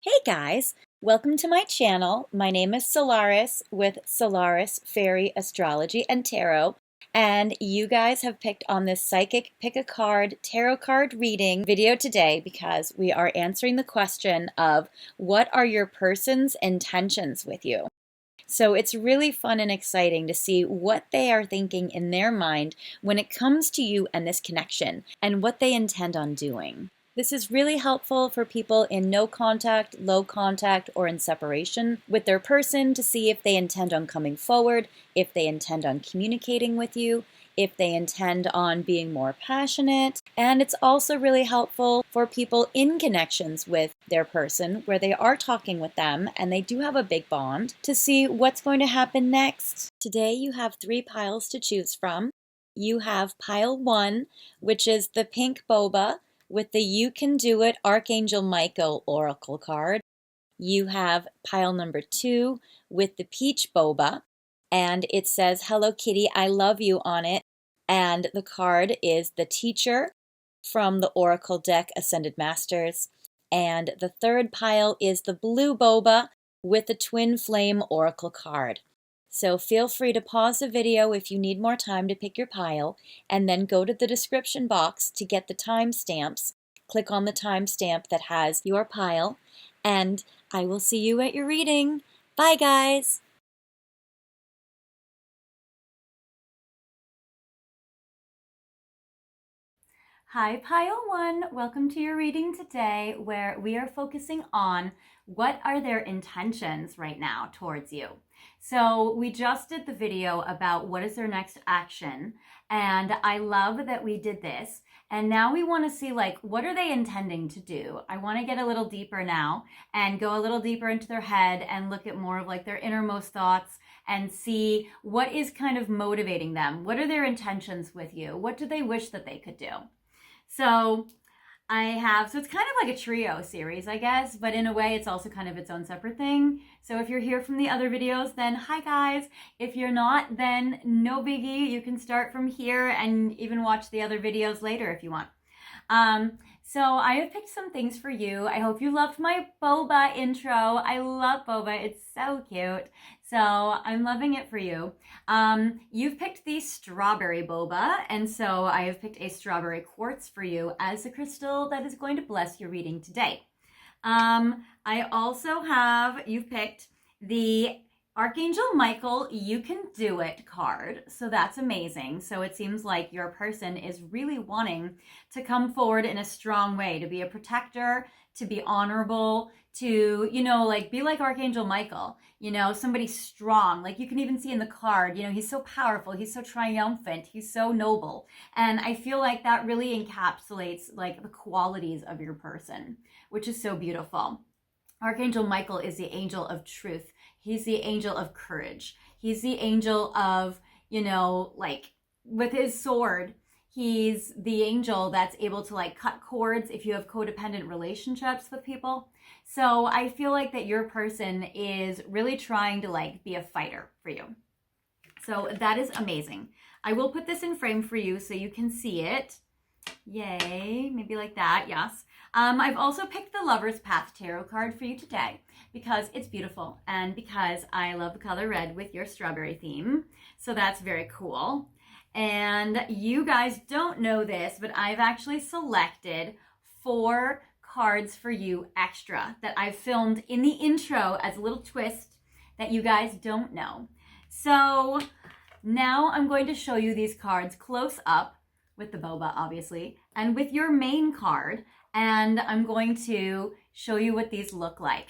Hey guys, welcome to my channel. My name is Solaris with Solaris Fairy Astrology and Tarot, and you guys have picked on this psychic pick a card tarot card reading video today because we are answering the question of what are your person's intentions with you? So it's really fun and exciting to see what they are thinking in their mind when it comes to you and this connection and what they intend on doing. This is really helpful for people in no contact, low contact, or in separation with their person to see if they intend on coming forward, if they intend on communicating with you, if they intend on being more passionate. And it's also really helpful for people in connections with their person where they are talking with them and they do have a big bond to see what's going to happen next. Today you have 3 piles to choose from. You have pile 1, which is the pink boba with the You Can Do It Archangel Michael Oracle card. You have pile number 2 with the peach boba, and it says, "Hello Kitty, I love you" on it. And the card is the Teacher from the Oracle deck Ascended Masters. And the third pile is the blue boba with the Twin Flame Oracle card. So feel free to pause the video if you need more time to pick your pile, and then go to the description box to get the timestamps. Click on the timestamp that has your pile, and I will see you at your reading. Bye, guys! Hi, Pile 1. Welcome to your reading today, where we are focusing on what are their intentions right now towards you. So we just did the video about what is their next action, and I love that we did this. And now we want to see, what are they intending to do? I want to get a little deeper now and go a little deeper into their head and look at more of their innermost thoughts and see what is kind of motivating them. What are their intentions with you? What do they wish that they could do? So it's kind of like a trio series, I guess, but in a way it's also kind of its own separate thing. So if you're here from the other videos, then hi guys. If you're not, then no biggie. You can start from here and even watch the other videos later if you want. So I have picked some things for you. I hope you loved my boba intro. I love boba. It's so cute. So I'm loving it for you. You've picked the strawberry boba, and so I have picked a strawberry quartz for you as a crystal that is going to bless your reading today. I also have, you've picked the Archangel Michael, You Can Do It card. So that's amazing. So it seems like your person is really wanting to come forward in a strong way, to be a protector, to be honorable, to, be like Archangel Michael, somebody strong. You can even see in the card, he's so powerful, he's so triumphant, he's so noble. And I feel like that really encapsulates the qualities of your person, which is so beautiful. Archangel Michael is the angel of truth. He's the angel of courage. He's the angel of, with his sword, he's the angel that's able to cut cords if you have codependent relationships with people. So I feel like that your person is really trying to be a fighter for you. So that is amazing. I will put this in frame for you so you can see it. Yay, maybe like that, yes. I've also picked the Lover's Path Tarot card for you today because it's beautiful and because I love the color red with your strawberry theme. So that's very cool. And you guys don't know this, but I've actually selected 4 cards for you extra that I've filmed in the intro as a little twist that you guys don't know. So now I'm going to show you these cards close up with the boba, obviously, and with your main card, and I'm going to show you what these look like.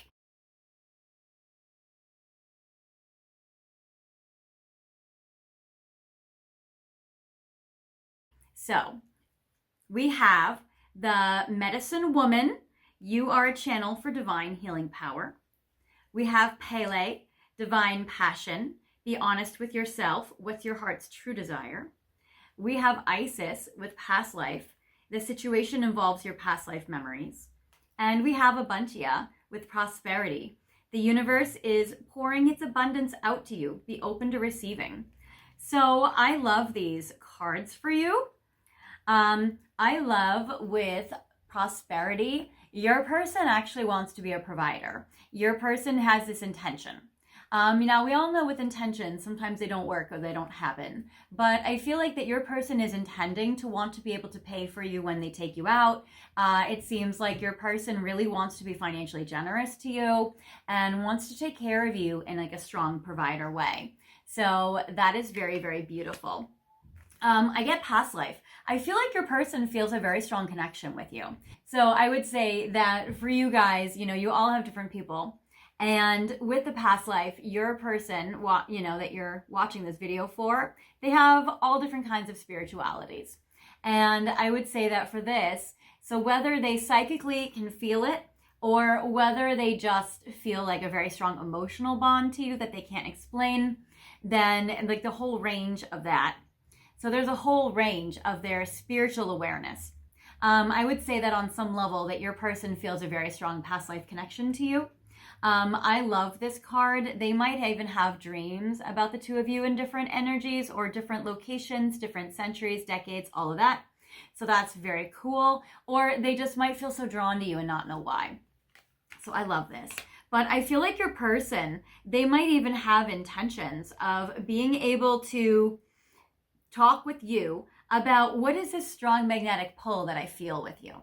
So we have the Medicine Woman. You are a channel for divine healing power. We have Pele, Divine Passion. Be honest with yourself. What's your heart's true desire? We have Isis with Past Life. The situation involves your past life memories. And we have Abuntia with Prosperity. The universe is pouring its abundance out to you. Be open to receiving. So I love these cards for you. I love with Prosperity. Your person actually wants to be a provider. Your person has this intention. Now, we all know with intentions, sometimes they don't work or they don't happen. But I feel like that your person is intending to want to be able to pay for you when they take you out. It seems like your person really wants to be financially generous to you and wants to take care of you in like a strong provider way. So that is very, very beautiful. I get past life. I feel like your person feels a very strong connection with you. So I would say that for you guys, you all have different people. And with the past life, your person, that you're watching this video for, they have all different kinds of spiritualities. And I would say that for this, so whether they psychically can feel it or whether they just feel like a very strong emotional bond to you that they can't explain, then like the whole range of that. So there's a whole range of their spiritual awareness. I would say that on some level that your person feels a very strong past life connection to you. I love this card. They might even have dreams about the two of you in different energies or different locations, different centuries, decades, all of that. So that's very cool. Or they just might feel so drawn to you and not know why. So I love this. But I feel like your person, they might even have intentions of being able to talk with you about what is this strong magnetic pull that I feel with you.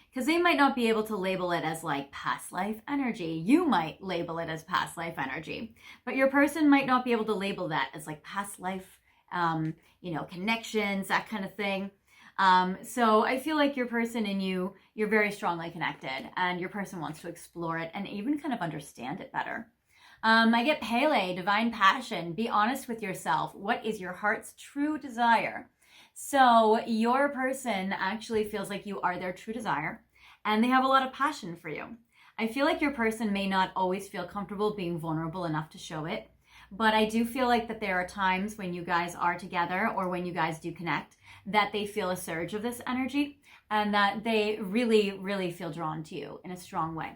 Because they might not be able to label it as like past life energy. You might label it as past life energy, but your person might not be able to label that as like past life, connections, that kind of thing. So I feel like your person and you're very strongly connected and your person wants to explore it and even kind of understand it better. I get Pele, divine passion. Be honest with yourself. What is your heart's true desire? So your person actually feels like you are their true desire and they have a lot of passion for you. I feel like your person may not always feel comfortable being vulnerable enough to show it, but I do feel like that there are times when you guys are together or when you guys do connect that they feel a surge of this energy and that they really, really feel drawn to you in a strong way.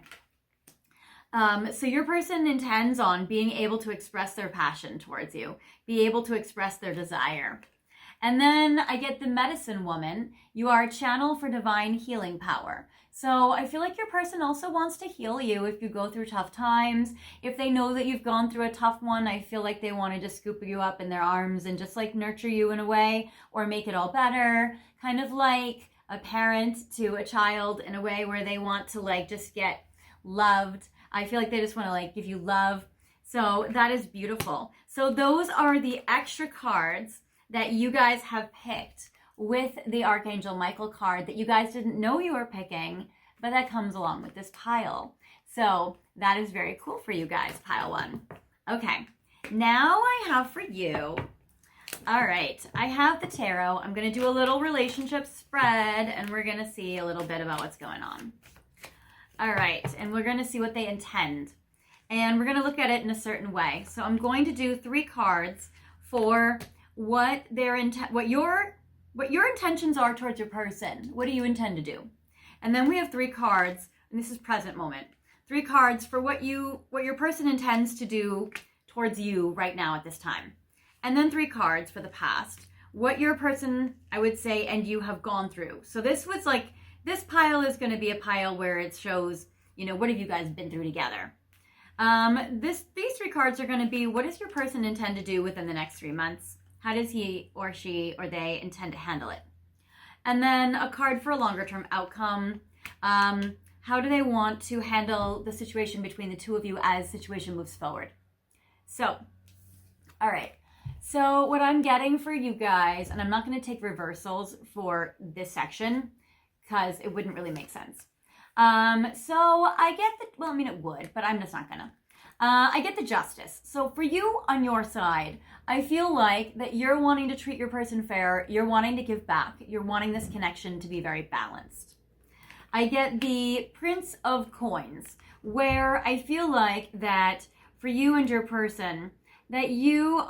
So your person intends on being able to express their passion towards you, be able to express their desire. And then I get the medicine woman. You are a channel for divine healing power. So I feel like your person also wants to heal you if you go through tough times. If they know that you've gone through a tough one, I feel like they want to just scoop you up in their arms and just like nurture you in a way or make it all better. Kind of like a parent to a child in a way where they want to like just get loved. I feel like they just want to like give you love. So that is beautiful. So those are the extra cards that you guys have picked with the Archangel Michael card that you guys didn't know you were picking, but that comes along with this pile. So that is very cool for you guys, pile one. Okay, now I have for you, all right, I have the tarot. I'm going to do a little relationship spread and we're going to see a little bit about what's going on. All right, and we're going to see what they intend. And we're going to look at it in a certain way. So I'm going to do 3 cards for what your intentions are towards your person. What do you intend to do? And then we have 3 cards, and this is present moment. 3 cards for what your person intends to do towards you right now at this time. And then 3 cards for the past. What your person, I would say, and you have gone through. So this was like, this pile is going to be a pile where it shows, what have you guys been through together? These 3 cards are going to be, what does your person intend to do within the next 3 months? How does he or she or they intend to handle it? And then a card for a longer term outcome. How do they want to handle the situation between the two of you as the situation moves forward? So, all right. So what I'm getting for you guys, and I'm not going to take reversals for this section because it wouldn't really make sense. So I get it would, but I'm just not gonna. I get the Justice. So for you on your side, I feel like that you're wanting to treat your person fair, you're wanting to give back, you're wanting this connection to be very balanced. I get the Prince of Coins, where I feel like that for you and your person, that you're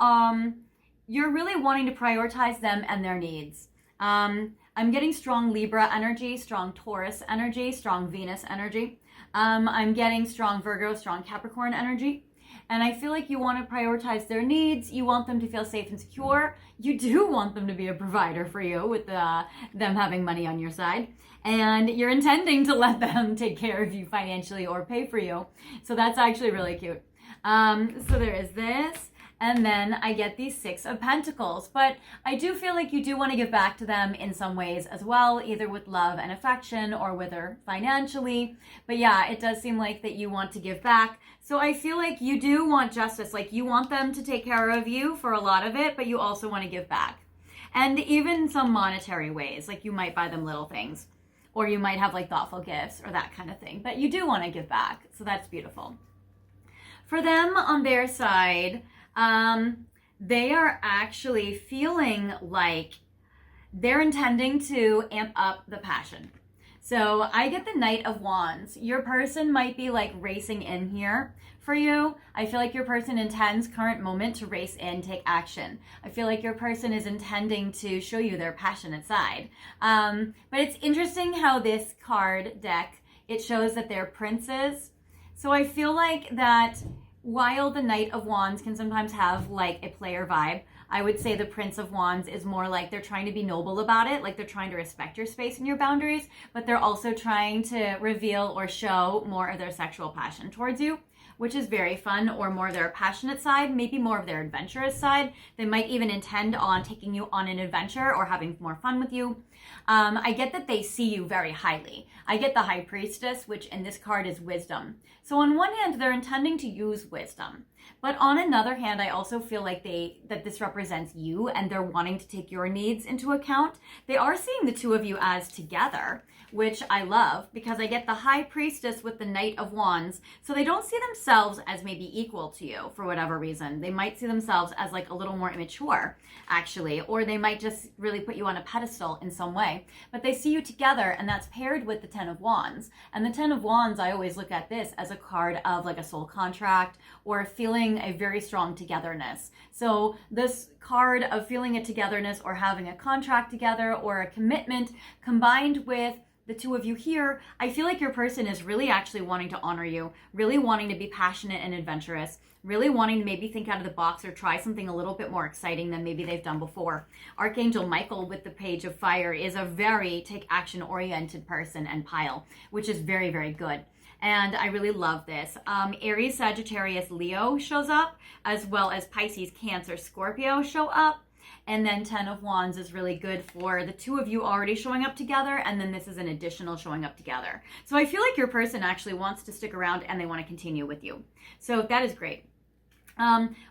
really wanting to prioritize them and their needs. I'm getting strong Libra energy, strong Taurus energy, strong Venus energy. I'm getting strong Virgo, strong Capricorn energy. And I feel like you want to prioritize their needs. You want them to feel safe and secure. You do want them to be a provider for you with them having money on your side. And you're intending to let them take care of you financially or pay for you. So that's actually really cute. So there is this. And then I get these 6 of Pentacles. But I do feel like you do want to give back to them in some ways as well, either with love and affection or with her financially. But yeah, it does seem like that you want to give back. So I feel like you do want justice. Like you want them to take care of you for a lot of it, but you also want to give back. And even some monetary ways, like you might buy them little things, or you might have like thoughtful gifts or that kind of thing. But you do want to give back. So that's beautiful. For them on their side, they are actually feeling like they're intending to amp up the passion. So I get the Knight of Wands. Your person might be like racing in here for you. I feel like your person intends current moment to race in, take action. I feel like your person is intending to show you their passionate side. But it's interesting how this card deck, it shows that they're princes. So I feel like that while the Knight of Wands can sometimes have like a player vibe, I would say the Prince of Wands is more like they're trying to be noble about it, like they're trying to respect your space and your boundaries, but they're also trying to reveal or show more of their sexual passion towards you, which is very fun, or more their passionate side, maybe more of their adventurous side. They might even intend on taking you on an adventure or having more fun with you. I get that they see you very highly. I get the High Priestess, which in this card is wisdom. So on one hand, they're intending to use wisdom. But on another hand, I also feel like that this represents you and they're wanting to take your needs into account. They are seeing the two of you as together, which I love because I get the High Priestess with the Knight of Wands. So they don't see themselves as maybe equal to you for whatever reason. They might see themselves as like a little more immature, actually, or they might just really put you on a pedestal in some way. But they see you together, and that's paired with the Ten of Wands. And the Ten of Wands, I always look at this as a card of like a soul contract or feeling a very strong togetherness. So this card of feeling a togetherness or having a contract together or a commitment combined with the two of you here, I feel like your person is really actually wanting to honor you, really wanting to be passionate and adventurous, really wanting to maybe think out of the box or try something a little bit more exciting than maybe they've done before. Archangel Michael with the Page of Fire is a very take action oriented person and pile, which is very, very good. And I really love this. Aries, Sagittarius, Leo shows up, as well as Pisces, Cancer, Scorpio show up. And then Ten of Wands is really good for the two of you already showing up together, and then this is an additional showing up together. So I feel like your person actually wants to stick around and they want to continue with you. So that is great.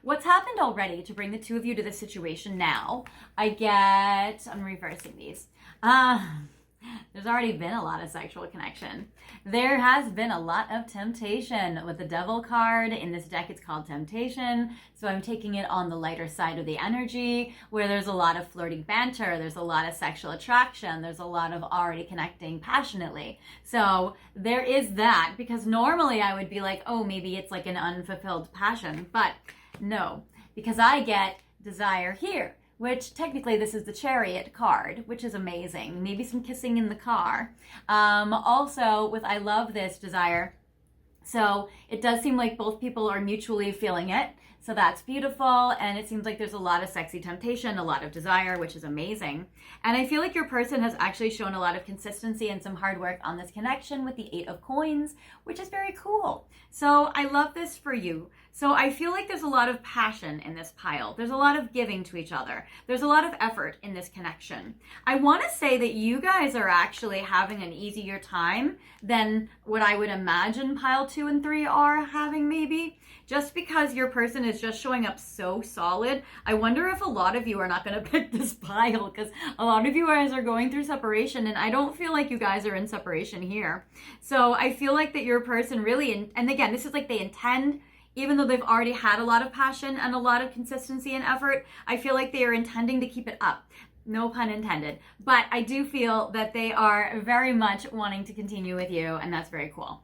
What's happened already to bring the two of you to this situation now? I'm reversing these. There's already been a lot of sexual connection. There has been a lot of temptation with the Devil card. In this deck, it's called Temptation. So I'm taking it on the lighter side of the energy, where there's a lot of flirty banter. There's a lot of sexual attraction. There's a lot of already connecting passionately. So there is that, because normally I would be like, oh, maybe it's like an unfulfilled passion. But no, because I get desire here, which technically this is the Chariot card, which is amazing. Maybe some kissing in the car. Also with I love this desire. So it does seem like both people are mutually feeling it. So that's beautiful. And it seems like there's a lot of sexy temptation, a lot of desire, which is amazing. And I feel like your person has actually shown a lot of consistency and some hard work on this connection with the 8 of Coins, which is very cool. So I love this for you. So I feel like there's a lot of passion in this pile. There's a lot of giving to each other. There's a lot of effort in this connection. I want to say that you guys are actually having an easier time than what I would imagine pile 2 and 3 are having maybe. Just because your person is just showing up so solid, I wonder if a lot of you are not going to pick this pile, because a lot of you guys are going through separation, and I don't feel like you guys are in separation here. So I feel like that your person really, and again, this is like they intend, even though they've already had a lot of passion and a lot of consistency and effort, I feel like they are intending to keep it up. No pun intended. But I do feel that they are very much wanting to continue with you, and that's very cool.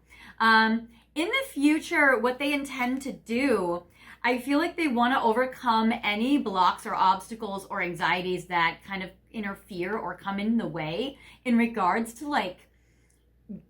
In the future, what they intend to do, I feel like they want to overcome any blocks or obstacles or anxieties that kind of interfere or come in the way in regards to like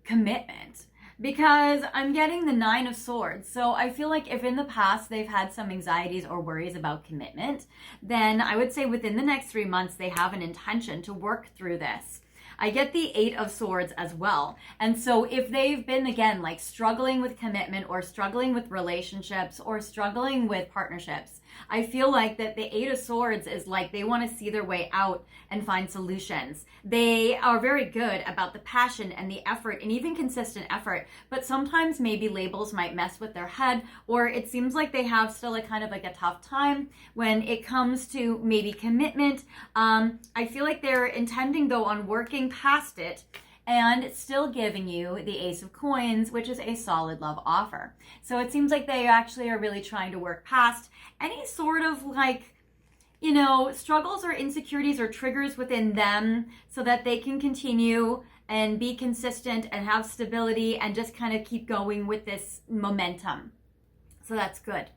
commitment. because I'm getting the Nine of Swords. So I feel like if in the past they've had some anxieties or worries about commitment, then I would say within the next 3 months, they have an intention to work through this. I get the Eight of Swords as well. And so if they've been, again, like struggling with commitment or struggling with relationships or struggling with partnerships, I feel like that the Eight of Swords is like they want to see their way out and find solutions. They are very good about the passion and the effort and even consistent effort, but sometimes maybe labels might mess with their head, or it seems like they have still a kind of like a tough time when it comes to maybe commitment. I feel like they're intending though on working past it and still giving you the Ace of Coins, which is a solid love offer. So it seems like they actually are really trying to work past any sort of like, you know, struggles or insecurities or triggers within them so that they can continue and be consistent and have stability and just kind of keep going with this momentum. So that's good.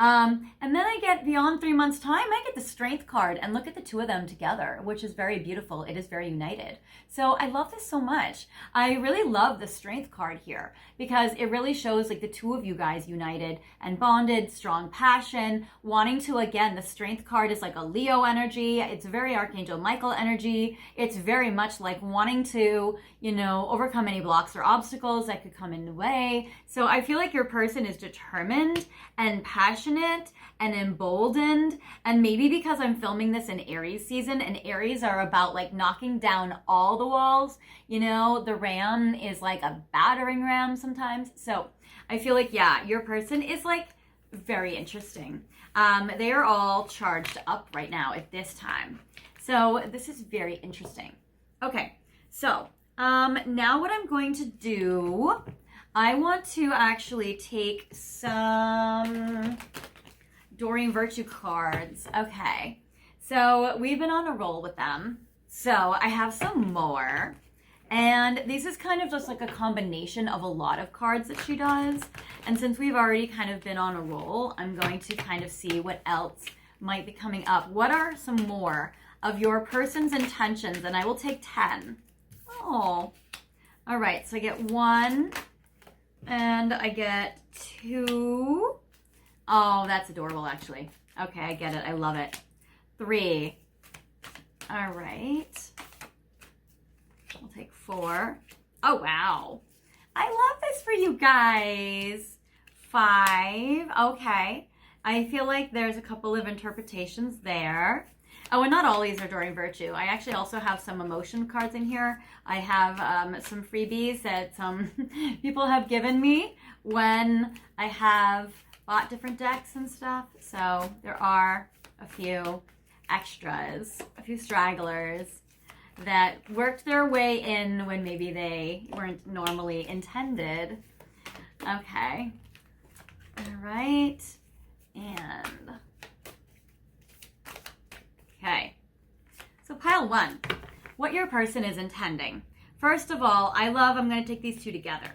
And then I get beyond 3 months time, I get the Strength card, and look at the two of them together, which is very beautiful. It is very united. So I love this so much. I really love the Strength card here because it really shows like the two of you guys united and bonded, strong passion, wanting to, again, the Strength card is like a Leo energy. It's very Archangel Michael energy. It's very much like wanting to, you know, overcome any blocks or obstacles that could come in the way. So I feel like your person is determined and passionate and emboldened, and maybe because I'm filming this in Aries season, and Aries are about like knocking down all the walls, you know, the ram is like a battering ram sometimes. So I feel like, yeah, your person is like very interesting. They are all charged up right now at this time. So this is very interesting. Okay, so now what I'm going to do, I want to actually take some Doreen Virtue cards. Okay, so we've been on a roll with them. So I have some more. And this is kind of just like a combination of a lot of cards that she does. And since we've already kind of been on a roll, I'm going to kind of see what else might be coming up. What are some more of your person's intentions? And I will take 10. Oh, all right. So I get 1. And I get 2. Oh, that's adorable, actually. Okay, I get it. I love it. 3. All right. I'll take 4. Oh, wow. I love this for you guys. 5. Okay. I feel like there's a couple of interpretations there. Oh, and not all these are Doreen Virtue. I actually also have some emotion cards in here. I have some freebies that some people have given me when I have bought different decks and stuff. So there are a few extras, a few stragglers that worked their way in when maybe they weren't normally intended. Okay. All right. And okay, so pile 1, what your person is intending. First of all, I'm going to take these two together.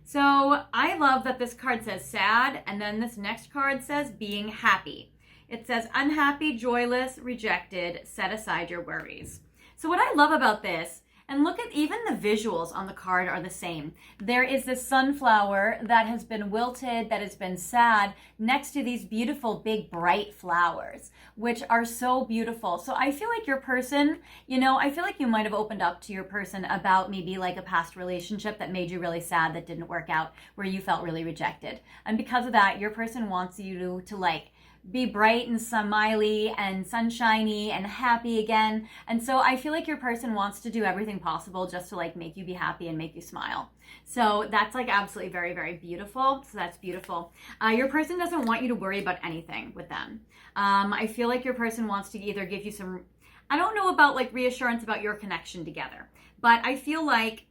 So I love that this card says sad, and then this next card says being happy. It says unhappy, joyless, rejected, set aside your worries. So what I love about this, and look at even the visuals on the card are the same. There is this sunflower that has been wilted, that has been sad, next to these beautiful, big, bright flowers, which are so beautiful. So I feel like your person, you know, I feel like you might have opened up to your person about maybe like a past relationship that made you really sad, that didn't work out, where you felt really rejected. And because of that, your person wants you to like, be bright and smiley and sunshiny and happy again. And so I feel like your person wants to do everything possible just to like make you be happy and make you smile. So that's like absolutely very, very beautiful. So that's beautiful. Your person doesn't want you to worry about anything with them. I feel like your person wants to either give you some, I don't know about like reassurance about your connection together, but I feel like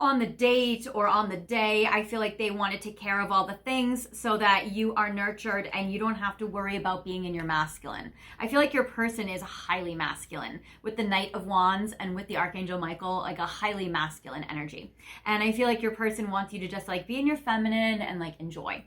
on the date or on the day, I feel like they want to take care of all the things so that you are nurtured and you don't have to worry about being in your masculine. I feel like your person is highly masculine with the Knight of Wands and with the Archangel Michael, like a highly masculine energy. And I feel like your person wants you to just like be in your feminine and like enjoy.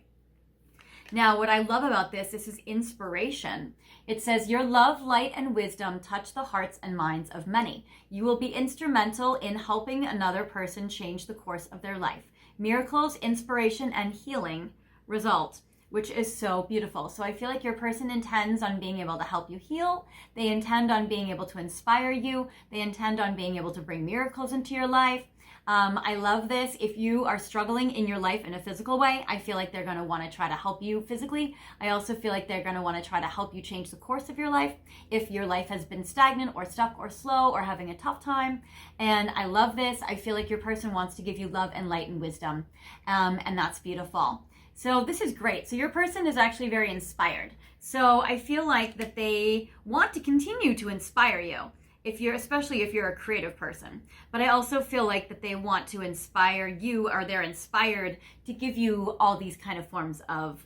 Now, what I love about this is inspiration. It says, your love, light, and wisdom touch the hearts and minds of many. You will be instrumental in helping another person change the course of their life. Miracles, inspiration, and healing result, which is so beautiful. So I feel like your person intends on being able to help you heal. They intend on being able to inspire you. They intend on being able to bring miracles into your life. I love this. If you are struggling in your life in a physical way, I feel like they're going to want to try to help you physically. I also feel like they're going to want to try to help you change the course of your life if your life has been stagnant or stuck or slow or having a tough time. And I love this. I feel like your person wants to give you love and light and wisdom. And that's beautiful. So this is great. So your person is actually very inspired. So I feel like that they want to continue to inspire you. Especially if you're a creative person. But I also feel like that they want to inspire you, or they're inspired to give you all these kind of forms of,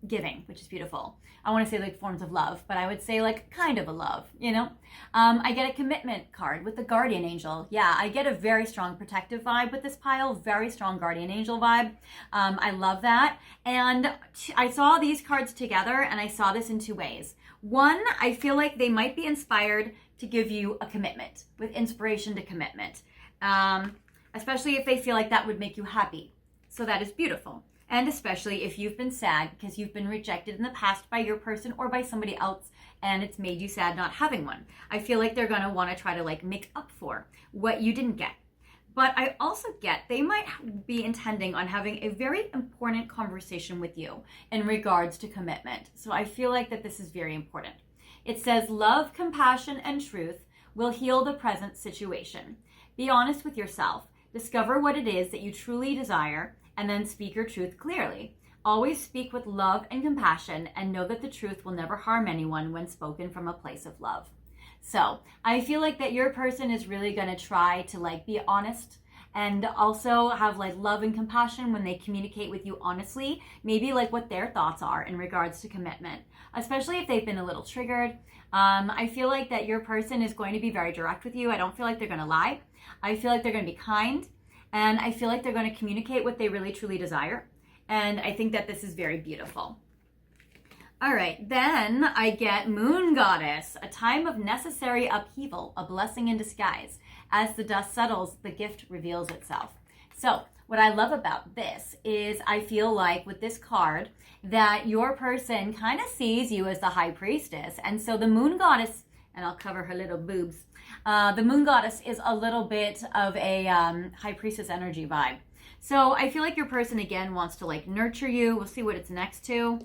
giving, which is beautiful. I want to say like forms of love, but I would say like kind of a love, I get a commitment card with the guardian angel. Yeah, I get a very strong protective vibe with this pile, very strong guardian angel vibe. I love that. And I saw these cards together, and I saw this in two ways. One, I feel like they might be inspired to give you a commitment, with inspiration to commitment, especially if they feel like that would make you happy. So that is beautiful. And especially if you've been sad because you've been rejected in the past by your person or by somebody else, and it's made you sad not having one. I feel like they're going to want to try to like make up for what you didn't get. But I also get they might be intending on having a very important conversation with you in regards to commitment. So I feel like that this is very important. It says, love, compassion, and truth will heal the present situation. Be honest with yourself. Discover what it is that you truly desire, and then speak your truth clearly. Always speak with love and compassion, and know that the truth will never harm anyone when spoken from a place of love. So I feel like that your person is really going to try to like be honest, and also have like love and compassion when they communicate with you honestly, maybe like what their thoughts are in regards to commitment, especially if they've been a little triggered. I feel like that your person is going to be very direct with you. I don't feel like they're going to lie. I feel like they're going to be kind, and I feel like they're going to communicate what they really truly desire. And I think that this is very beautiful. All right, then I get Moon Goddess, a time of necessary upheaval, a blessing in disguise. As the dust settles, the gift reveals itself. So what I love about this is I feel like with this card that your person kind of sees you as the high priestess. And so the Moon Goddess, and I'll cover her little boobs, the Moon Goddess is a little bit of a high priestess energy vibe. So I feel like your person, again, wants to like nurture you. We'll see what it's next to.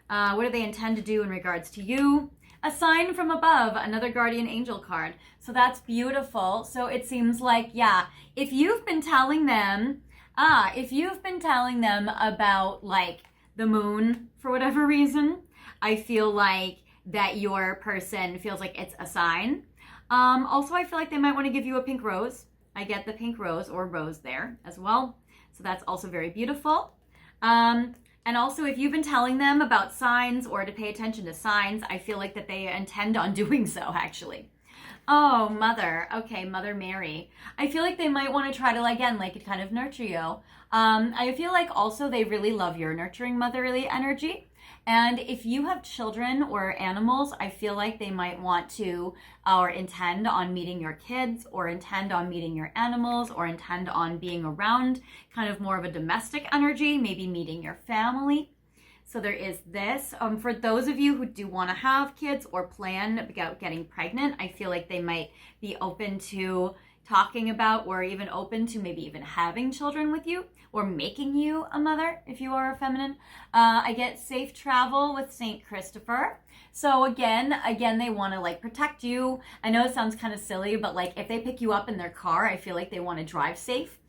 What do they intend to do in regards to you? A sign from above, another guardian angel card. So that's beautiful. So it seems like, yeah, if you've been telling them about like the moon for whatever reason, I feel like that your person feels like it's a sign. Also, I feel like they might want to give you a pink rose. I get the pink rose or rose there as well. So that's also very beautiful. And also, if you've been telling them about signs or to pay attention to signs, I feel like that they intend on doing so, actually. Oh, Mother. Okay, Mother Mary. I feel like they might want to try to, again, like kind of nurture you. I feel like also they really love your nurturing motherly energy. And if you have children or animals, I feel like they might want to or intend on meeting your kids or intend on meeting your animals or intend on being around kind of more of a domestic energy, maybe meeting your family. So there is this. For those of you who do want to have kids or plan about getting pregnant, I feel like they might be open to talking about or even open to maybe even having children with you or making you a mother if you are a feminine. I get safe travel with Saint Christopher. So again, they want to like protect you. I know it sounds kind of silly, but like if they pick you up in their car, I feel like they want to drive safe,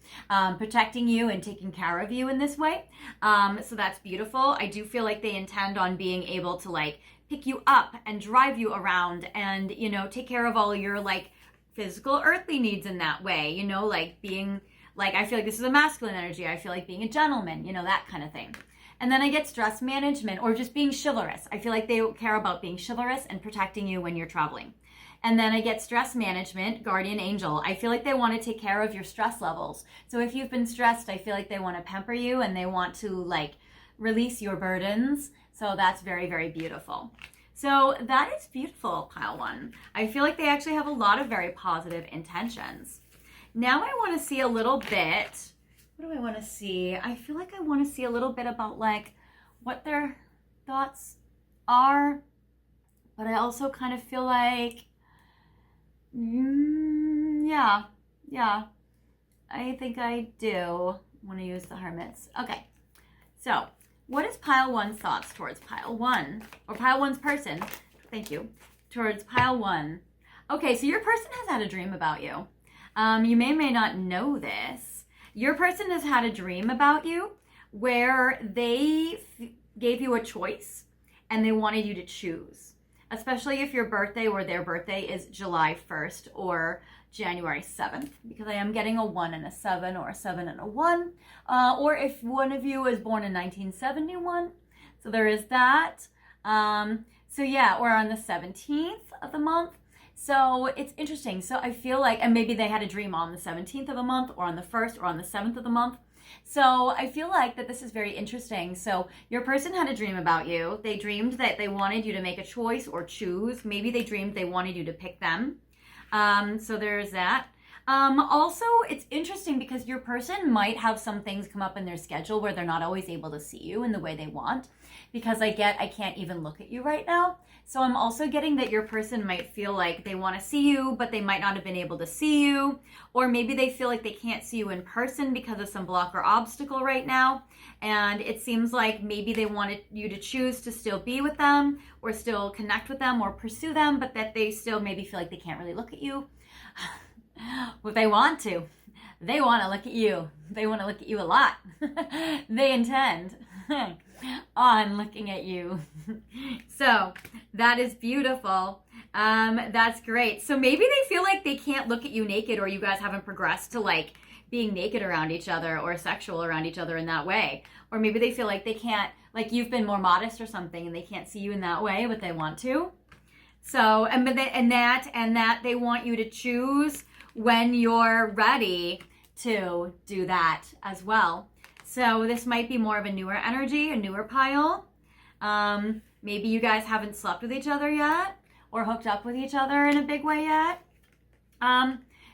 protecting you and taking care of you in this way. So that's beautiful. I do feel like they intend on being able to like pick you up and drive you around and, you know, take care of all your like physical earthly needs in that way, you know, like being like, I feel like this is a masculine energy. I feel like being a gentleman, you know, that kind of thing. And then I get stress management or just being chivalrous. I feel like they care about being chivalrous and protecting you when you're traveling. And then I get stress management, guardian angel. I feel like they want to take care of your stress levels. So if you've been stressed, I feel like they want to pamper you and they want to like release your burdens. So that's very, very beautiful. So that is beautiful, pile one. I feel like they actually have a lot of very positive intentions. Now I want to see a little bit, what do I want to see? I feel like I want to see a little bit about like what their thoughts are, but I also kind of feel like, yeah, I think I do want to use the hermits. Okay, so what is pile one's thoughts towards pile one, or pile one's person, thank you, towards pile one? Okay, so your person has had a dream about you. You may not know this. Your person has had a dream about you where they gave you a choice and they wanted you to choose, especially if your birthday or their birthday is July 1st or January 7th, because I am getting a 1 and a 7 or a 7 and a 1, or if one of you was born in 1971. So there is that. So yeah, or on the 17th of the month. So it's interesting. So I feel like, and maybe they had a dream on the 17th of a month or on the 1st or on the 7th of the month. So I feel like that this is very interesting. So your person had a dream about you. They dreamed that they wanted you to make a choice or choose. Maybe they dreamed they wanted you to pick them. So there's that. Also, it's interesting because your person might have some things come up in their schedule where they're not always able to see you in the way they want, because I can't even look at you right now. So I'm also getting that your person might feel like they want to see you, but they might not have been able to see you. Or maybe they feel like they can't see you in person because of some block or obstacle right now. And it seems like maybe they wanted you to choose to still be with them or still connect with them or pursue them, but that they still maybe feel like they can't really look at you. Well, they want to. They want to look at you. They want to look at you a lot. They intend on looking at you. So that is beautiful. That's great. So maybe they feel like they can't look at you naked, or you guys haven't progressed to like being naked around each other or sexual around each other in that way. Or maybe they feel like they can't, like you've been more modest or something and they can't see you in that way, but they want to. So, and that they want you to choose when you're ready to do that as well. So this might be more of a newer energy, a newer pile. Maybe you guys haven't slept with each other yet or hooked up with each other in a big way yet.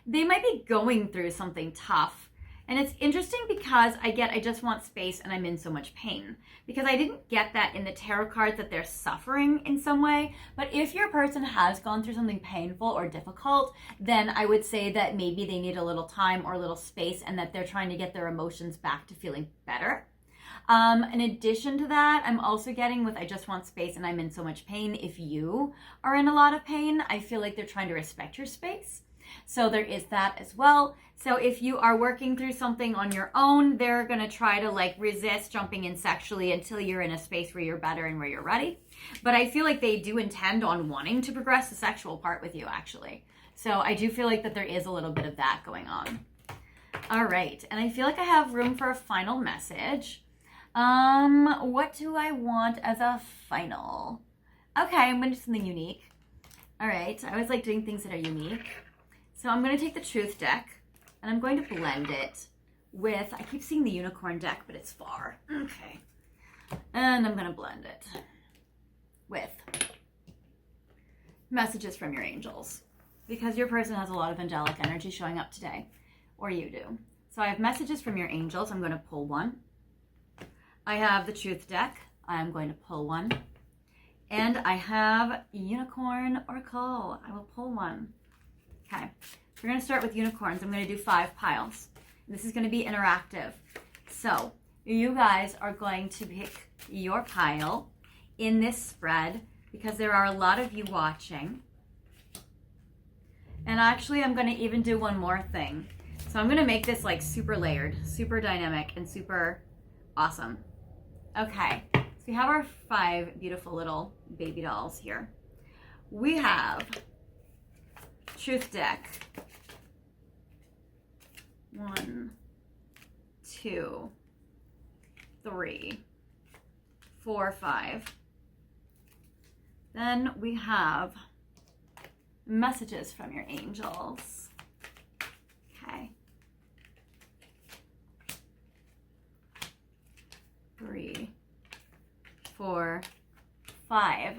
They might be going through something tough. And it's interesting because I just want space and I'm in so much pain. Because I didn't get that in the tarot cards that they're suffering in some way. But if your person has gone through something painful or difficult, then I would say that maybe they need a little time or a little space and that they're trying to get their emotions back to feeling better. In addition to that, I'm also getting with I just want space and I'm in so much pain. If you are in a lot of pain, I feel like they're trying to respect your space. So there is that as well. So if you are working through something on your own, they're going to try to like resist jumping in sexually until you're in a space where you're better and where you're ready. But I feel like they do intend on wanting to progress the sexual part with you, actually. So I do feel like that there is a little bit of that going on. All right. And I feel like I have room for a final message. What do I want as a final? Okay, I'm going to do something unique. All right. I always like doing things that are unique. So I'm going to take the Truth deck and I'm going to blend it with, I keep seeing the Unicorn deck, but it's far. Okay. And I'm going to blend it with messages from your angels, because your person has a lot of angelic energy showing up today, or you do. So I have messages from your angels. I'm going to pull one. I have the Truth deck. I'm going to pull one. And I have Unicorn Oracle. I will pull one. Okay, we're going to start with unicorns. I'm going to do 5 piles. This is going to be interactive. So you guys are going to pick your pile in this spread because there are a lot of you watching. And actually, I'm going to even do one more thing. So I'm going to make this like super layered, super dynamic, and super awesome. Okay, so we have our 5 beautiful little baby dolls here. We have Truth deck. 1, 2, 3, 4, 5. Then we have messages from your angels. Okay. 3, 4, 5.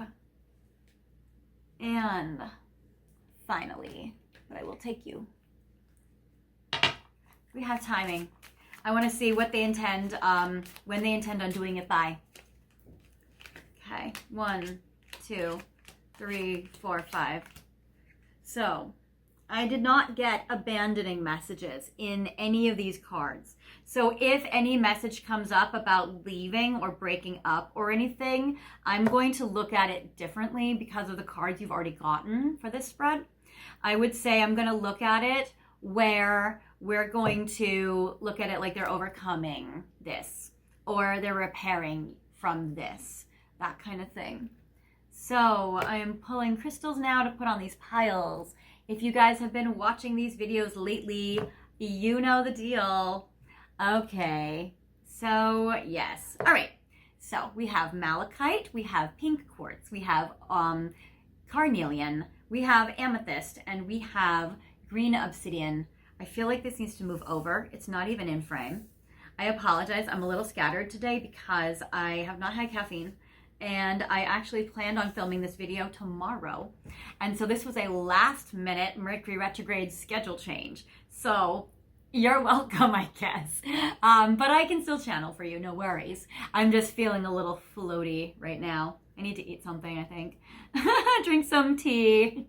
And finally, but I will take you. We have timing. I want to see what they intend, when they intend on doing it by. Okay, 1, 2, 3, 4, 5. So I did not get abandoning messages in any of these cards. So if any message comes up about leaving or breaking up or anything, I'm going to look at it differently because of the cards you've already gotten for this spread. I would say I'm going to look at it where we're going to look at it like they're overcoming this or they're repairing from this, that kind of thing. So I am pulling crystals now to put on these piles. If you guys have been watching these videos lately, you know the deal. Okay, so yes. All right, so we have malachite, we have pink quartz, we have carnelian, we have amethyst, and we have green obsidian. I feel like this needs to move over. It's not even in frame. I apologize, I'm a little scattered today because I have not had caffeine. And I actually planned on filming this video tomorrow. And so this was a last minute Mercury retrograde schedule change. So you're welcome, I guess. But I can still channel for you, no worries. I'm just feeling a little floaty right now. I need to eat something, I think. Drink some tea.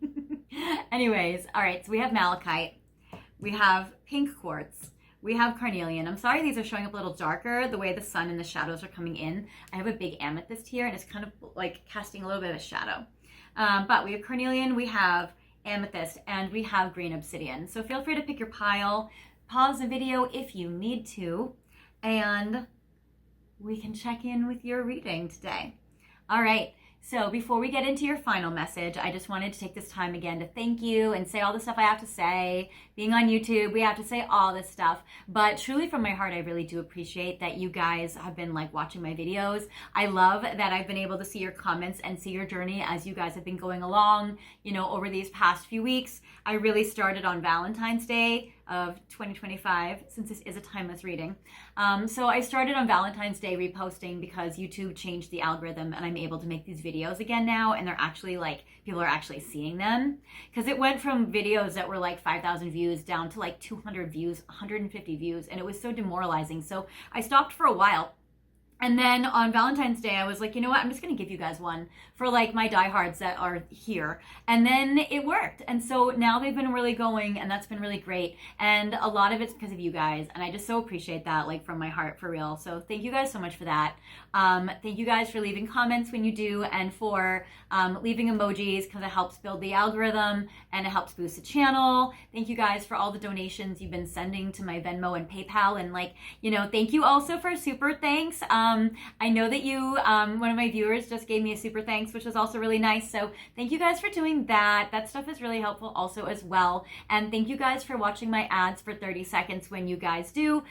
Anyways, all right, so we have malachite. We have pink quartz. We have carnelian. I'm sorry these are showing up a little darker, the way the sun and the shadows are coming in. I have a big amethyst here and it's kind of like casting a little bit of a shadow. But we have carnelian, we have amethyst, and we have green obsidian. So feel free to pick your pile, pause the video if you need to, and we can check in with your reading today. All right. So before we get into your final message, I just wanted to take this time again to thank you and say all the stuff I have to say. Being on YouTube, we have to say all this stuff. But truly from my heart, I really do appreciate that you guys have been like watching my videos. I love that I've been able to see your comments and see your journey as you guys have been going along, you know, over these past few weeks. I really started on Valentine's Day of 2025, since this is a timeless reading. So I started on Valentine's Day reposting because YouTube changed the algorithm and I'm able to make these videos again now, and they're actually like, people are actually seeing them. Because it went from videos that were like 5,000 views down to like 200 views, 150 views, and it was so demoralizing. So I stopped for a while. And then on Valentine's Day, I was like, you know what? I'm just going to give you guys one for like my diehards that are here. And then it worked. And so now they've been really going, and that's been really great. And a lot of it's because of you guys. And I just so appreciate that, like from my heart, for real. So thank you guys so much for that. Thank you guys for leaving comments when you do, and for leaving emojis, because it helps build the algorithm and it helps boost the channel. Thank you guys for all the donations you've been sending to my Venmo and PayPal. And like, you know, thank you also for super thanks. I know that you, one of my viewers just gave me a super thanks, which was also really nice. So thank you guys for doing that. That stuff is really helpful also as well. And thank you guys for watching my ads for 30 seconds when you guys do.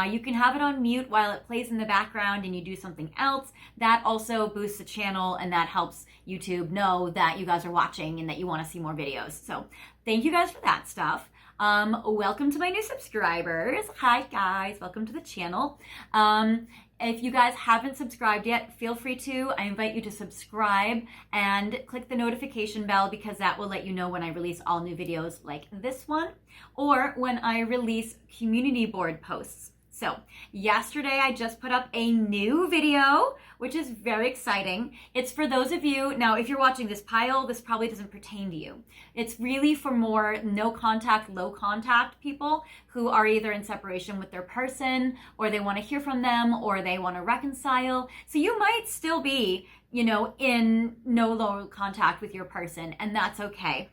You can have it on mute while it plays in the background and you do something else. That also boosts the channel, and that helps YouTube know that you guys are watching and that you want to see more videos. So thank you guys for that stuff. Welcome to my new subscribers. Hi guys, welcome to the channel. If you guys haven't subscribed yet, feel free to. I invite you to subscribe and click the notification bell, because that will let you know when I release all new videos like this one, or when I release community board posts. So yesterday I just put up a new video, which is very exciting. It's for those of you, now if you're watching this pile, this probably doesn't pertain to you. It's really for more no contact, low contact people who are either in separation with their person, or they want to hear from them, or they want to reconcile. So you might still be, you know, in no low contact with your person, and that's okay.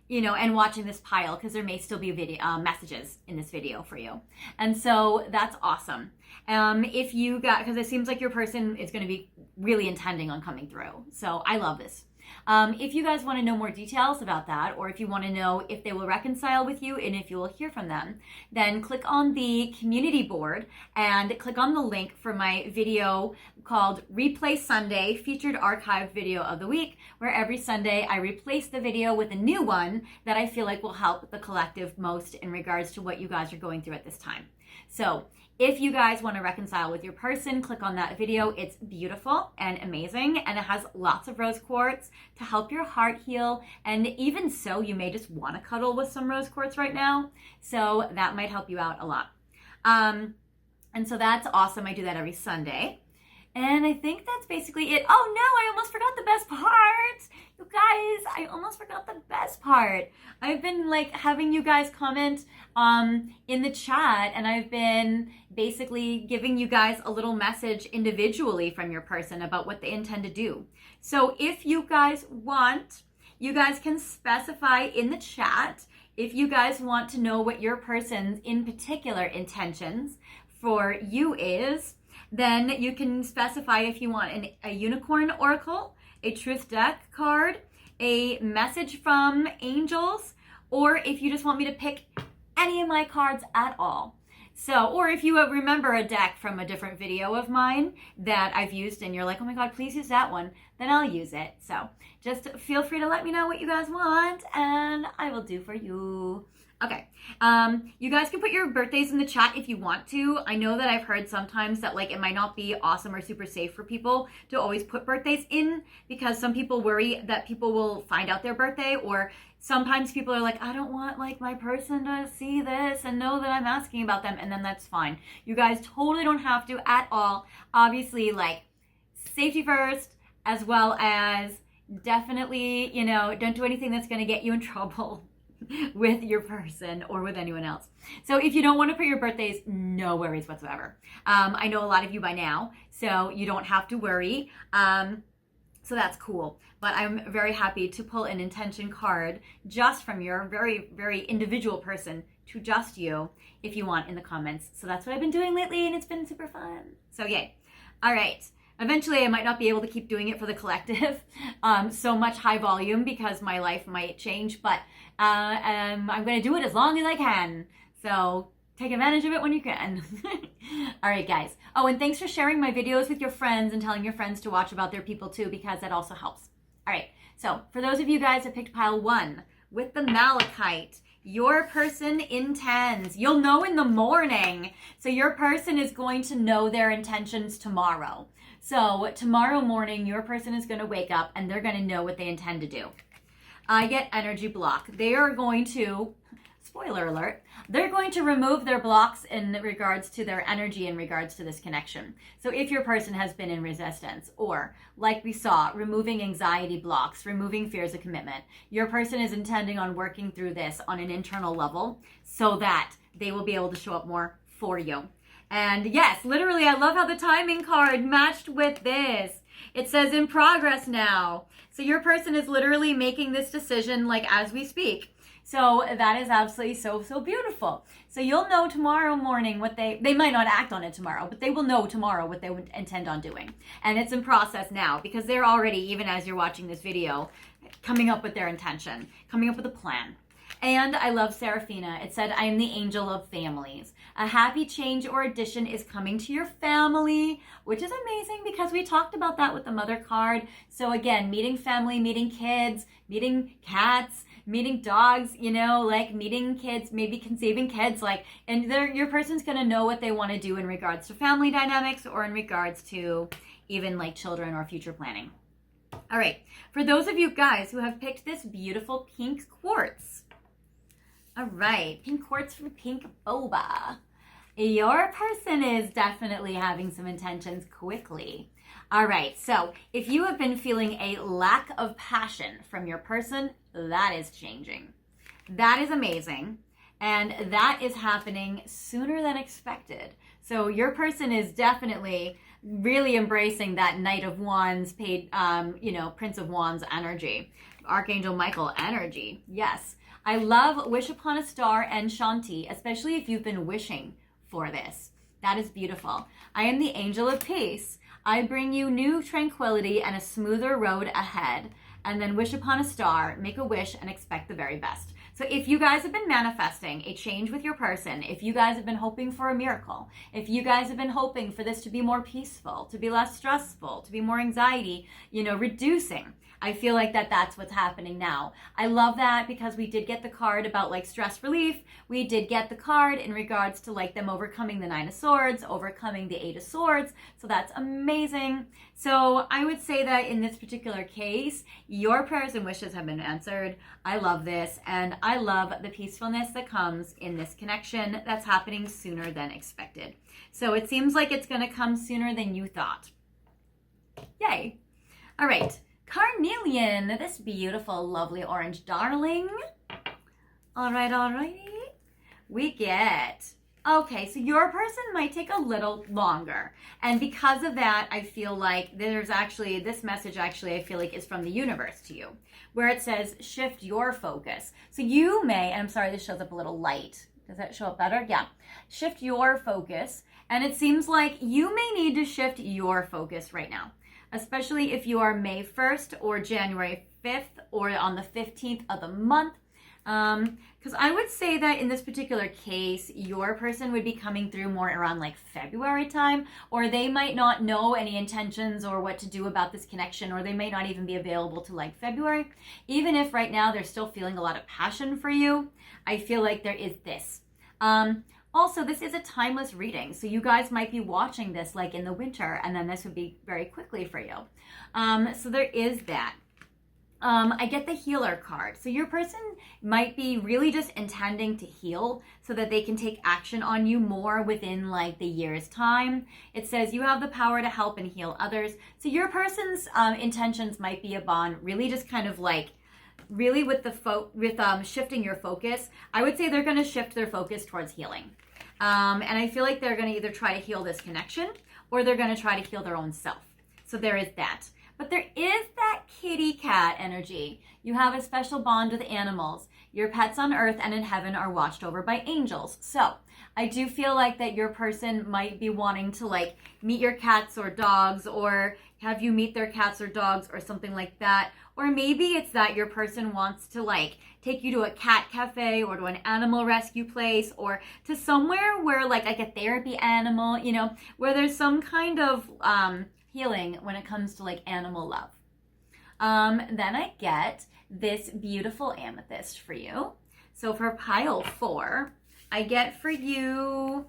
You know, and watching this pile, because there may still be video messages in this video for you. And so that's awesome. If you got, because it seems like your person is going to be really intending on coming through. So I love this. If you guys want to know more details about that, or if you want to know if they will reconcile with you and if you will hear from them, then click on the community board and click on the link for my video called Replay Sunday, featured archived video of the week, where every Sunday I replace the video with a new one that I feel like will help the collective most in regards to what you guys are going through at this time. So If you guys want to reconcile with your person, click on that video. It's beautiful and amazing, and it has lots of rose quartz to help your heart heal. And even so, you may just want to cuddle with some rose quartz right now. So that might help you out a lot. And so that's awesome. I do that every Sunday. And I think that's basically it. Oh no, I almost forgot the best part. You guys, I almost forgot the best part. I've been like having you guys comment in the chat, and I've been basically giving you guys a little message individually from your person about what they intend to do. So if you guys want, you guys can specify in the chat if you guys want to know what your person's in particular intentions for you is. Then you can specify if you want a unicorn oracle, a truth deck card, a message from angels, or if you just want me to pick any of my cards at all. So, or if you remember a deck from a different video of mine that I've used and you're like, oh my God, please use that one, then I'll use it. So just feel free to let me know what you guys want and I will do for you. Okay, you guys can put your birthdays in the chat if you want to. I know that I've heard sometimes that like it might not be awesome or super safe for people to always put birthdays in because some people worry that people will find out their birthday, or sometimes people are like, I don't want like my person to see this and know that I'm asking about them, and then that's fine. You guys totally don't have to at all. Obviously, like safety first, as well as definitely, you know, don't do anything that's going to get you in trouble with your person or with anyone else. So if you don't want to put your birthdays, no worries whatsoever. I know a lot of you by now, so you don't have to worry. So that's cool. But I'm very happy to pull an intention card just from your very, very individual person to just you if you want in the comments. So that's what I've been doing lately and it's been super fun. So yay. All right. Eventually, I might not be able to keep doing it for the collective, so much high volume because my life might change, but I'm going to do it as long as I can. So take advantage of it when you can. All right, guys. Oh, and thanks for sharing my videos with your friends and telling your friends to watch about their people too, because that also helps. All right. So for those of you guys that picked pile 1 with the malachite, your person intends. You'll know in the morning. So your person is going to know their intentions tomorrow. So tomorrow morning, your person is going to wake up and they're going to know what they intend to do. I get energy block. They are going to, spoiler alert, they're going to remove their blocks in regards to their energy in regards to this connection. So if your person has been in resistance, or like we saw, removing anxiety blocks, removing fears of commitment, your person is intending on working through this on an internal level so that they will be able to show up more for you. And yes, literally, I love how the timing card matched with this. It says in progress now. So your person is literally making this decision like as we speak. So that is absolutely so, so beautiful. So you'll know tomorrow morning what they might not act on it tomorrow, but they will know tomorrow what they would intend on doing. And it's in process now because they're already, even as you're watching this video, coming up with their intention, coming up with a plan. And I love Seraphina. It said, I am the angel of families. A happy change or addition is coming to your family, which is amazing because we talked about that with the mother card. So again, meeting family, meeting kids, meeting cats, meeting dogs, you know, like meeting kids, maybe conceiving kids, like, and your person's going to know what they want to do in regards to family dynamics or in regards to even like children or future planning. All right. For those of you guys who have picked this beautiful pink quartz, all right, pink quartz from Pink Boba. Your person is definitely having some intentions quickly. All right, so if you have been feeling a lack of passion from your person, that is changing. That is amazing. And that is happening sooner than expected. So your person is definitely really embracing that Knight of Wands, Prince of Wands energy, Archangel Michael energy. Yes. I love Wish Upon a Star and Shanti, especially if you've been wishing for this. That is beautiful. I am the angel of peace. I bring you new tranquility and a smoother road ahead. And then wish upon a star, make a wish, and expect the very best. So if you guys have been manifesting a change with your person, if you guys have been hoping for a miracle, if you guys have been hoping for this to be more peaceful, to be less stressful, to be more anxiety, reducing, I feel like that's what's happening now. I love that because we did get the card about like stress relief. We did get the card in regards to like them overcoming the 9 of Swords, overcoming the 8 of Swords. So that's amazing. So I would say that in this particular case, your prayers and wishes have been answered. I love this, and I love the peacefulness that comes in this connection that's happening sooner than expected. So it seems like it's going to come sooner than you thought. Yay. All right. Carnelian, this beautiful, lovely orange darling. All right. We get, okay, so your person might take a little longer. And because of that, I feel like there's actually, this message actually, I feel like is from the universe to you, where it says shift your focus. So you may, and I'm sorry, this shows up a little light. Does that show up better? Yeah. Shift your focus. And it seems like you may need to shift your focus right now, especially if you are May 1st or January 5th or on the 15th of the month. Because I would say that in this particular case, your person would be coming through more around like February time, or they might not know any intentions or what to do about this connection, or they may not even be available to like February. Even if right now they're still feeling a lot of passion for you, I feel like there is this. Also, this is a timeless reading, so you guys might be watching this like in the winter, and then this would be very quickly for you. So there is that. I get the healer card. So your person might be really just intending to heal so that they can take action on you more within like the year's time. It says you have the power to help and heal others. So your person's intentions might be upon really just kind of like really with the shifting your focus. I would say they're going to shift their focus towards healing. And I feel like they're going to either try to heal this connection or they're going to try to heal their own self. So there is that. But there is that kitty cat energy. You have a special bond with animals. Your pets on earth and in heaven are watched over by angels. So I do feel like that your person might be wanting to like meet your cats or dogs, or have you meet their cats or dogs or something like that. Or maybe it's that your person wants to like take you to a cat cafe or to an animal rescue place or to somewhere where like a therapy animal, where there's some kind of healing when it comes to like animal love. Then I get this beautiful amethyst for you. So for pile 4, I get for you,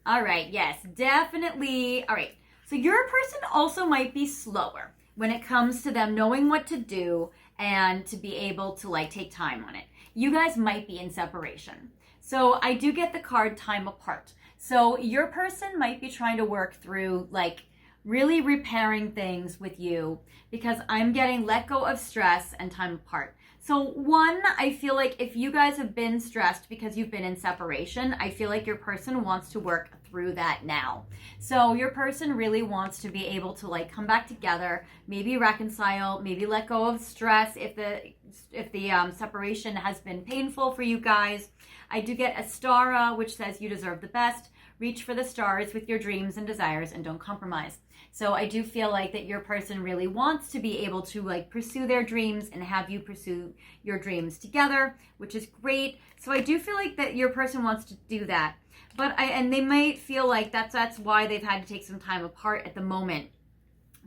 all right, yes, definitely. All right, so your person also might be slower when it comes to them knowing what to do and to be able to like take time on it. You guys might be in separation. So I do get the card time apart. So your person might be trying to work through like really repairing things with you, because I'm getting let go of stress and time apart. So one, I feel like if you guys have been stressed because you've been in separation, I feel like your person wants to work through that now. So your person really wants to be able to like come back together, maybe reconcile, maybe let go of stress if the separation has been painful for you guys. I do get Astara, which says you deserve the best. Reach for the stars with your dreams and desires and don't compromise. So I do feel like that your person really wants to be able to like pursue their dreams and have you pursue your dreams together, which is great. So I do feel like that your person wants to do that. And they might feel like that's why they've had to take some time apart at the moment.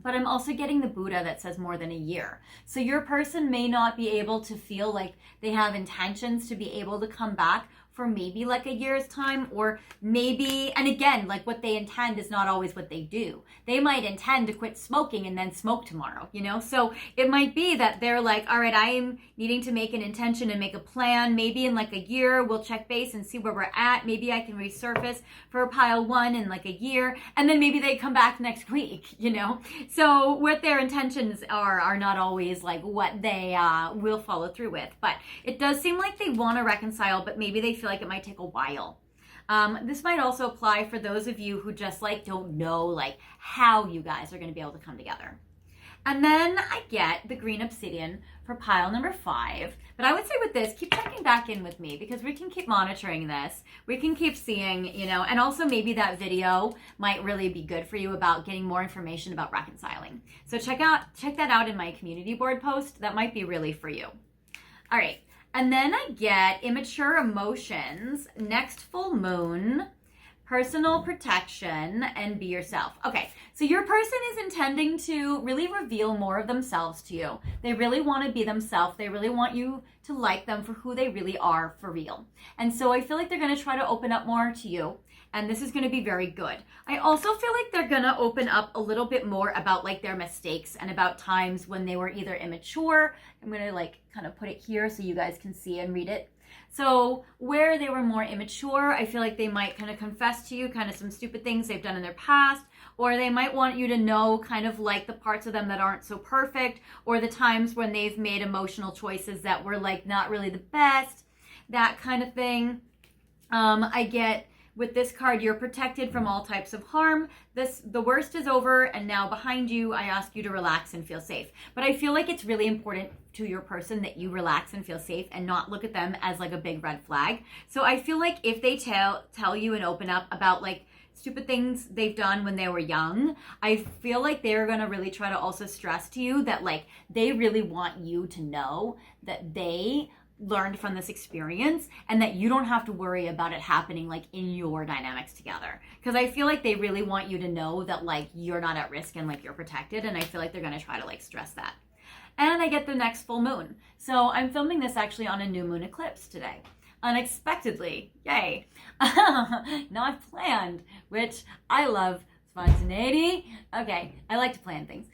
But I'm also getting the Buddha that says more than a year. So your person may not be able to feel like they have intentions to be able to come back for maybe like a year's time, or maybe, and again, like what they intend is not always what they do. They might intend to quit smoking and then smoke tomorrow, So it might be that they're like, all right, I am needing to make an intention and make a plan. Maybe in like a year, we'll check base and see where we're at. Maybe I can resurface for pile 1 in like a year. And then maybe they come back next week, So what their intentions are not always like what they will follow through with. But it does seem like they want to reconcile, but maybe they feel like it might take a while. This might also apply for those of you who just like don't know like how you guys are going to be able to come together. And then I get the green obsidian for pile number 5. But I would say with this, keep checking back in with me, because we can keep monitoring this. We can keep seeing, and also maybe that video might really be good for you about getting more information about reconciling. So check that out in my community board post. That might be really for you. All right. And then I get immature emotions, next full moon, personal protection, and be yourself. Okay, so your person is intending to really reveal more of themselves to you. They really want to be themselves. They really want you to like them for who they really are for real. And so I feel like they're going to try to open up more to you. And this is going to be very good. I also feel like they're going to open up a little bit more about like their mistakes and about times when they were either immature. I'm going to like kind of put it here so you guys can see and read it. So where they were more immature, I feel like they might kind of confess to you kind of some stupid things they've done in their past, or they might want you to know kind of like the parts of them that aren't so perfect, or the times when they've made emotional choices that were like not really the best, that kind of thing. I get with this card, you're protected from all types of harm. The worst is over, and now behind you, I ask you to relax and feel safe. But I feel like it's really important to your person that you relax and feel safe and not look at them as like a big red flag. So I feel like if they tell you and open up about like stupid things they've done when they were young, I feel like they're gonna really try to also stress to you that like they really want you to know that they learned from this experience and that you don't have to worry about it happening like in your dynamics together, because I feel like they really want you to know that like you're not at risk and like you're protected, and I feel like they're going to try to like stress that. And I get the next full moon, so I'm filming this actually on a new moon eclipse today, unexpectedly. Yay. Not planned, which I love. Spontaneity. Okay, I like to plan things.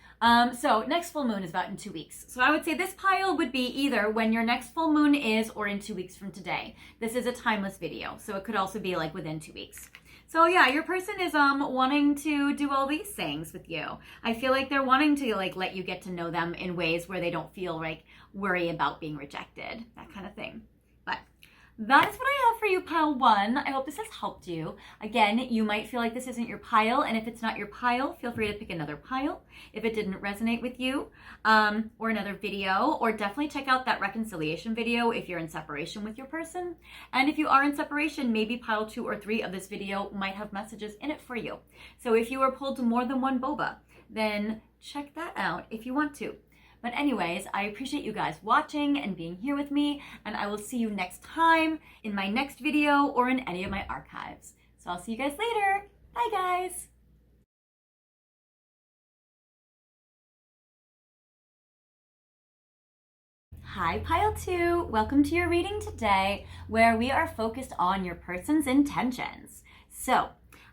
So next full moon is about in 2 weeks. So I would say this pile would be either when your next full moon is or in 2 weeks from today. This is a timeless video, so it could also be like within 2 weeks. So yeah, your person is wanting to do all these things with you. I feel like they're wanting to like let you get to know them in ways where they don't feel like worry about being rejected, that kind of thing. But that is what I have for you, pile one. I hope this has helped you. Again, you might feel like this isn't your pile, and if it's not your pile, feel free to pick another pile if it didn't resonate with you, or another video, or definitely check out that reconciliation video if you're in separation with your person. And if you are in separation, maybe pile 2 or 3 of this video might have messages in it for you. So if you are pulled to more than one boba, then check that out if you want to. But anyways, I appreciate you guys watching and being here with me, and I will see you next time in my next video or in any of my archives. So I'll see you guys later. Bye, guys. Hi, Pile 2. Welcome to your reading today, where we are focused on your person's intentions. So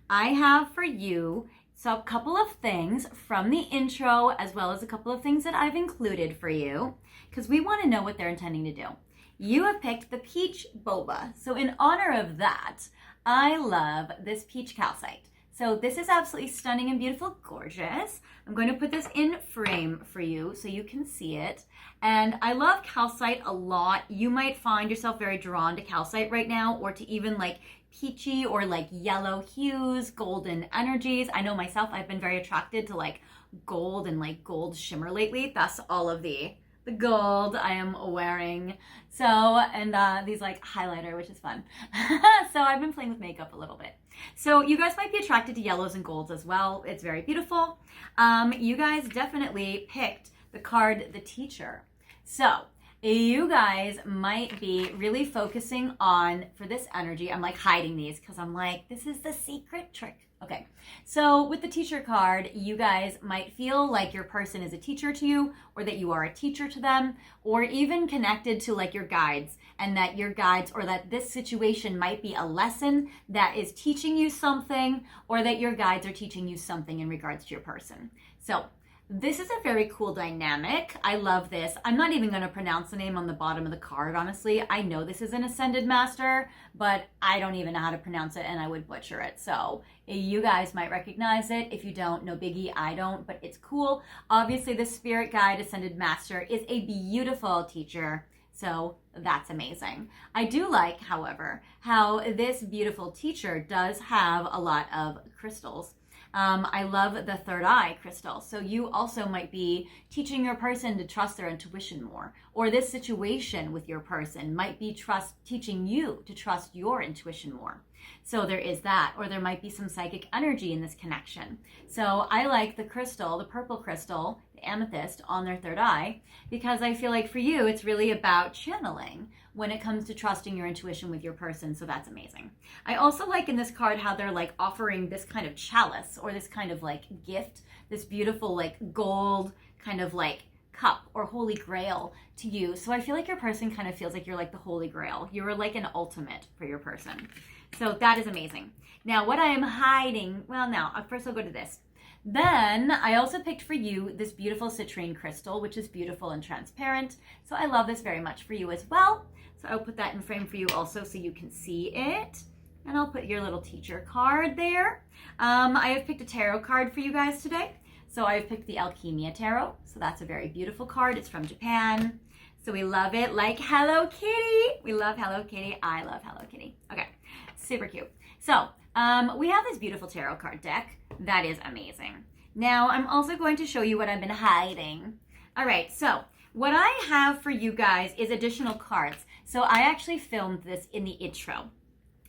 I have for you a couple of things from the intro, as well as a couple of things that I've included for you, because we want to know what they're intending to do. You have picked the peach boba. So in honor of that, I love this peach calcite. So this is absolutely stunning and beautiful, gorgeous. I'm going to put this in frame for you so you can see it. And I love calcite a lot. You might find yourself very drawn to calcite right now, or to even like peachy or like yellow hues, golden energies. I know myself, I've been very attracted to like gold and like gold shimmer lately. That's all of the gold I am wearing. So, and these like highlighter, which is fun. So I've been playing with makeup a little bit. So you guys might be attracted to yellows and golds as well. It's very beautiful. You guys definitely picked the card, the Teacher. So you guys might be really focusing on, for this energy, I'm like hiding these because I'm like, this is the secret trick. Okay, so with the Teacher card, you guys might feel like your person is a teacher to you, or that you are a teacher to them, or even connected to like your guides, and that your guides, or that this situation might be a lesson that is teaching you something, or that your guides are teaching you something in regards to your person. So this is a very cool dynamic. I love this. I'm not even going to pronounce the name on the bottom of the card, honestly. I know this is an Ascended Master, but I don't even know how to pronounce it, and I would butcher it. So you guys might recognize it. If you don't, no biggie, I don't, but it's cool. Obviously, the Spirit Guide Ascended Master is a beautiful teacher, so that's amazing. I do like, however, how this beautiful teacher does have a lot of crystals. I love the third eye crystal. So you also might be teaching your person to trust their intuition more, or this situation with your person might be teaching you to trust your intuition more. So there is that, or there might be some psychic energy in this connection. So I like the crystal, the purple crystal, the amethyst on their third eye, because I feel like for you, it's really about channeling when it comes to trusting your intuition with your person. So that's amazing. I also like in this card how they're like offering this kind of chalice or this kind of like gift, this beautiful like gold kind of like cup or holy grail to you. So I feel like your person kind of feels like you're like the holy grail. You're like an ultimate for your person. So that is amazing. Now what I am hiding, well now, first I'll go to this. Then I also picked for you this beautiful citrine crystal, which is beautiful and transparent. So I love this very much for you as well. So I'll put that in frame for you also so you can see it. And I'll put your little teacher card there. I have picked a tarot card for you guys today. So I've picked the Alchemia Tarot. So that's a very beautiful card. It's from Japan. So we love it like Hello Kitty. We love Hello Kitty. I love Hello Kitty. Okay, super cute. So we have this beautiful tarot card deck. That is amazing. Now I'm also going to show you what I've been hiding. All right, so what I have for you guys is additional cards. So I actually filmed this in the intro,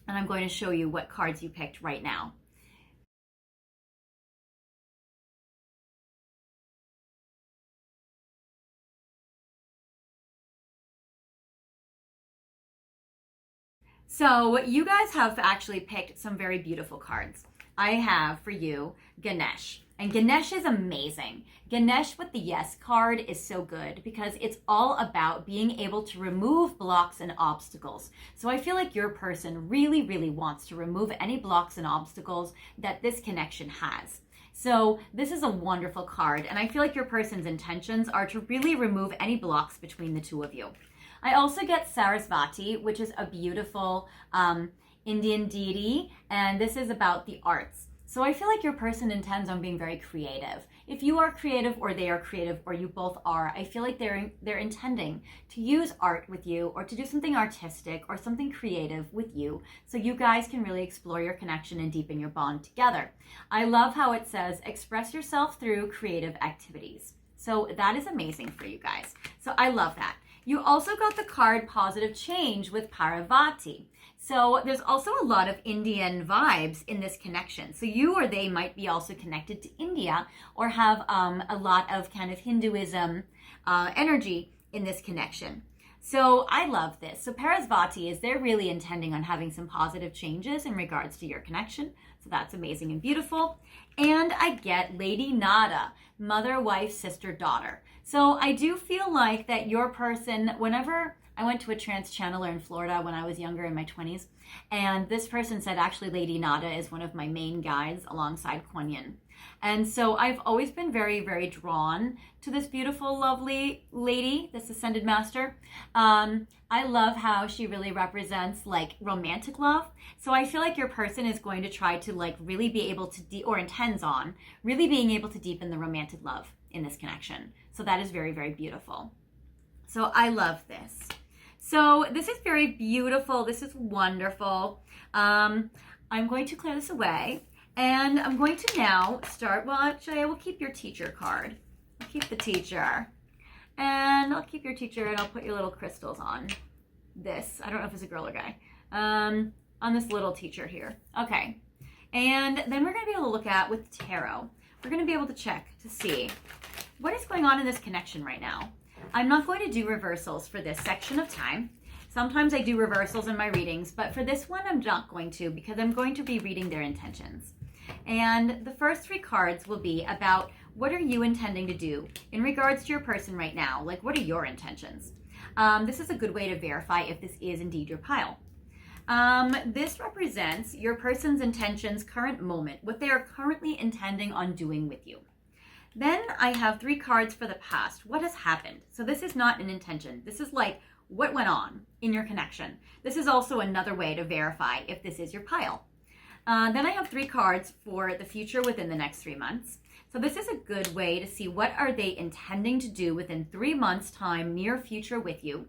and I'm going to show you what cards you picked right now. So you guys have actually picked some very beautiful cards. I have for you Ganesh. And Ganesh is amazing. Ganesh with the Yes card is so good because it's all about being able to remove blocks and obstacles. So I feel like your person really, really wants to remove any blocks and obstacles that this connection has. So this is a wonderful card, and I feel like your person's intentions are to really remove any blocks between the two of you. I also get Sarasvati, which is a beautiful Indian deity, and this is about the arts. So I feel like your person intends on being very creative. If you are creative or they are creative or you both are, I feel like they're intending to use art with you or to do something artistic or something creative with you so you guys can really explore your connection and deepen your bond together. I love how it says express yourself through creative activities. So that is amazing for you guys. So I love that. You also got the card Positive Change with Parvati. So there's also a lot of Indian vibes in this connection. So you or they might be also connected to India or have a lot of kind of Hinduism energy in this connection. So I love this. So Parvati is they're really intending on having some positive changes in regards to your connection. So that's amazing and beautiful. And I get Lady Nada, mother, wife, sister, daughter. So I do feel like that your person, whenever I went to a trance channeler in Florida when I was younger in my 20s, and this person said actually Lady Nada is one of my main guides alongside Kuan Yin. And so I've always been very, very drawn to this beautiful, lovely lady, this ascended master. I love how she really represents like romantic love. So I feel like your person is going to try to like really be able to, or intends on really being able to deepen the romantic love in this connection. So that is very, very beautiful. So I love this. So this is very beautiful. This is wonderful. I'm going to clear this away. And I'm going to now start, well, actually, I will keep your teacher card. I'll keep the teacher. And I'll keep your teacher, and I'll put your little crystals on this. I don't know if it's a girl or guy. On this little teacher here. Okay. And then we're going to be able to look at, with tarot, we're going to be able to check to see what is going on in this connection right now. I'm not going to do reversals for this section of time. Sometimes I do reversals in my readings, but for this one, I'm not going to because I'm going to be reading their intentions. And the first three cards will be about what are you intending to do in regards to your person right now? Like, what are your intentions? This is a good way to verify if this is indeed your pile. This represents your person's intentions, current moment, what they are currently intending on doing with you. Then I have three cards for the past. What has happened? So this is not an intention. This is like what went on in your connection. This is also another way to verify if this is your pile. Then I have three cards for the future within the next 3 months. So this is a good way to see what are they intending to do within 3 months' time, near future with you.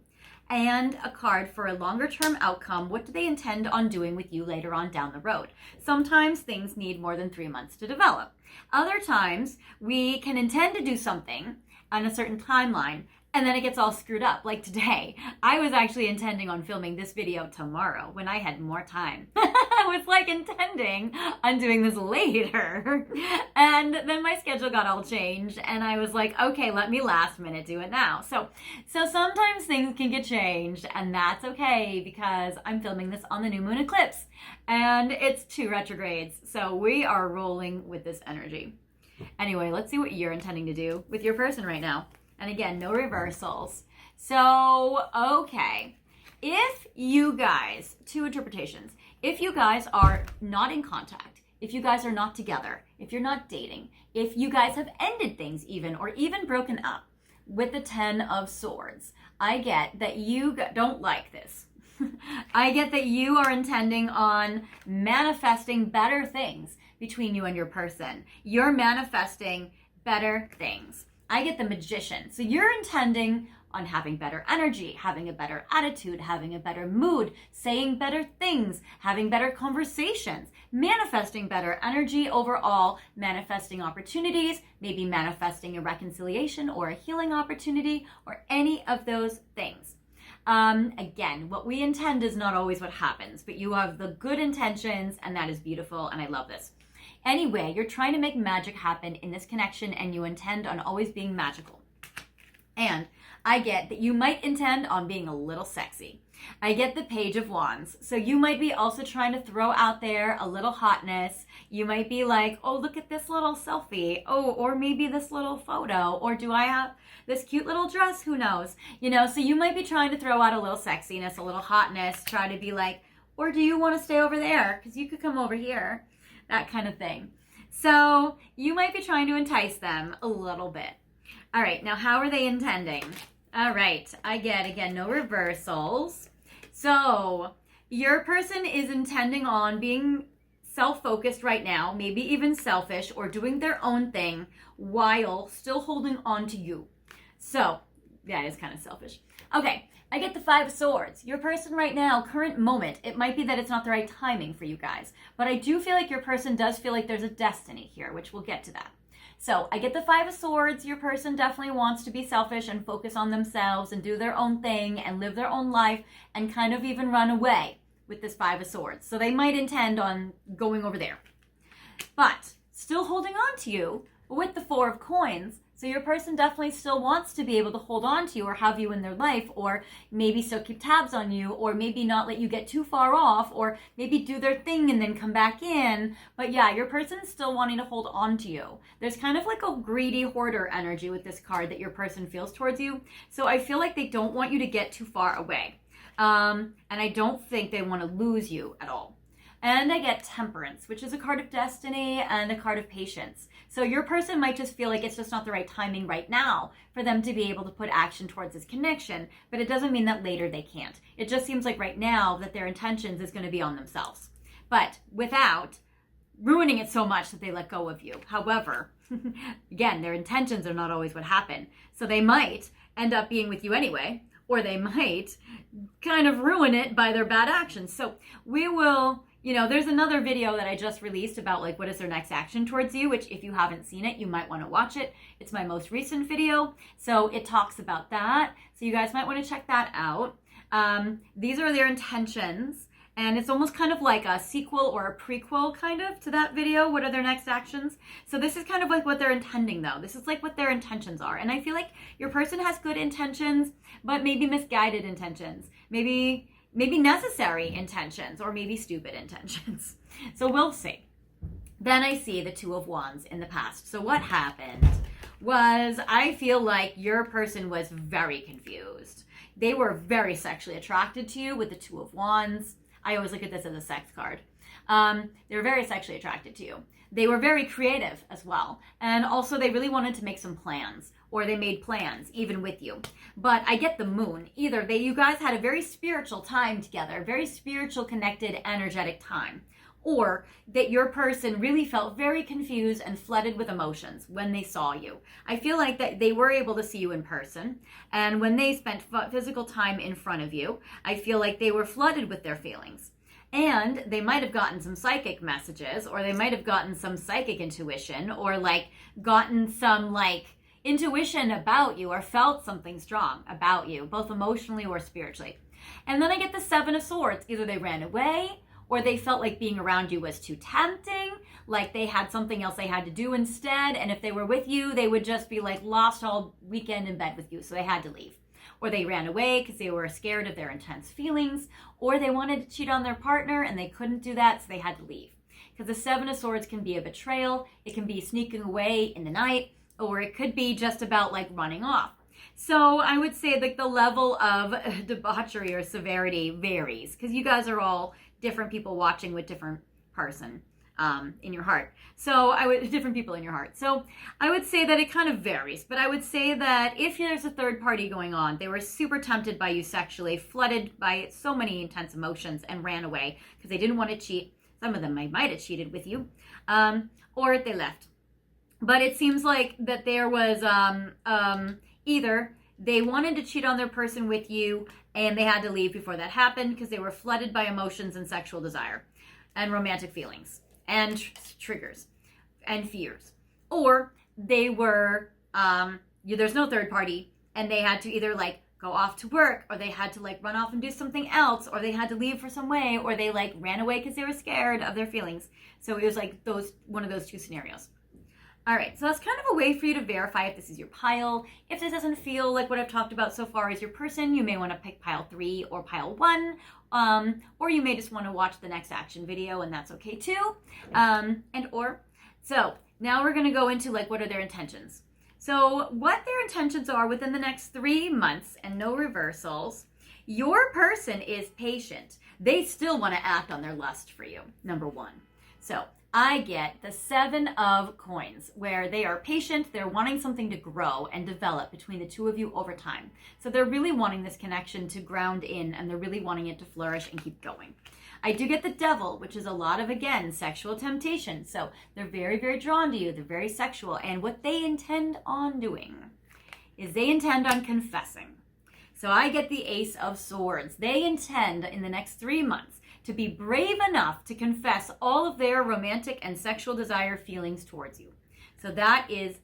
And a card for a longer term outcome. What do they intend on doing with you later on down the road? Sometimes things need more than 3 months to develop. Other times we can intend to do something on a certain timeline, And then it gets all screwed up. Like today, I was actually intending on filming this video tomorrow when I had more time. I was like intending on doing this later. And then my schedule got all changed and I was like, okay, let me last minute do it now. So sometimes things can get changed and that's okay because I'm filming this on the new moon eclipse and it's 2 retrogrades. So we are rolling with this energy. Anyway, let's see what you're intending to do with your person right now. And again, no reversals. So, okay. If you guys, 2 interpretations. If you guys are not in contact, if you guys are not together, if you're not dating, if you guys have ended things even, or even broken up with the 10 of Swords, I get that you don't like this. I get that you are intending on manifesting better things between you and your person. You're manifesting better things. I get the Magician. So you're intending on having better energy, having a better attitude, having a better mood, saying better things, having better conversations, manifesting better energy overall, manifesting opportunities, maybe manifesting a reconciliation or a healing opportunity or any of those things. Again, what we intend is not always what happens, but you have the good intentions and that is beautiful and I love this. Anyway, you're trying to make magic happen in this connection and you intend on always being magical. And I get that you might intend on being a little sexy. I get the Page of Wands. So you might be also trying to throw out there a little hotness. You might be like, oh, look at this little selfie. Oh, or maybe this little photo. Or do I have this cute little dress? Who knows? You know, so you might be trying to throw out a little sexiness, a little hotness, try to be like, or do you want to stay over there? Because you could come over here. That kind of thing. So you might be trying to entice them a little bit. All right, now how are they intending? All right, I get, again, no reversals. So your person is intending on being self-focused right now, maybe even selfish or doing their own thing while still holding on to you. So that is kind of selfish. Okay, I get the 5 of Swords. Your person right now, current moment, it might be that it's not the right timing for you guys, but I do feel like your person does feel like there's a destiny here, which we'll get to that. So I get the 5 of Swords. Your person definitely wants to be selfish and focus on themselves and do their own thing and live their own life and kind of even run away with this 5 of Swords. So they might intend on going over there, but still holding on to you with the 4 of Coins. So your person definitely still wants to be able to hold on to you or have you in their life or maybe still keep tabs on you or maybe not let you get too far off or maybe do their thing and then come back in. But yeah, your person's still wanting to hold on to you. There's kind of like a greedy hoarder energy with this card that your person feels towards you. So I feel like they don't want you to get too far away. And I don't think they want to lose you at all. And I get Temperance, which is a card of destiny and a card of patience. So your person might just feel like it's just not the right timing right now for them to be able to put action towards this connection, but it doesn't mean that later they can't. It just seems like right now that their intentions is going to be on themselves, but without ruining it so much that they let go of you. However, again, their intentions are not always what happen. So they might end up being with you anyway, or they might kind of ruin it by their bad actions. So we will... You know, there's another video that I just released about like what is their next action towards you, which if you haven't seen it, you might want to watch it. It's my most recent video. So it talks about that. So you guys might want to check that out. These are their intentions. And it's almost kind of like a sequel or a prequel kind of to that video. What are their next actions? So this is kind of like what they're intending though. This is like what their intentions are. And I feel like your person has good intentions, but maybe misguided intentions. Maybe necessary intentions or maybe stupid intentions. So we'll see. Then I see the 2 of Wands in the past. So what happened was I feel like your person was very confused. They were very sexually attracted to you with the 2 of Wands. I always look at this as a sex card. They were very sexually attracted to you. They were very creative as well. And also they really wanted to make some plans, or they made plans even with you. But I get the Moon. Either you guys had a very spiritual time together, very spiritual, connected, energetic time, or that your person really felt very confused and flooded with emotions when they saw you. I feel like that they were able to see you in person, and when they spent physical time in front of you, I feel like they were flooded with their feelings. And they might have gotten some psychic messages, or they might have gotten some psychic intuition, or like gotten some like, intuition about you or felt something strong about you, both emotionally or spiritually. And then I get the Seven of Swords. Either they ran away or they felt like being around you was too tempting, like they had something else they had to do instead. And if they were with you, they would just be like lost all weekend in bed with you. So they had to leave. Or they ran away because they were scared of their intense feelings, or they wanted to cheat on their partner and they couldn't do that, so they had to leave. Because the Seven of Swords can be a betrayal, it can be sneaking away in the night, or it could be just about like running off. So I would say like the level of debauchery or severity varies, because you guys are all different people watching with different person in your heart. So different people in your heart. So I would say that it kind of varies, but I would say that if there's a third party going on, they were super tempted by you sexually, flooded by so many intense emotions and ran away because they didn't want to cheat. Some of them might have cheated with you, or they left. But it seems like that there was either they wanted to cheat on their person with you and they had to leave before that happened because they were flooded by emotions and sexual desire and romantic feelings and triggers and fears. Or they were, there's no third party and they had to either like go off to work, or they had to like run off and do something else, or they had to leave for some way, or they like ran away because they were scared of their feelings. So it was like one of those two scenarios. All right, so that's kind of a way for you to verify if this is your pile. If this doesn't feel like what I've talked about so far is your person, you may want to pick pile 3 or pile 1, or you may just want to watch the next action video, and that's okay too. So now we're going to go into like what are their intentions. So what their intentions are within the next 3 months, and no reversals. Your person is patient. They still want to act on their lust for you, number 1. So I get the 7 of coins, where they are patient, they're wanting something to grow and develop between the two of you over time. So they're really wanting this connection to ground in, and they're really wanting it to flourish and keep going. I do get the Devil, which is a lot of, again, sexual temptation. So they're very, very drawn to you. They're very sexual. And what they intend on doing is they intend on confessing. So I get the Ace of Swords. They intend in the next 3 months to be brave enough to confess all of their romantic and sexual desire feelings towards you. So that is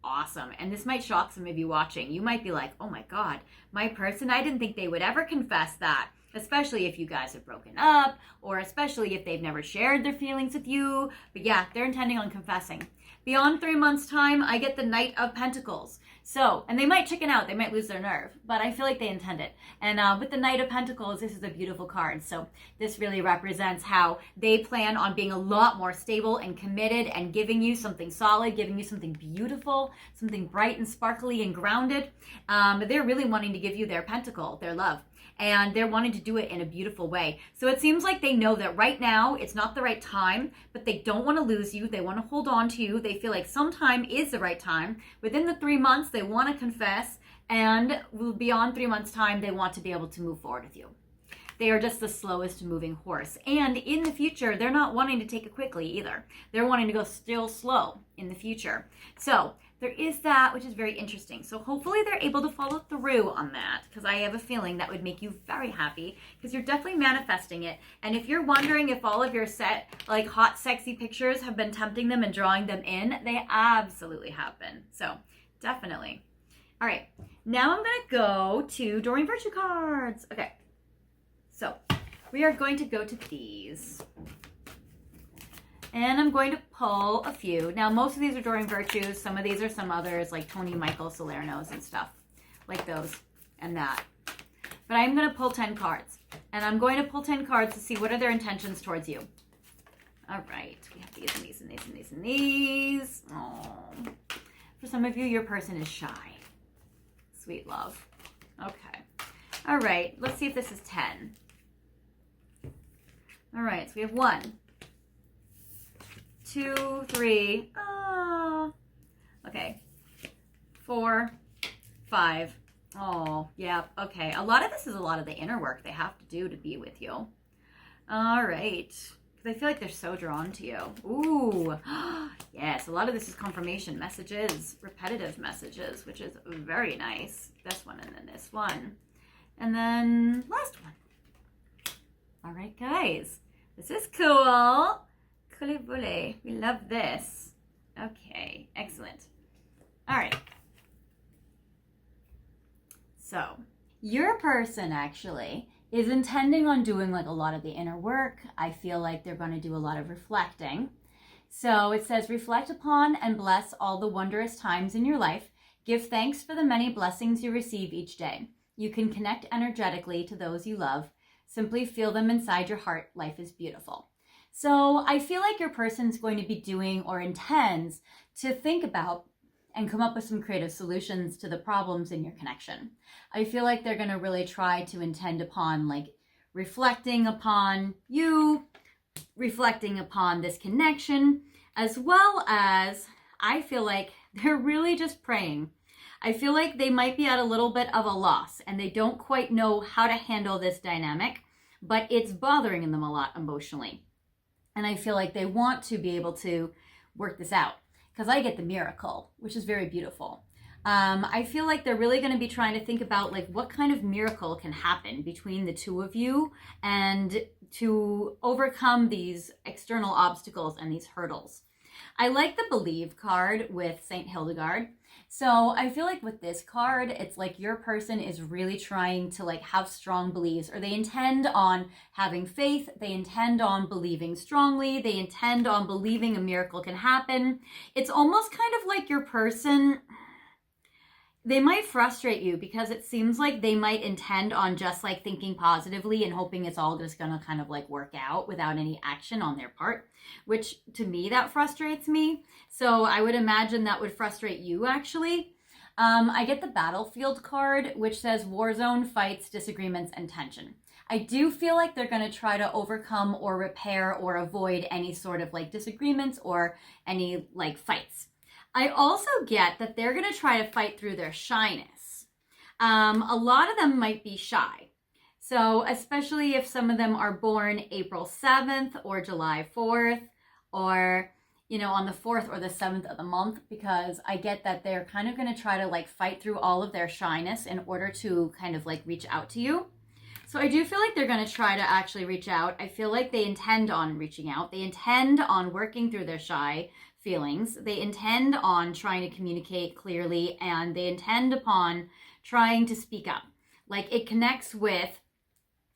awesome. And this might shock some of you watching. You might be like, oh my God, my person, I didn't think they would ever confess that. Especially if you guys have broken up, or especially if they've never shared their feelings with you. But yeah, they're intending on confessing. Beyond 3 months' time, I get the Knight of Pentacles. So, and they might chicken out, they might lose their nerve, but I feel like they intend it. And with the Knight of Pentacles, this is a beautiful card. So this really represents how they plan on being a lot more stable and committed and giving you something solid, giving you something beautiful, something bright and sparkly and grounded. They're really wanting to give you their pentacle, their love. And they're wanting to do it in a beautiful way. So it seems like they know that right now it's not the right time, but they don't want to lose you. They want to hold on to you. They feel like sometime is the right time. Within the 3 months, they want to confess. And beyond 3 months' time, they want to be able to move forward with you. They are just the slowest moving horse. And in the future, they're not wanting to take it quickly either. They're wanting to go still slow in the future. So there is that, which is very interesting. So hopefully they're able to follow through on that, because I have a feeling that would make you very happy, because you're definitely manifesting it. And if you're wondering if all of your like hot, sexy pictures have been tempting them and drawing them in, they absolutely have been. So definitely. All right, now I'm going to go to Doreen Virtue cards. Okay, so we are going to go to these. And I'm going to pull a few. Now, most of these are Doreen Virtues. Some of these are some others, like Tony Michael Salerno's and stuff, like those and that. But I'm going to pull 10 cards. And I'm going to pull 10 cards to see what are their intentions towards you. All right. We have these and these and these and these and these. Oh. For some of you, your person is shy. Sweet love. Okay. All right. Let's see if this is 10. All right. So we have 1, 2, 3, okay, 4, 5, oh, yeah, okay. A lot of this is a lot of the inner work they have to do to be with you. All right, because I feel like they're so drawn to you. Ooh, yes, a lot of this is confirmation messages, repetitive messages, which is very nice. This one, and then this one, and then last one. All right, guys, this is cool. We love this. Okay, excellent. All right, So your person actually is intending on doing like a lot of the inner work. I feel like they're going to do a lot of reflecting. So it says, reflect upon and bless all the wondrous times in your life. Give thanks for the many blessings you receive each day. You can connect energetically to those you love. Simply feel them inside your heart. Life is beautiful. So I feel like your person's going to be doing or intends to think about and come up with some creative solutions to the problems in your connection. I feel like they're going to really try to intend upon like reflecting upon you, reflecting upon this connection, as well as I feel like they're really just praying. I feel like they might be at a little bit of a loss and they don't quite know how to handle this dynamic, but it's bothering them a lot emotionally. And I feel like they want to be able to work this out because I get the miracle, which is very beautiful. I feel like they're really going to be trying to think about like what kind of miracle can happen between the two of you and to overcome these external obstacles and these hurdles. I like the Believe card with Saint Hildegard. So I feel like with this card, it's like your person is really trying to like have strong beliefs, or they intend on having faith. They intend on believing strongly. They intend on believing a miracle can happen. It's almost kind of like your person, they might frustrate you because it seems like they might intend on just like thinking positively and hoping it's all just gonna kind of like work out without any action on their part, which to me, that frustrates me. So I would imagine that would frustrate you actually. I get the Battlefield card, which says war zone, fights, disagreements, and tension. I do feel like they're going to try to overcome or repair or avoid any sort of like disagreements or any like fights. I also get that they're going to try to fight through their shyness. A lot of them might be shy. So especially if some of them are born April 7th or July 4th or, you know, on the 4th or the 7th of the month, because I get that they're kind of going to try to like fight through all of their shyness in order to kind of like reach out to you. So I do feel like they're going to try to actually reach out. I feel like they intend on reaching out. They intend on working through their shy feelings. They intend on trying to communicate clearly, and they intend upon trying to speak up. Like it connects with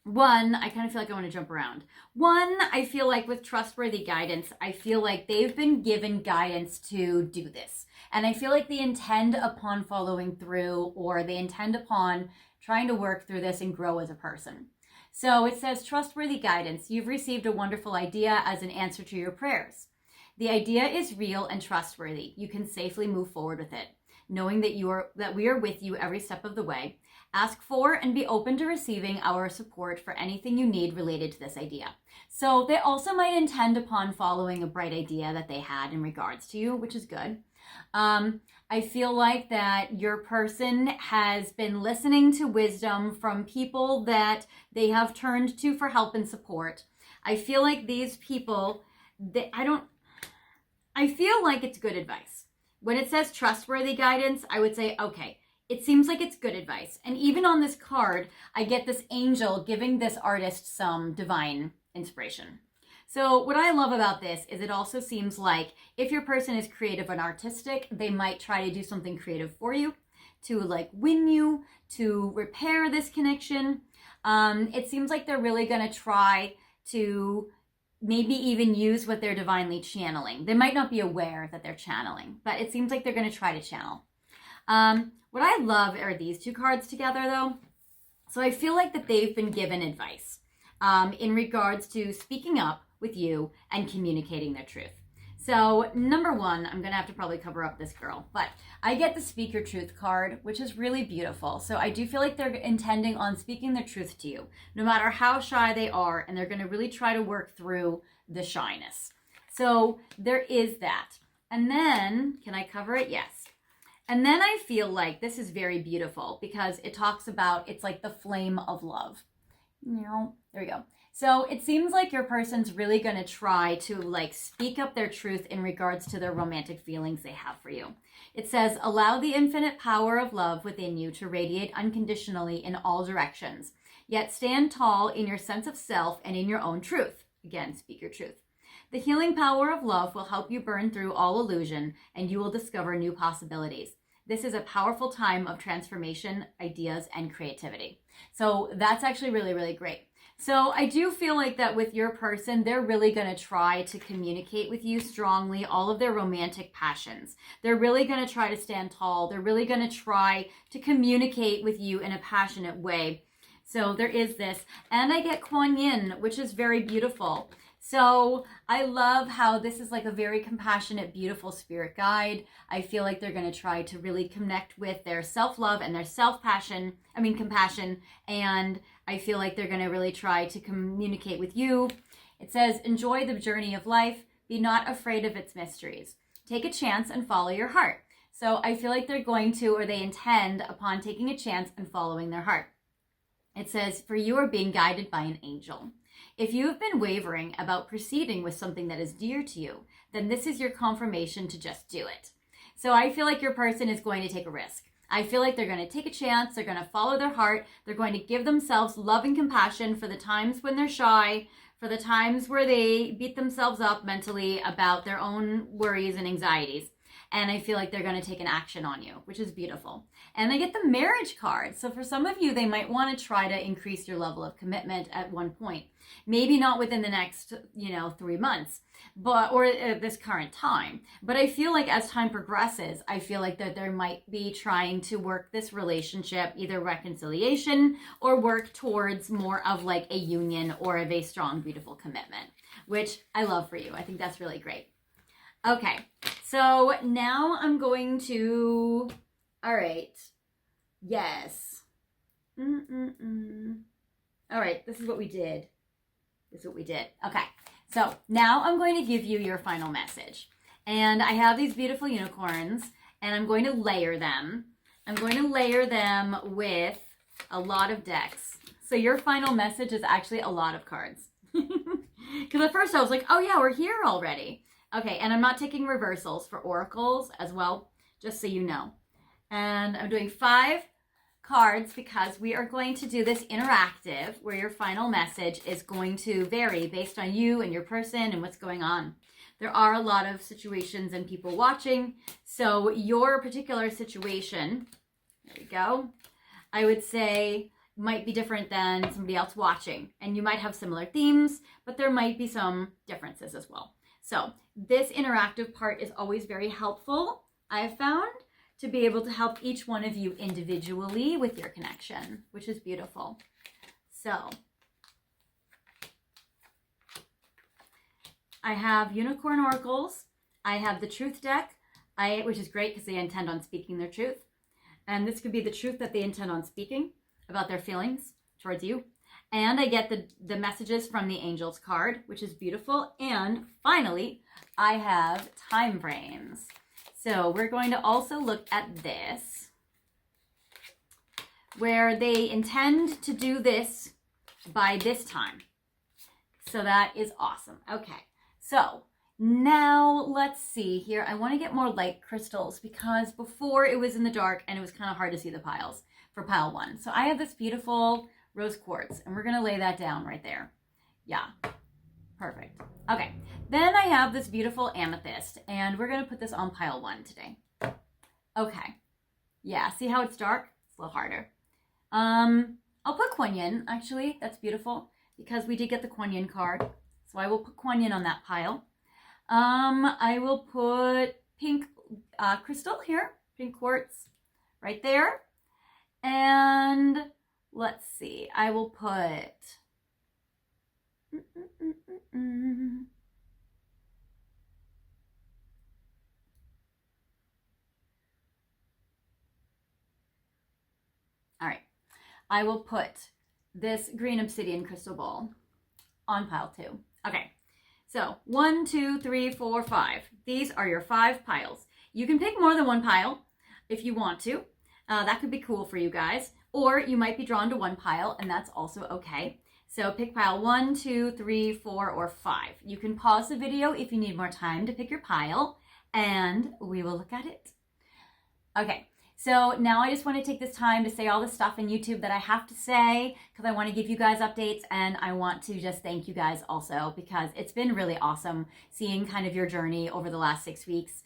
one, I kind of feel like I want to jump around. One, I feel like with trustworthy guidance, I feel like they've been given guidance to do this. And I feel like they intend upon following through, or they intend upon trying to work through this and grow as a person. So it says trustworthy guidance. You've received a wonderful idea as an answer to your prayers. The idea is real and trustworthy. You can safely move forward with it, knowing that we are with you every step of the way. Ask for and be open to receiving our support for anything you need related to this idea. So they also might intend upon following a bright idea that they had in regards to you, which is good. I feel like that your person has been listening to wisdom from people that they have turned to for help and support. I feel like these people, I feel like it's good advice. When it says trustworthy guidance, I would say, okay, it seems like it's good advice. And even on this card, I get this angel giving this artist some divine inspiration. So what I love about this is it also seems like if your person is creative and artistic, they might try to do something creative for you to like win you, to repair this connection. It seems like they're really going to try to maybe even use what they're divinely channeling. They might not be aware that they're channeling, but it seems like they're going to try to channel. What I love are these two cards together though. So I feel like that they've been given advice in regards to speaking up with you and communicating their truth. So number one, I'm going to have to probably cover up this girl, but I get the Speak Your Truth card, which is really beautiful. So I do feel like they're intending on speaking their truth to you, no matter how shy they are, and they're going to really try to work through the shyness. So there is that. And then, can I cover it? Yes. And then I feel like this is very beautiful because it talks about, it's like the flame of love. There we go. So it seems like your person's really going to try to like speak up their truth in regards to their romantic feelings they have for you. It says, allow the infinite power of love within you to radiate unconditionally in all directions, yet stand tall in your sense of self and in your own truth. Again, speak your truth. The healing power of love will help you burn through all illusion and you will discover new possibilities. this is a powerful time of transformation, ideas, and creativity. So that's actually really, really great. So I do feel like that with your person, they're really going to try to communicate with you strongly all of their romantic passions. They're really going to try to stand tall. They're really going to try to communicate with you in a passionate way. So there is this. And I get Kuan Yin, which is very beautiful. So I love how this is like a very compassionate, beautiful spirit guide. I feel like they're going to try to really connect with their self-love and their compassion. And I feel like they're going to really try to communicate with you. It says, enjoy the journey of life. Be not afraid of its mysteries. Take a chance and follow your heart. So I feel like they're going to, or they intend upon taking a chance and following their heart. It says, for you are being guided by an angel. If you have been wavering about proceeding with something that is dear to you, then this is your confirmation to just do it. So I feel like your person is going to take a risk. I feel like they're going to take a chance. They're going to follow their heart. They're going to give themselves love and compassion for the times when they're shy, for the times where they beat themselves up mentally about their own worries and anxieties. And I feel like they're going to take an action on you, which is beautiful. And they get the marriage card. So for some of you, they might want to try to increase your level of commitment at one point. Maybe not within the next, 3 months, or at this current time. But I feel like as time progresses, I feel like that there might be trying to work this relationship, either reconciliation or work towards more of like a union or of a strong, beautiful commitment, which I love for you. I think that's really great. Okay, so now I'm going to, all right, yes. All right, this is what we did. Okay, so now I'm going to give you your final message. And I have these beautiful unicorns, and I'm going to layer them. I'm going to layer them with a lot of decks. So your final message is actually a lot of cards. Because at first I was like, oh yeah, we're here already. Okay, and I'm not taking reversals for oracles as well, just so you know. And I'm doing 5 cards because we are going to do this interactive where your final message is going to vary based on you and your person and what's going on. There are a lot of situations and people watching, so your particular situation, there we go, I would say might be different than somebody else watching. And you might have similar themes, but there might be some differences as well. So this interactive part is always very helpful, I've found, to be able to help each one of you individually with your connection, which is beautiful. So I have Unicorn Oracles. I have the Truth deck, which is great because they intend on speaking their truth. And this could be the truth that they intend on speaking about their feelings towards you. And I get the messages from the Angels card, which is beautiful. And finally, I have time frames. So we're going to also look at this, where they intend to do this by this time. So that is awesome. Okay, so now let's see here. I want to get more light crystals because before it was in the dark and it was kind of hard to see the piles for pile 1. So I have this beautiful rose quartz, and we're going to lay that down right there. Yeah, perfect. Okay, then I have this beautiful amethyst, and we're going to put this on pile 1 today. Okay, yeah, see how it's dark? It's a little harder. I'll put Kuan Yin, actually. That's beautiful, because we did get the Kuan Yin card, so I will put Kuan Yin on that pile. I will put pink crystal here, pink quartz, right there, and let's see, I will put all right, I will put this green obsidian crystal ball on pile 2. Okay, so 1, 2, 3, 4, 5. These are your 5 piles. You can pick more than one pile if you want to. That could be cool for you guys. Or you might be drawn to one pile, and that's also okay. So pick pile 1, 2, 3, 4, or 5. You can pause the video if you need more time to pick your pile, and we will look at it. Okay, so now I just want to take this time to say all the stuff in YouTube that I have to say, because I want to give you guys updates, and I want to just thank you guys also, because it's been really awesome seeing kind of your journey over the last 6 weeks.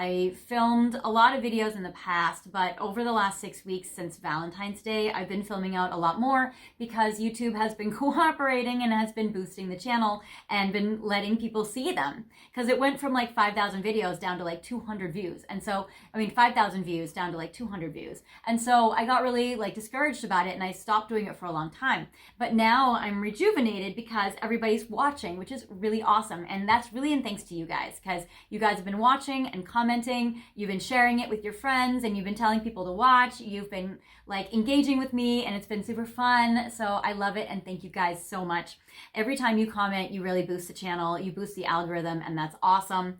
I filmed a lot of videos in the past, but over the last 6 weeks since Valentine's Day, I've been filming out a lot more because YouTube has been cooperating and has been boosting the channel and been letting people see them. Because it went from like 5,000 videos down to like 200 views. And so, 5,000 views down to like 200 views. And so I got really like discouraged about it and I stopped doing it for a long time. But now I'm rejuvenated because everybody's watching, which is really awesome. And that's really in thanks to you guys, because you guys have been watching and commenting, you've been sharing it with your friends, and you've been telling people to watch, you've been like engaging with me, and it's been super fun. So I love it, and thank you guys so much. Every time you comment, you really boost the channel, you boost the algorithm, and that's awesome.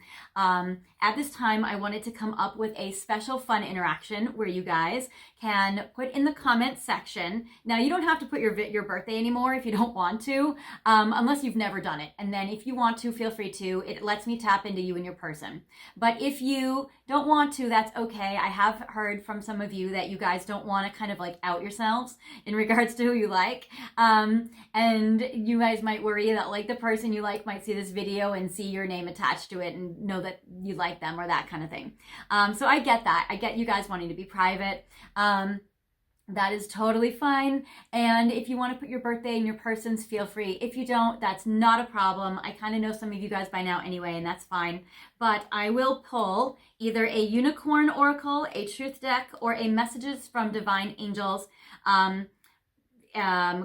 At this time, I wanted to come up with a special fun interaction where you guys can put in the comment section. Now, you don't have to put your birthday anymore if you don't want to, unless you've never done it. And then if you want to, feel free to. It lets me tap into you and your person. But if you don't want to, that's okay. I have heard from some of you that you guys don't want to kind of like out yourselves in regards to who you like. And you guys might worry that like the person you like might see this video and see your name attached to it and know that you like them or that kind of thing. So I get that. I get you guys wanting to be private. That is totally fine. And if you want to put your birthday and your person's, feel free. If you don't, that's not a problem. I kind of know some of you guys by now anyway, and that's fine. But I will pull either a unicorn oracle, a truth deck, or a messages from divine angels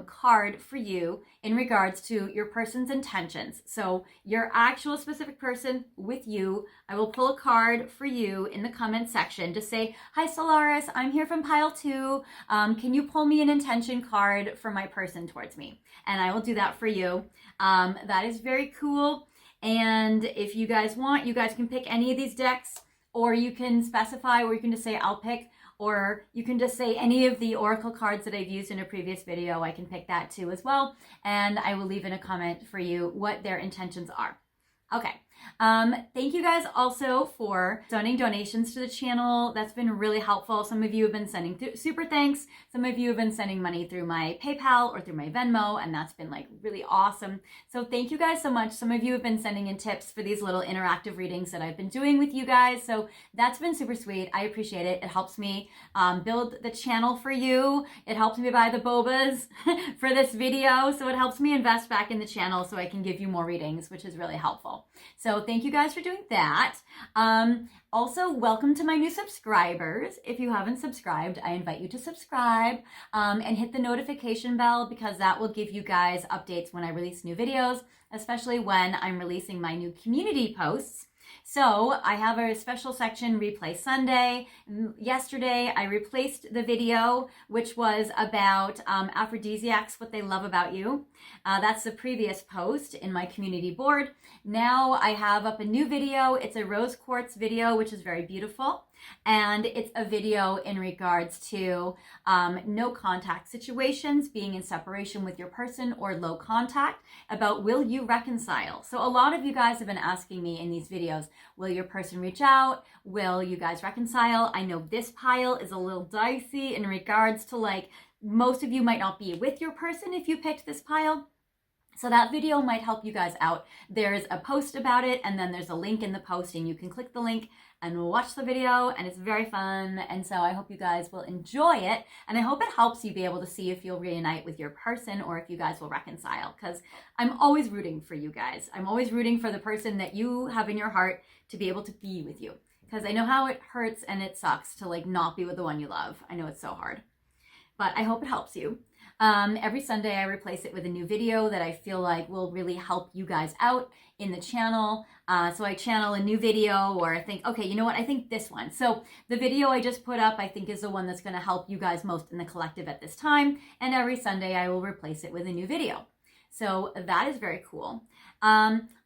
card for you in regards to your person's intentions. So your actual specific person with you, I will pull a card for you in the comment section. Just say, hi Solaris, I'm here from pile 2. Can you pull me an intention card for my person towards me? And I will do that for you. That is very cool. And if you guys want, you guys can pick any of these decks, or you can specify, or you can just say, I'll pick, or you can just say any of the oracle cards that I've used in a previous video. I can pick that too as well. And I will leave in a comment for you what their intentions are. Okay. Thank you guys also for sending donations to the channel. That's been really helpful. Some of you have been sending super thanks. Some of you have been sending money through my PayPal or through my Venmo, and that's been like really awesome. So thank you guys so much. Some of you have been sending in tips for these little interactive readings that I've been doing with you guys. So that's been super sweet. I appreciate it. It helps me build the channel for you. It helps me buy the Bobas for this video. So it helps me invest back in the channel so I can give you more readings, which is really helpful. So thank you guys for doing that. Also, welcome to my new subscribers. If you haven't subscribed, I invite you to subscribe and hit the notification bell, because that will give you guys updates when I release new videos, especially when I'm releasing my new community posts. So I have a special section, Replay Sunday. Yesterday, I replaced the video, which was about aphrodisiacs, what they love about you. That's the previous post in my community board. Now I have up a new video. It's a rose quartz video, which is very beautiful. And it's a video in regards to no contact situations, being in separation with your person, or low contact, about will you reconcile? So a lot of you guys have been asking me in these videos, will your person reach out? Will you guys reconcile? I know this pile is a little dicey in regards to like, most of you might not be with your person if you picked this pile. So that video might help you guys out. There's a post about it, and then there's a link in the post, and you can click the link and watch the video, and it's very fun. And so I hope you guys will enjoy it, and I hope it helps you be able to see if you'll reunite with your person or if you guys will reconcile, because I'm always rooting for you guys. I'm always rooting for the person that you have in your heart to be able to be with you, because I know how it hurts and it sucks to like not be with the one you love. I know it's so hard, but I hope it helps you. Every Sunday I replace it with a new video that I feel like will really help you guys out in the channel. So I channel a new video, or I think, okay, you know what? I think this one. So the video I just put up, I think is the one that's going to help you guys most in the collective at this time. And every Sunday I will replace it with a new video. So that is very cool.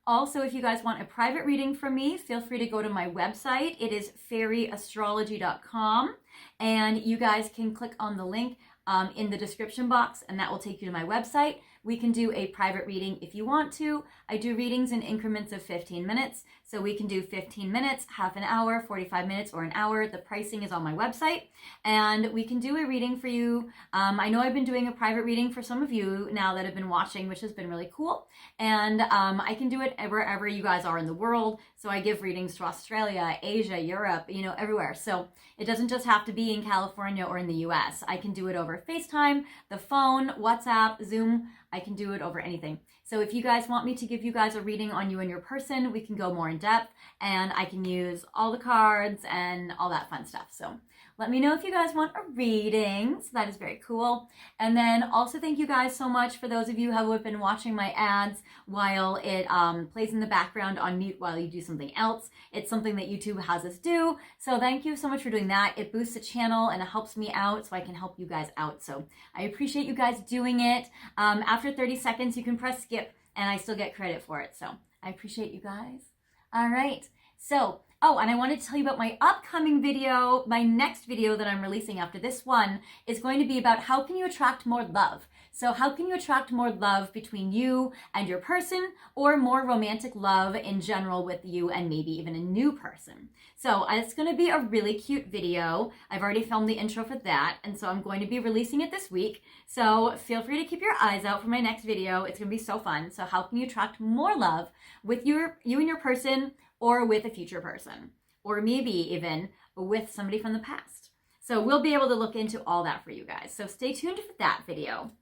Also, if you guys want a private reading from me, feel free to go to my website. It is fairyastrology.com, and you guys can click on the link in the description box, and that will take you to my website. We can do a private reading if you want to. I do readings in increments of 15 minutes. So we can do 15 minutes, half an hour, 45 minutes, or an hour. The pricing is on my website, and we can do a reading for you. I know I've been doing a private reading for some of you now that have been watching, which has been really cool. And I can do it wherever you guys are in the world. So I give readings to Australia, Asia, Europe, everywhere. So it doesn't just have to be in California or in the US. I can do it over FaceTime, the phone, WhatsApp, Zoom. I can do it over anything. So if you guys want me to give you guys a reading on you and your person, we can go more in depth, and I can use all the cards and all that fun stuff. So let me know if you guys want a reading. So that is very cool. And then also thank you guys so much for those of you who have been watching my ads while it plays in the background on mute while you do something else. It's something that YouTube has us do. So thank you so much for doing that. It boosts the channel and it helps me out so I can help you guys out. So I appreciate you guys doing it. After 30 seconds, you can press skip and I still get credit for it. So I appreciate you guys. All right. So, and I wanted to tell you about my upcoming video. My next video that I'm releasing after this one is going to be about how can you attract more love. So how can you attract more love between you and your person, or more romantic love in general with you and maybe even a new person. So it's going to be a really cute video. I've already filmed the intro for that, and so I'm going to be releasing it this week. So feel free to keep your eyes out for my next video. It's going to be so fun. So how can you attract more love with you and your person, or with a future person, or maybe even with somebody from the past. So we'll be able to look into all that for you guys. So stay tuned for that video.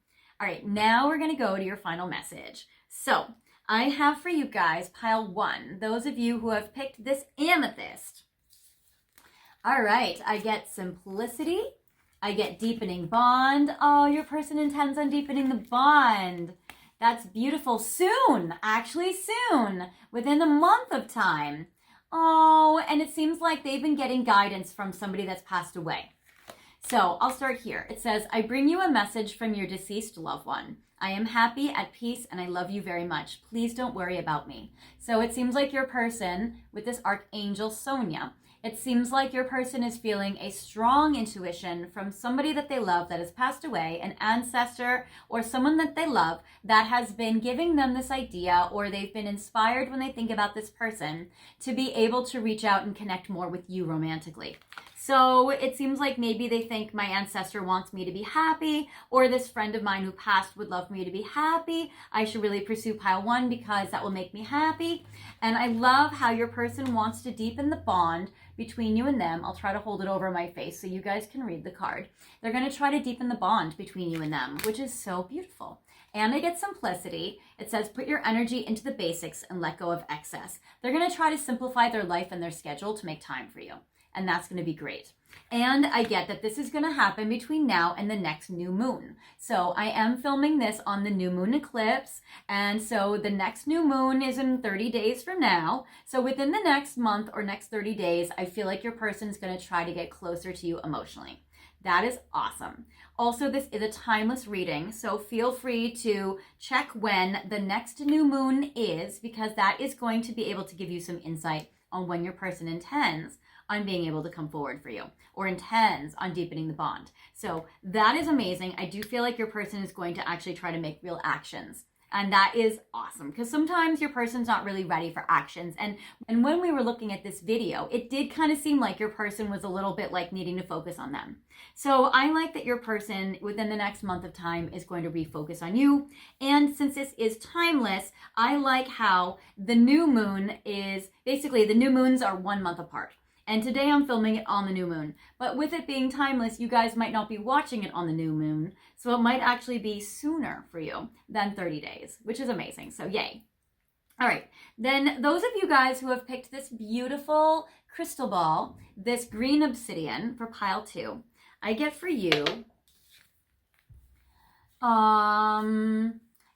All right, now we're gonna go to your final message. So I have for you guys pile 1, those of you who have picked this amethyst. All right, I get simplicity, I get deepening bond. Oh, your person intends on deepening the bond. That's beautiful. Soon, actually soon, within a month of time. Oh, and it seems like they've been getting guidance from somebody that's passed away. So I'll start here. It says, I bring you a message from your deceased loved one. I am happy, at peace, and I love you very much. Please don't worry about me. So it seems like your person, with this Archangel Sonia, it seems like your person is feeling a strong intuition from somebody that they love that has passed away, an ancestor or someone that they love that has been giving them this idea, or they've been inspired when they think about this person to be able to reach out and connect more with you romantically. So it seems like maybe they think my ancestor wants me to be happy, or this friend of mine who passed would love me to be happy. I should really pursue pile 1 because that will make me happy. And I love how your person wants to deepen the bond between you and them. I'll try to hold it over my face so you guys can read the card. They're going to try to deepen the bond between you and them, which is so beautiful. And I get simplicity. It says, put your energy into the basics and let go of excess. They're going to try to simplify their life and their schedule to make time for you. And that's going to be great. And I get that this is going to happen between now and the next new moon. So I am filming this on the new moon eclipse. And so the next new moon is in 30 days from now. So within the next month or next 30 days, I feel like your person is going to try to get closer to you emotionally. That is awesome. Also, this is a timeless reading, so feel free to check when the next new moon is, because that is going to be able to give you some insight on when your person intends on being able to come forward for you, or intends on deepening the bond. So that is amazing. I do feel like your person is going to actually try to make real actions. And that is awesome, because sometimes your person's not really ready for actions. And when we were looking at this video, it did kind of seem like your person was a little bit like needing to focus on them. So I like that your person within the next month of time is going to refocus on you. And since this is timeless, I like how the new moon is, basically the new moons are 1 month apart. And today I'm filming it on the new moon. But with it being timeless, you guys might not be watching it on the new moon. So it might actually be sooner for you than 30 days, which is amazing. So yay. All right. Then those of you guys who have picked this beautiful crystal ball, this green obsidian for pile 2, I get for you,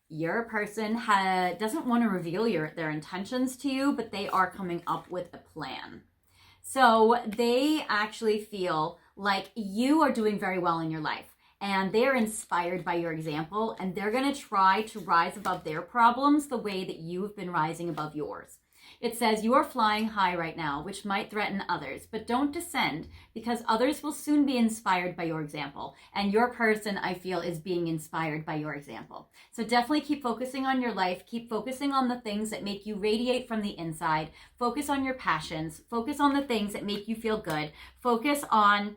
your person doesn't want to reveal their intentions to you, but they are coming up with a plan. So they actually feel like you are doing very well in your life, and they're inspired by your example, and they're going to try to rise above their problems the way that you've been rising above yours. It says, you are flying high right now, which might threaten others, but don't descend because others will soon be inspired by your example. And your person, I feel, is being inspired by your example. So definitely keep focusing on your life. Keep focusing on the things that make you radiate from the inside. Focus on your passions. Focus on the things that make you feel good. Focus on,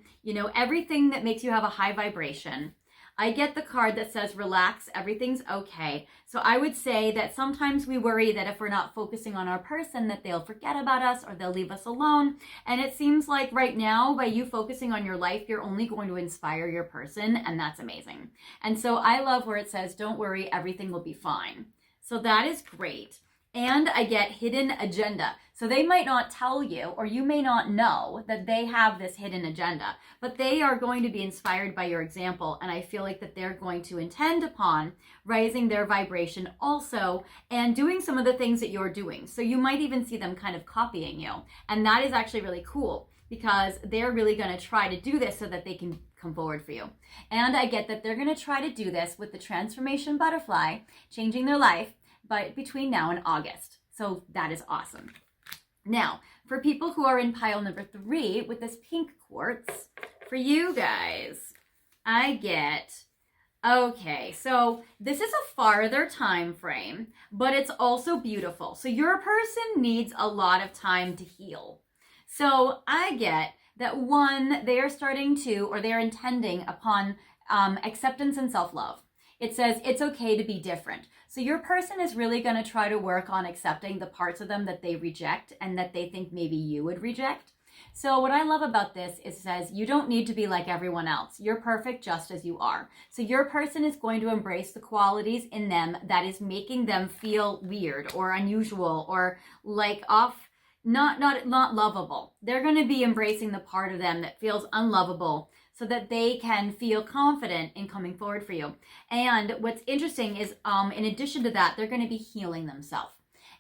everything that makes you have a high vibration. I get the card that says, relax, everything's okay. So I would say that sometimes we worry that if we're not focusing on our person, that they'll forget about us or they'll leave us alone. And it seems like right now, by you focusing on your life, you're only going to inspire your person, and that's amazing. And so I love where it says, don't worry, everything will be fine. So that is great. And I get hidden agenda. So they might not tell you, or you may not know that they have this hidden agenda, but they are going to be inspired by your example. And I feel like that they're going to intend upon raising their vibration also and doing some of the things that you're doing. So you might even see them kind of copying you. And that is actually really cool because they're really going to try to do this so that they can come forward for you. And I get that they're going to try to do this with the transformation butterfly, changing their life, but between now and August. So that is awesome. Now, for people who are in pile number 3 with this pink quartz, for you guys, I get, okay, so this is a farther time frame, but it's also beautiful. So your person needs a lot of time to heal. So I get that one, they are starting to, or they're intending upon acceptance and self-love. It says it's okay to be different. So your person is really going to try to work on accepting the parts of them that they reject and that they think maybe you would reject. So what I love about this is it says you don't need to be like everyone else. You're perfect just as you are. So your person is going to embrace the qualities in them that is making them feel weird or unusual or like off, not lovable. They're going to be embracing the part of them that feels unlovable, so that they can feel confident in coming forward for you. And what's interesting is, in addition to that, they're going to be healing themselves.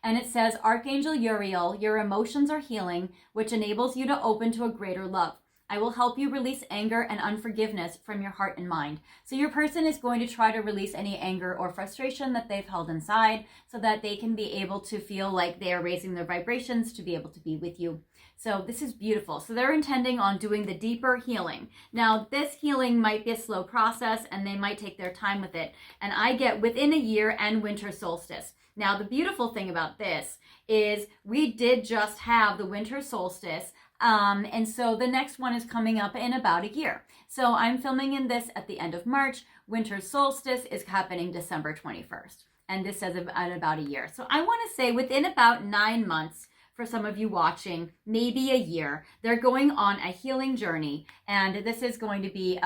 And it says, Archangel Uriel, your emotions are healing, which enables you to open to a greater love. I will help you release anger and unforgiveness from your heart and mind. So your person is going to try to release any anger or frustration that they've held inside so that they can be able to feel like they are raising their vibrations to be able to be with you. So this is beautiful. So they're intending on doing the deeper healing. Now, this healing might be a slow process and they might take their time with it. And I get within a year and winter solstice. Now, the beautiful thing about this is we did just have the winter solstice. And so the next one is coming up in about a year. So I'm filming in this at the end of March. Winter solstice is happening December 21st. And this says in about a year. So I want to say within about 9 months, for some of you watching, maybe a year, they're going on a healing journey. And this is going to be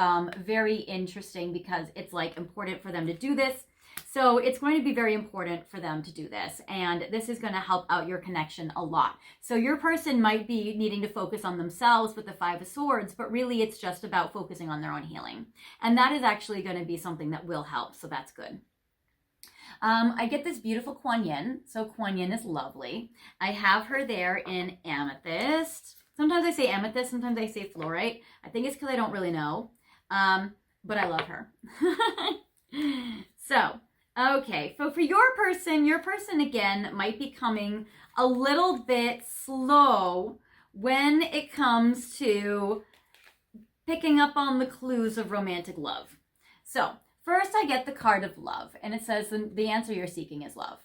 very interesting because it's like important for them to do this. So it's going to be very important for them to do this. And this is going to help out your connection a lot. So your person might be needing to focus on themselves with the 5 of Swords, but really it's just about focusing on their own healing. And that is actually going to be something that will help. So that's good. I get this beautiful Kuan Yin. So Kuan Yin is lovely. I have her there in amethyst. Sometimes I say amethyst, sometimes I say fluorite. I think it's because I don't really know. But I love her. So, okay. So for your person again might be coming a little bit slow when it comes to picking up on the clues of romantic love. So, first, I get the card of love, and it says the answer you're seeking is love.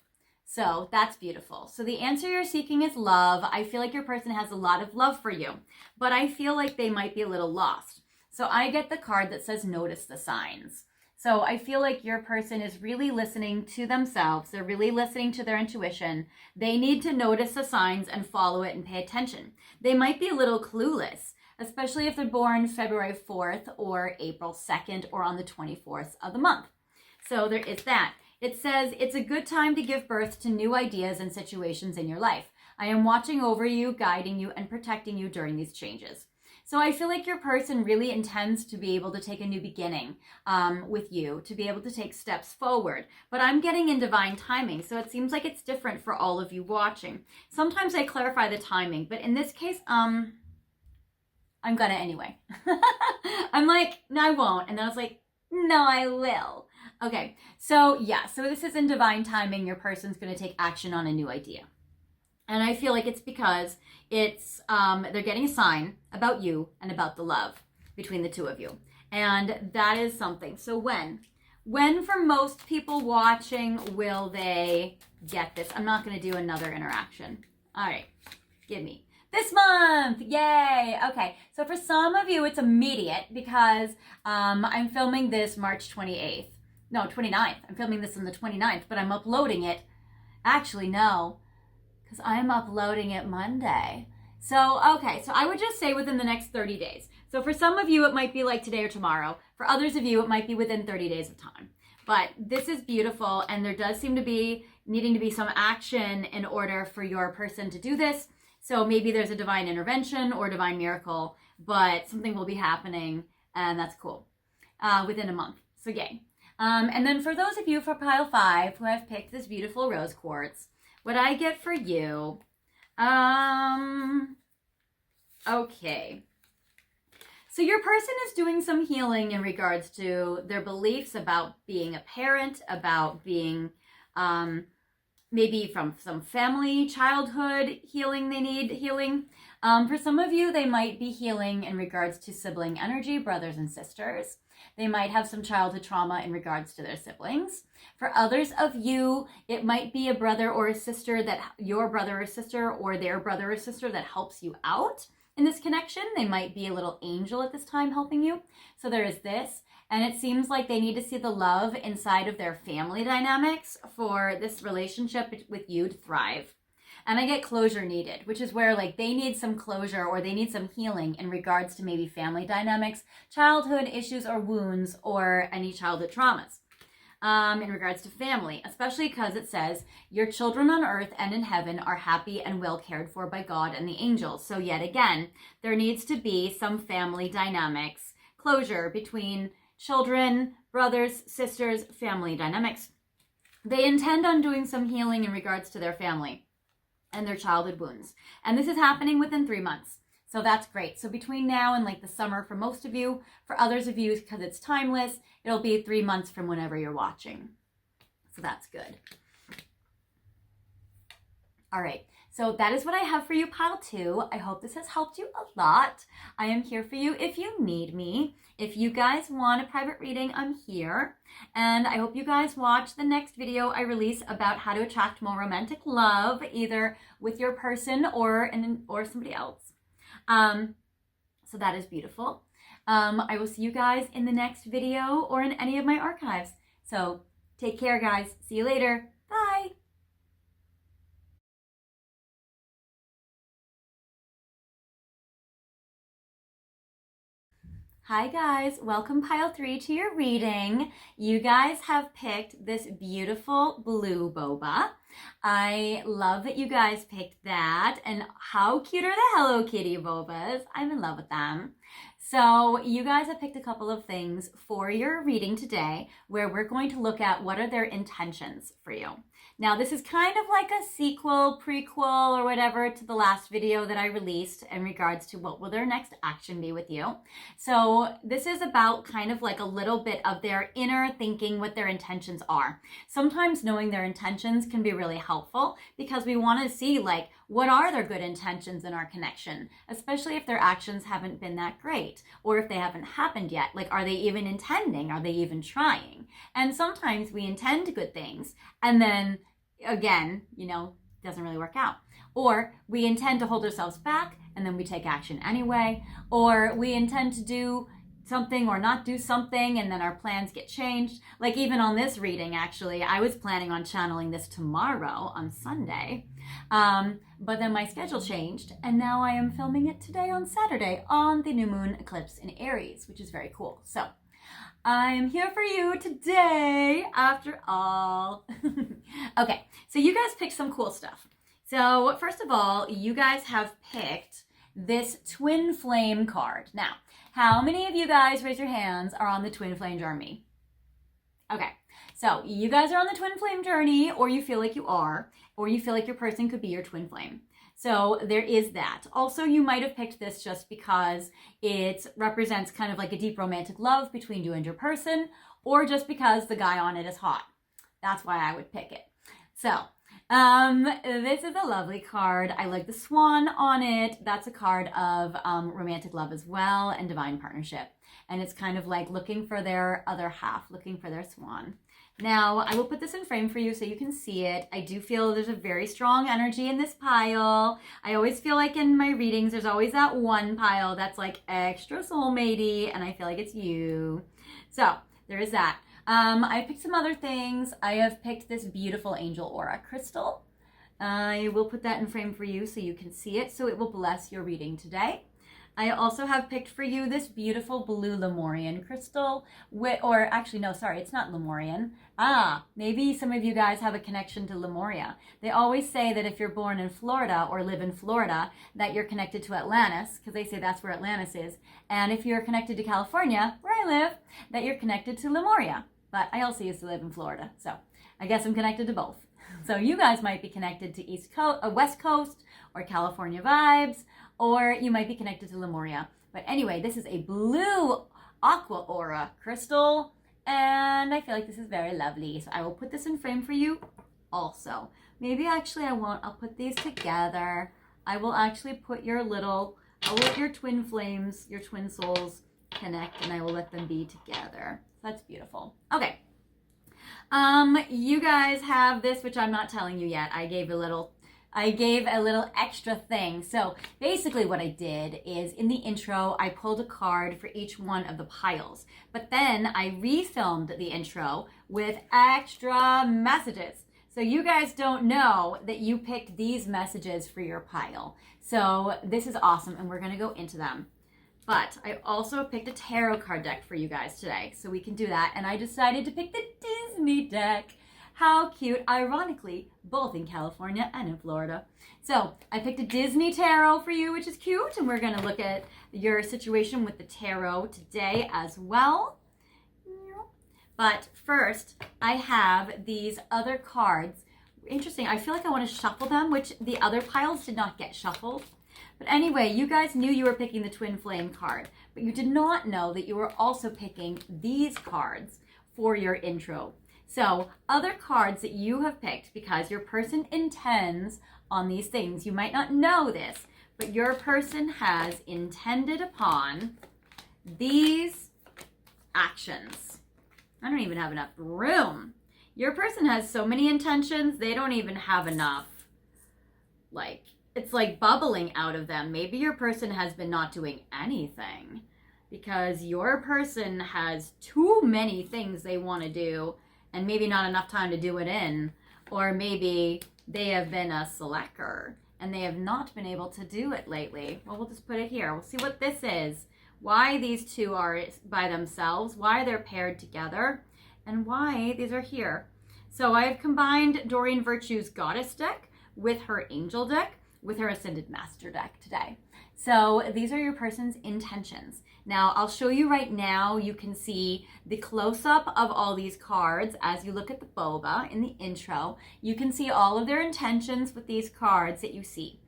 So that's beautiful. So the answer you're seeking is love. I feel like your person has a lot of love for you, but I feel like they might be a little lost. So I get the card that says notice the signs. So I feel like your person is really listening to themselves. They're really listening to their intuition. They need to notice the signs and follow it and pay attention. They might be a little clueless, especially if they're born February 4th or April 2nd or on the 24th of the month. So there is that. It says, it's a good time to give birth to new ideas and situations in your life. I am watching over you, guiding you, and protecting you during these changes. So I feel like your person really intends to be able to take a new beginning with you, to be able to take steps forward. But I'm getting in divine timing, so it seems like it's different for all of you watching. Sometimes I clarify the timing, but in this case, I'm gonna anyway. I'm like, no, I won't. And then I was like, no, I will. Okay, so yeah, so this is in divine timing. Your person's gonna take action on a new idea. And I feel like it's because it's they're getting a sign about you and about the love between the two of you. And that is something. So when for most people watching will they get this? I'm not going to do another interaction. All right, give me. This month, yay! Okay, so for some of you, it's immediate because I'm filming this March 28th. No, 29th. I'm filming this on the 29th, but I'm uploading it. Actually, no, because I'm uploading it Monday. So, okay, so I would just say within the next 30 days. So for some of you, it might be like today or tomorrow. For others of you, it might be within 30 days of time. But this is beautiful, and there does seem to be needing to be some action in order for your person to do this. So maybe there's a divine intervention or divine miracle, but something will be happening, and that's cool, within a month. So yay. And then for those of you for pile 5 who have picked this beautiful rose quartz, what I get for you, okay. So your person is doing some healing in regards to their beliefs about being a parent, about being maybe from some family, childhood healing, they need healing. For some of you, they might be healing in regards to sibling energy, brothers and sisters. They might have some childhood trauma in regards to their siblings. For others of you, it might be a brother or a sister that your brother or sister or their brother or sister that helps you out in this connection. They might be a little angel at this time helping you. So there is this. And it seems like they need to see the love inside of their family dynamics for this relationship with you to thrive. And I get closure needed, which is where like they need some closure or they need some healing in regards to maybe family dynamics, childhood issues or wounds, or any childhood traumas. In regards to family, especially because it says your children on earth and in heaven are happy and well cared for by God and the angels. So yet again, there needs to be some family dynamics, closure between children, brothers, sisters, family dynamics. They intend on doing some healing in regards to their family and their childhood wounds. And this is happening within 3 months. So that's great. So between now and like the summer for most of you, for others of you, because it's timeless, it'll be 3 months from whenever you're watching. So that's good. All right. So that is what I have for you, pile 2. I hope this has helped you a lot. I am here for you if you need me. If you guys want a private reading, I'm here. And I hope you guys watch the next video I release about how to attract more romantic love, either with your person or somebody else. So that is beautiful. I will see you guys in the next video or in any of my archives. So take care, guys. See you later. Bye. Hi guys, welcome pile 3 to your reading. You guys have picked this beautiful blue boba. I love that you guys picked that, and how cute are the Hello Kitty bobas? I'm in love with them. So you guys have picked a couple of things for your reading today where we're going to look at what are their intentions for you. Now, this is kind of like a sequel, prequel, or whatever to the last video that I released in regards to what will their next action be with you. So this is about kind of like a little bit of their inner thinking, what their intentions are. Sometimes knowing their intentions can be really helpful because we want to see like, what are their good intentions in our connection, especially if their actions haven't been that great or if they haven't happened yet. Like, are they even intending? Are they even trying? And sometimes we intend good things and then again, doesn't really work out. Or we intend to hold ourselves back and then we take action anyway. Or we intend to do something or not do something and then our plans get changed. Like even on this reading, actually, I was planning on channeling this tomorrow on Sunday. But then my schedule changed and now I am filming it today on Saturday on the new moon eclipse in Aries, which is very cool. So I'm here for you today after all. Okay, so you guys picked some cool stuff. So first of all, you guys have picked this twin flame card. Now, how many of you guys, raise your hands, are on the twin flame journey? Okay, so you guys are on the twin flame journey, or you feel like you are, or you feel like your person could be your twin flame. So there is that. Also, you might have picked this just because it represents kind of like a deep romantic love between you and your person, or just because the guy on it is hot. That's why I would pick it. So This is a lovely card. I like the swan on it. That's a card of romantic love as well and divine partnership. And it's kind of like looking for their other half, looking for their swan. Now, I will put this in frame for you so you can see it. I do feel there's a very strong energy in this pile. I always feel like in my readings, there's always that one pile that's like extra soulmate-y, and I feel like it's you. So, there is that. I picked some other things. I have picked this beautiful angel aura crystal. I will put that in frame for you so you can see it, so it will bless your reading today. I also have picked for you this beautiful blue Lemurian crystal, or actually, no, sorry, it's not Lemurian. Maybe some of you guys have a connection to Lemuria. They always say that if you're born in Florida or live in Florida, that you're connected to Atlantis, because they say that's where Atlantis is. And if you're connected to California, where I live, that you're connected to Lemuria. But I also used to live in Florida, so I guess I'm connected to both. So you guys might be connected to West Coast or California vibes, or you might be connected to Lemuria. But anyway, this is a blue aqua aura crystal, and I feel like this is very lovely. So I will put this in frame for you also. Maybe actually I won't. I'll put these together. I will actually put I'll let your twin flames, your twin souls connect, and I will let them be together. So that's beautiful. Okay. You guys have this, which I'm not telling you yet. I gave a little extra thing. So basically what I did is in the intro, I pulled a card for each one of the piles, but then I refilmed the intro with extra messages. So you guys don't know that you picked these messages for your pile. So this is awesome, and we're gonna go into them. But I also picked a tarot card deck for you guys today, so we can do that. And I decided to pick the Disney deck. How cute, ironically, both in California and in Florida. So I picked a Disney tarot for you, which is cute. And we're gonna look at your situation with the tarot today as well. But first, I have these other cards. Interesting, I feel like I wanna shuffle them, which the other piles did not get shuffled. But anyway, you guys knew you were picking the Twin Flame card, but you did not know that you were also picking these cards for your intro. So other cards that you have picked because your person intends on these things. You might not know this, but your person has intended upon these actions. I don't even have enough room. Your person has so many intentions, they don't even have enough, it's like bubbling out of them. Maybe your person has been not doing anything because your person has too many things they want to do and maybe not enough time to do it in. Or maybe they have been a slacker and they have not been able to do it lately. Well, we'll just put it here. We'll see what this is. Why these two are by themselves, why they're paired together, and why these are here. So I've combined Doreen Virtue's Goddess deck with her Angel deck, with her Ascended Master deck today. So these are your person's intentions. Now I'll show you right now, you can see the close-up of all these cards as you look at the Boba in the intro. You can see all of their intentions with these cards that you see.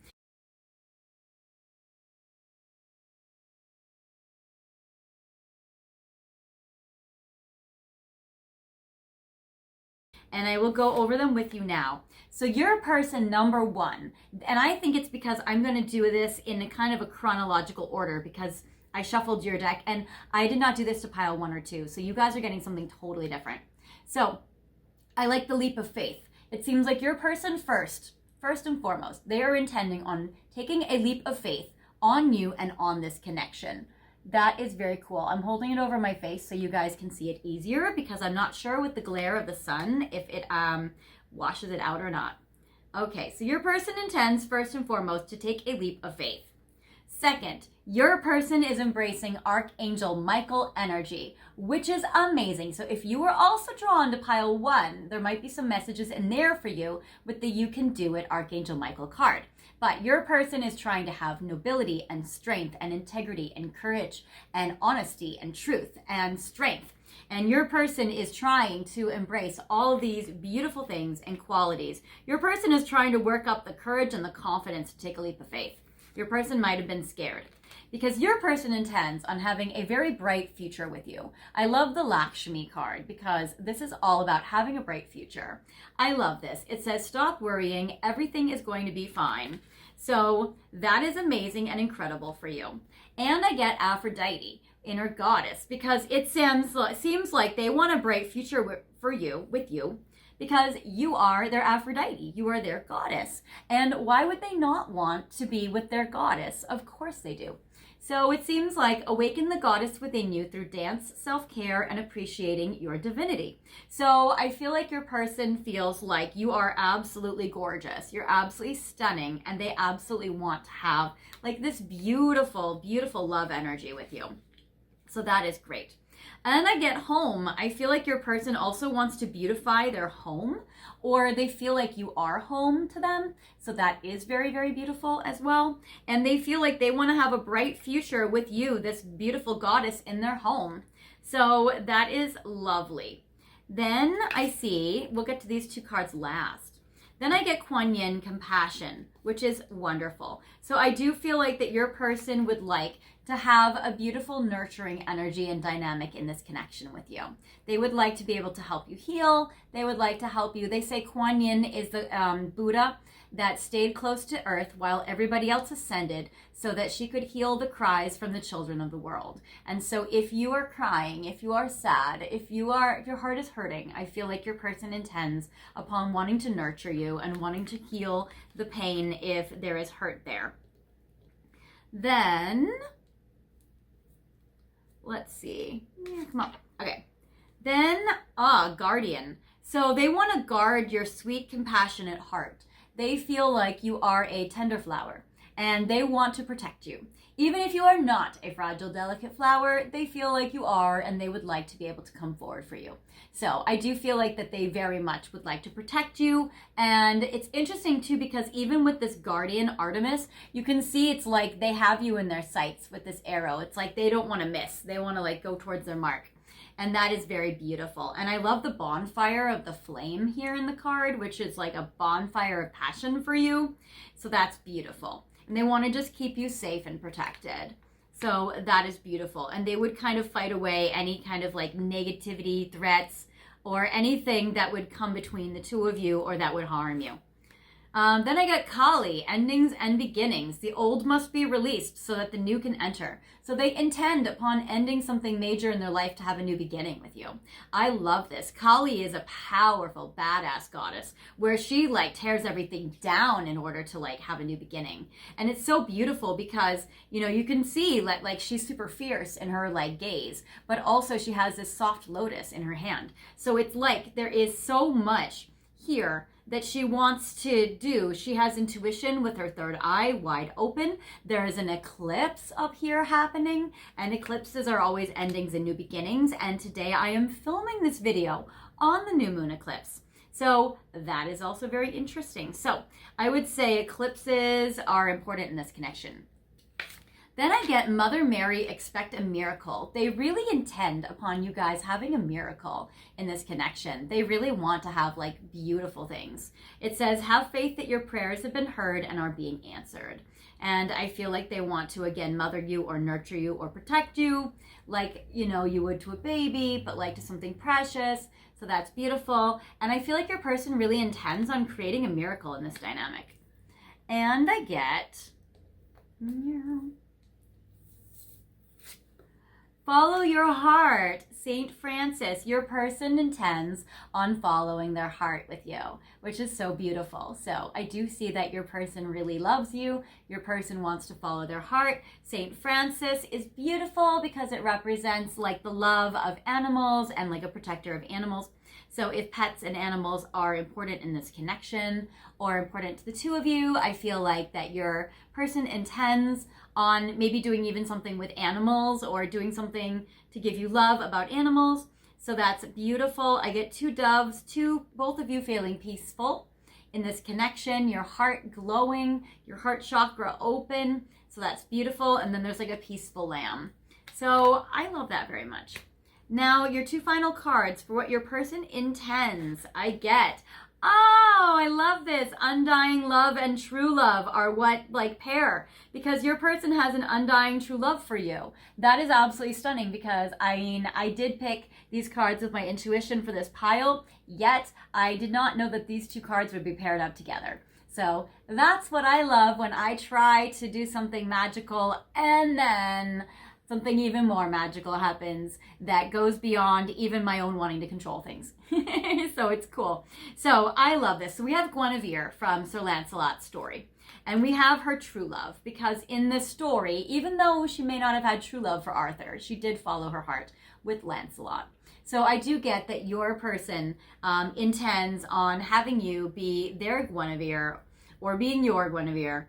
And I will go over them with you now. So your person number one, and I think it's because I'm going to do this in a kind of a chronological order because I shuffled your deck and I did not do this to pile 1 or 2. So you guys are getting something totally different. So I like the leap of faith. It seems like your person first and foremost, they are intending on taking a leap of faith on you and on this connection. That is very cool. I'm holding it over my face so you guys can see it easier because I'm not sure with the glare of the sun if it washes it out or not. Okay, so your person intends first and foremost to take a leap of faith. Second, your person is embracing Archangel Michael energy, which is amazing. So if you were also drawn to pile 1, there might be some messages in there for you with the You Can Do It Archangel Michael card. But your person is trying to have nobility and strength and integrity and courage and honesty and truth and strength. And your person is trying to embrace all of these beautiful things and qualities. Your person is trying to work up the courage and the confidence to take a leap of faith. Your person might have been scared. because your person intends on having a very bright future with you. I love the Lakshmi card because this is all about having a bright future. I love this. It says, stop worrying. Everything is going to be fine. So that is amazing and incredible for you. And I get Aphrodite, inner goddess, because it seems like they want a bright future with you, because you are their Aphrodite. You are their goddess. And why would they not want to be with their goddess? Of course they do. So it seems like awaken the goddess within you through dance, self-care, and appreciating your divinity. So I feel like your person feels like you are absolutely gorgeous. You're absolutely stunning, and they absolutely want to have like this beautiful, beautiful love energy with you. So that is great. And then I get home. I feel like your person also wants to beautify their home, or they feel like you are home to them. So that is very, very beautiful as well. And they feel like they want to have a bright future with you, this beautiful goddess, in their home. So that is lovely. Then I see, we'll get to these two cards last. Then I get Kuan Yin, compassion, which is wonderful. So I do feel like that your person would like to have a beautiful, nurturing energy and dynamic in this connection with you. They would like to be able to help you heal. They would like to help you. They say Kuan Yin is the Buddha that stayed close to earth while everybody else ascended so that she could heal the cries from the children of the world. And so if you are crying, if you are sad, if your heart is hurting, I feel like your person intends upon wanting to nurture you and wanting to heal the pain if there is hurt there. Then, let's see. Come on. Okay. Then, guardian. So they want to guard your sweet, compassionate heart. They feel like you are a tender flower and they want to protect you. Even if you are not a fragile, delicate flower, they feel like you are, and they would like to be able to come forward for you. So I do feel like that they very much would like to protect you. And it's interesting too, because even with this guardian Artemis, you can see it's like they have you in their sights with this arrow. It's like they don't want to miss. They want to like go towards their mark. And that is very beautiful. And I love the bonfire of the flame here in the card, which is like a bonfire of passion for you. So that's beautiful. And they want to just keep you safe and protected. So that is beautiful. And they would kind of fight away any kind of like negativity, threats, or anything that would come between the two of you or that would harm you. Then I get Kali, endings and beginnings. The old must be released so that the new can enter. So they intend upon ending something major in their life to have a new beginning with you. I love this. Kali is a powerful, badass goddess where she like tears everything down in order to like have a new beginning. And it's so beautiful because, you know, you can see like she's super fierce in her like gaze, but also she has this soft lotus in her hand. So it's like there is so much here that she wants to do. She has intuition with her third eye wide open. There is an eclipse up here happening, and eclipses are always endings and new beginnings. And today I am filming this video on the new moon eclipse. So that is also very interesting. So I would say eclipses are important in this connection. Then I get Mother Mary, expect a miracle. They really intend upon you guys having a miracle in this connection. They really want to have like beautiful things. It says, have faith that your prayers have been heard and are being answered. And I feel like they want to, again, mother you or nurture you or protect you like, you know, you would to a baby, but like to something precious. So that's beautiful. And I feel like your person really intends on creating a miracle in this dynamic. And I get... follow your heart. St. Francis, your person intends on following their heart with you, which is so beautiful. So I do see that your person really loves you. Your person wants to follow their heart. St. Francis is beautiful because it represents like the love of animals and like a protector of animals. So if pets and animals are important in this connection or important to the two of you, I feel like that your person intends on maybe doing even something with animals or doing something to give you love about animals. So that's beautiful. I get two doves, both of you feeling peaceful in this connection, your heart glowing, your heart chakra open. So that's beautiful. And then there's like a peaceful lamb. So I love that very much. Now, your two final cards for what your person intends. I get Oh, I love this. Undying love and true love are what like pair because your person has an undying true love for you. That is absolutely stunning because I did pick these cards with my intuition for this pile, yet I did not know that these two cards would be paired up together. So that's what I love when I try to do something magical and then something even more magical happens that goes beyond even my own wanting to control things. So it's cool. So I love this. So we have Guinevere from Sir Lancelot's story. And we have her true love because in this story, even though she may not have had true love for Arthur, she did follow her heart with Lancelot. So I do get that your person intends on having you be their Guinevere or being your Guinevere.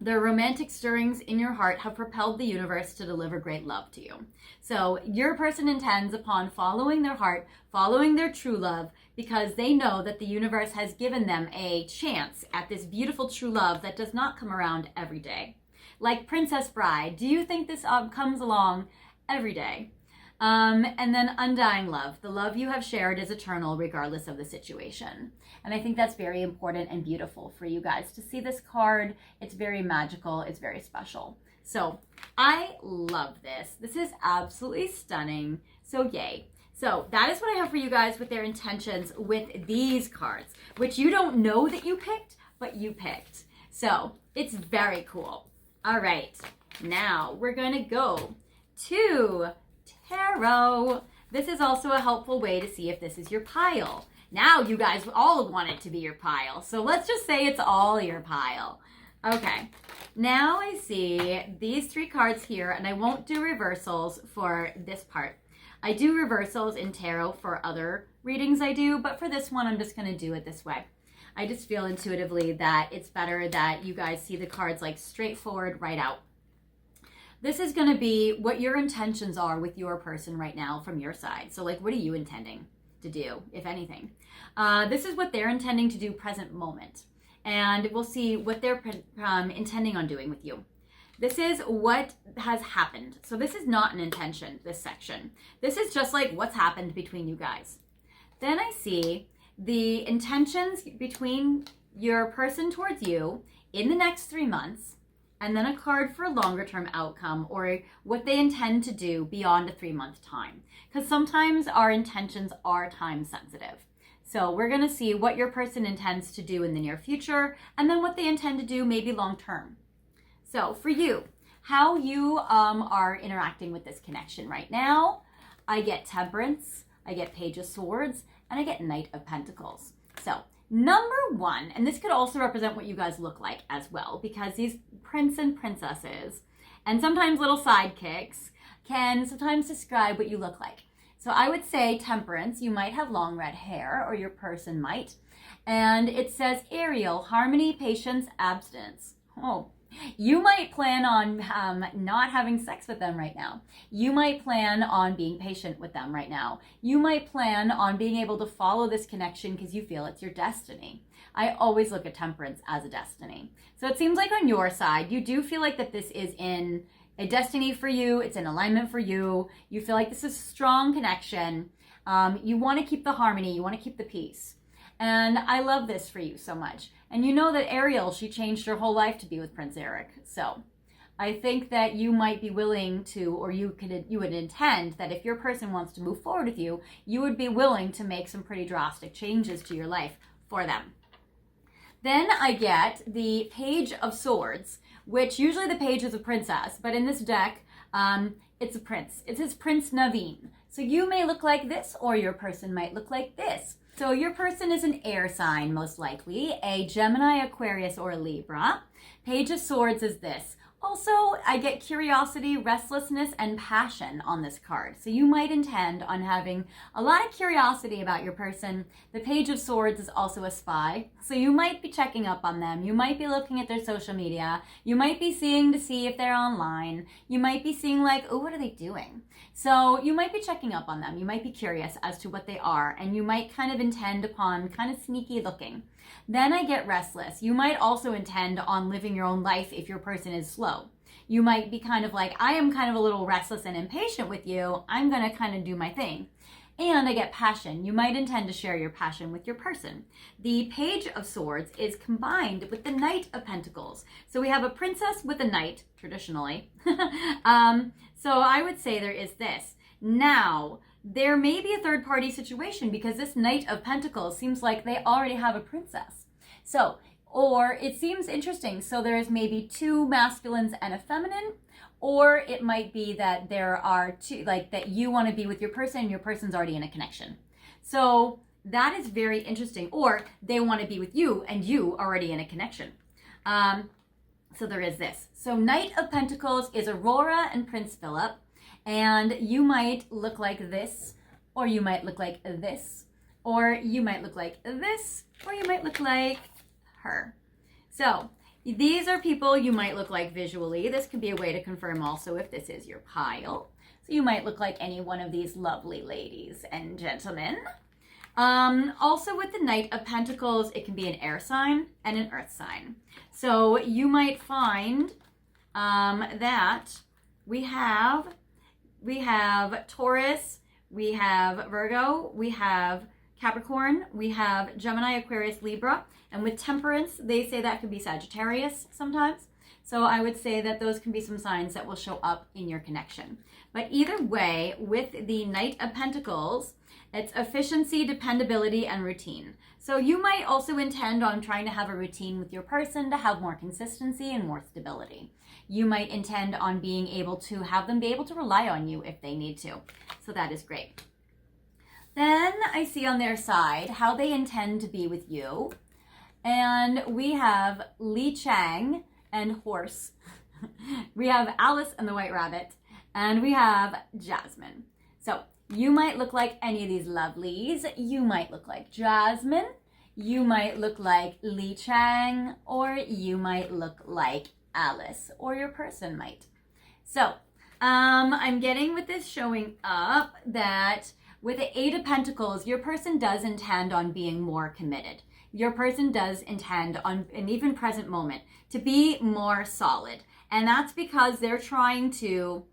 The romantic stirrings in your heart have propelled the universe to deliver great love to you. So your person intends upon following their heart, following their true love, because they know that the universe has given them a chance at this beautiful true love that does not come around every day. Like Princess Bride, do you think this comes along every day? And then undying love. The love you have shared is eternal regardless of the situation. And I think that's very important and beautiful for you guys to see this card. It's very magical. It's very special. So I love this. This is absolutely stunning. So yay. So that is what I have for you guys with their intentions with these cards, which you don't know that you picked, but you picked. So it's very cool. All right. Now we're going to go to tarot. This is also a helpful way to see if this is your pile. Now you guys all want it to be your pile. So let's just say it's all your pile. Okay. Now I see these three cards here, and I won't do reversals for this part. I do reversals in tarot for other readings I do, but for this one, I'm just going to do it this way. I just feel intuitively that it's better that you guys see the cards like straightforward right out. This is going to be what your intentions are with your person right now from your side. So like, what are you intending to do, if anything? This is what they're intending to do present moment. And we'll see what they're intending on doing with you. This is what has happened. So this is not an intention, this section. This is just like what's happened between you guys. Then I see the intentions between your person towards you in the next 3 months, and then a card for a longer term outcome or what they intend to do beyond a 3-month time. Because sometimes our intentions are time sensitive. So we're going to see what your person intends to do in the near future and then what they intend to do maybe long term. So for you, how you are interacting with this connection right now, I get Temperance, I get Page of Swords, and I get Knight of Pentacles. So number one, and this could also represent what you guys look like as well, because these prince and princesses and sometimes little sidekicks can sometimes describe what you look like. So I would say Temperance, you might have long red hair, or your person might. And it says Ariel, harmony, patience, abstinence. Oh, you might plan on not having sex with them right now. You might plan on being patient with them right now. You might plan on being able to follow this connection because you feel it's your destiny. I always look at Temperance as a destiny. So it seems like on your side, you do feel like that this is in a destiny for you. It's in alignment for you. You feel like this is a strong connection. You want to keep the harmony. You want to keep the peace. And I love this for you so much. And you know that Ariel, she changed her whole life to be with Prince Eric. So I think that you might be willing to, or you would intend that if your person wants to move forward with you, you would be willing to make some pretty drastic changes to your life for them. Then I get the Page of Swords, which usually the page is a princess, but in this deck, it's a prince. It says Prince Naveen. So you may look like this, or your person might look like this. So your person is an air sign, most likely, a Gemini, Aquarius, or a Libra. Page of Swords is this. Also, I get curiosity, restlessness, and passion on this card. So you might intend on having a lot of curiosity about your person. The Page of Swords is also a spy. So you might be checking up on them. You might be looking at their social media. You might be seeing to see if they're online. You might be seeing like, oh, what are they doing? So you might be checking up on them. You might be curious as to what they are. And you might kind of intend upon kind of sneaky looking. Then I get restless. You might also intend on living your own life if your person is slow. You might be kind of like, I am kind of a little restless and impatient with you. I'm going to kind of do my thing. And I get passion. You might intend to share your passion with your person. The Page of Swords is combined with the Knight of Pentacles. So we have a princess with a knight, traditionally. So I would say there is this. Now, there may be a third party situation because this Knight of Pentacles seems like they already have a princess. So, or it seems interesting. So there's maybe two masculines and a feminine. Or it might be that there are two, like that you want to be with your person and your person's already in a connection. So that is very interesting. Or they want to be with you and you already in a connection. So there is this. So Knight of Pentacles is Aurora and Prince Philip. And you might look like this, or you might look like this, or you might look like this, or you might look like her. So these are people you might look like visually. This could be a way to confirm also if this is your pile. So you might look like any one of these lovely ladies and gentlemen. Also with the Knight of Pentacles, it can be an air sign and an earth sign. So you might find that we have Taurus, we have Virgo, we have Capricorn, we have Gemini, Aquarius, Libra, and with Temperance, they say that could be Sagittarius sometimes. So I would say that those can be some signs that will show up in your connection. But either way, with the Knight of Pentacles, it's efficiency, dependability, and routine. So you might also intend on trying to have a routine with your person to have more consistency and more stability. You might intend on being able to have them be able to rely on you if they need to. So that is great. Then I see on their side how they intend to be with you. And we have Li Chang and Horse. We have Alice and the White Rabbit. And we have Jasmine. So you might look like any of these lovelies. You might look like Jasmine. You might look like Li Chang. Or you might look like Alice. Or your person might. So I'm getting with this showing up that with the Eight of Pentacles, your person does intend on being more committed. Your person does intend on, an even present moment, to be more solid. And that's because they're trying to,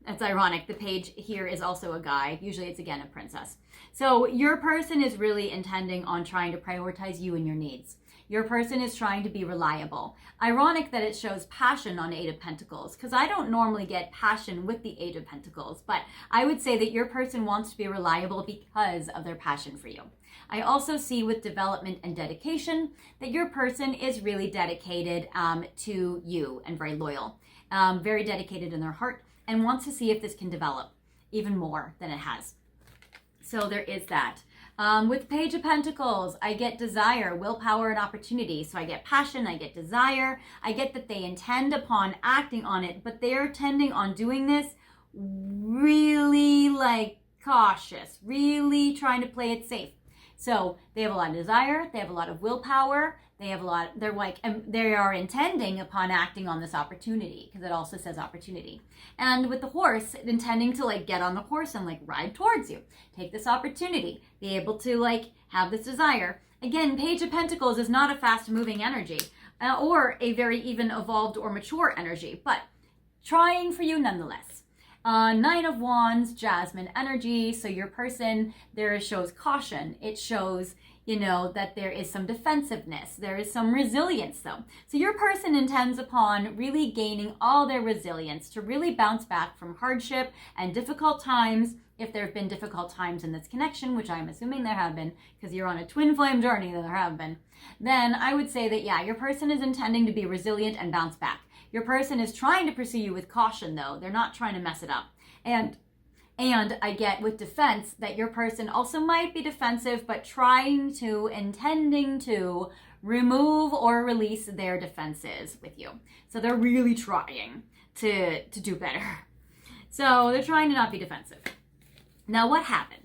it's ironic, the page here is also a guy. Usually it's again a princess. So your person is really intending on trying to prioritize you and your needs. Your person is trying to be reliable. Ironic that it shows passion on Eight of Pentacles, because I don't normally get passion with the Eight of Pentacles, but I would say that your person wants to be reliable because of their passion for you. I also see with development and dedication that your person is really dedicated to you and very loyal, very dedicated in their heart, and wants to see if this can develop even more than it has. So there is that. With Page of Pentacles, I get desire, willpower, and opportunity. So I get passion, I get desire, I get that they intend upon acting on it, but they're tending on doing this really like cautious, really trying to play it safe. So they have a lot of desire, they have a lot of willpower, they are intending upon acting on this opportunity, because it also says opportunity. And with the horse, intending to like get on the horse and like ride towards you, take this opportunity, be able to like have this desire. Again, Page of Pentacles is not a fast moving energy or a very even evolved or mature energy, but trying for you nonetheless. Nine of Wands, Jasmine energy. So your person, there shows caution. It shows, you know, that there is some defensiveness. There is some resilience though. So your person intends upon really gaining all their resilience to really bounce back from hardship and difficult times. If there have been difficult times in this connection, which I'm assuming there have been, because you're on a twin flame journey, that there have been, then I would say that, yeah, your person is intending to be resilient and bounce back. Your person is trying to pursue you with caution though. They're not trying to mess it up. And I get with defense that your person also might be defensive, but intending to remove or release their defenses with you. So they're really trying to do better. So they're trying to not be defensive. Now what happened?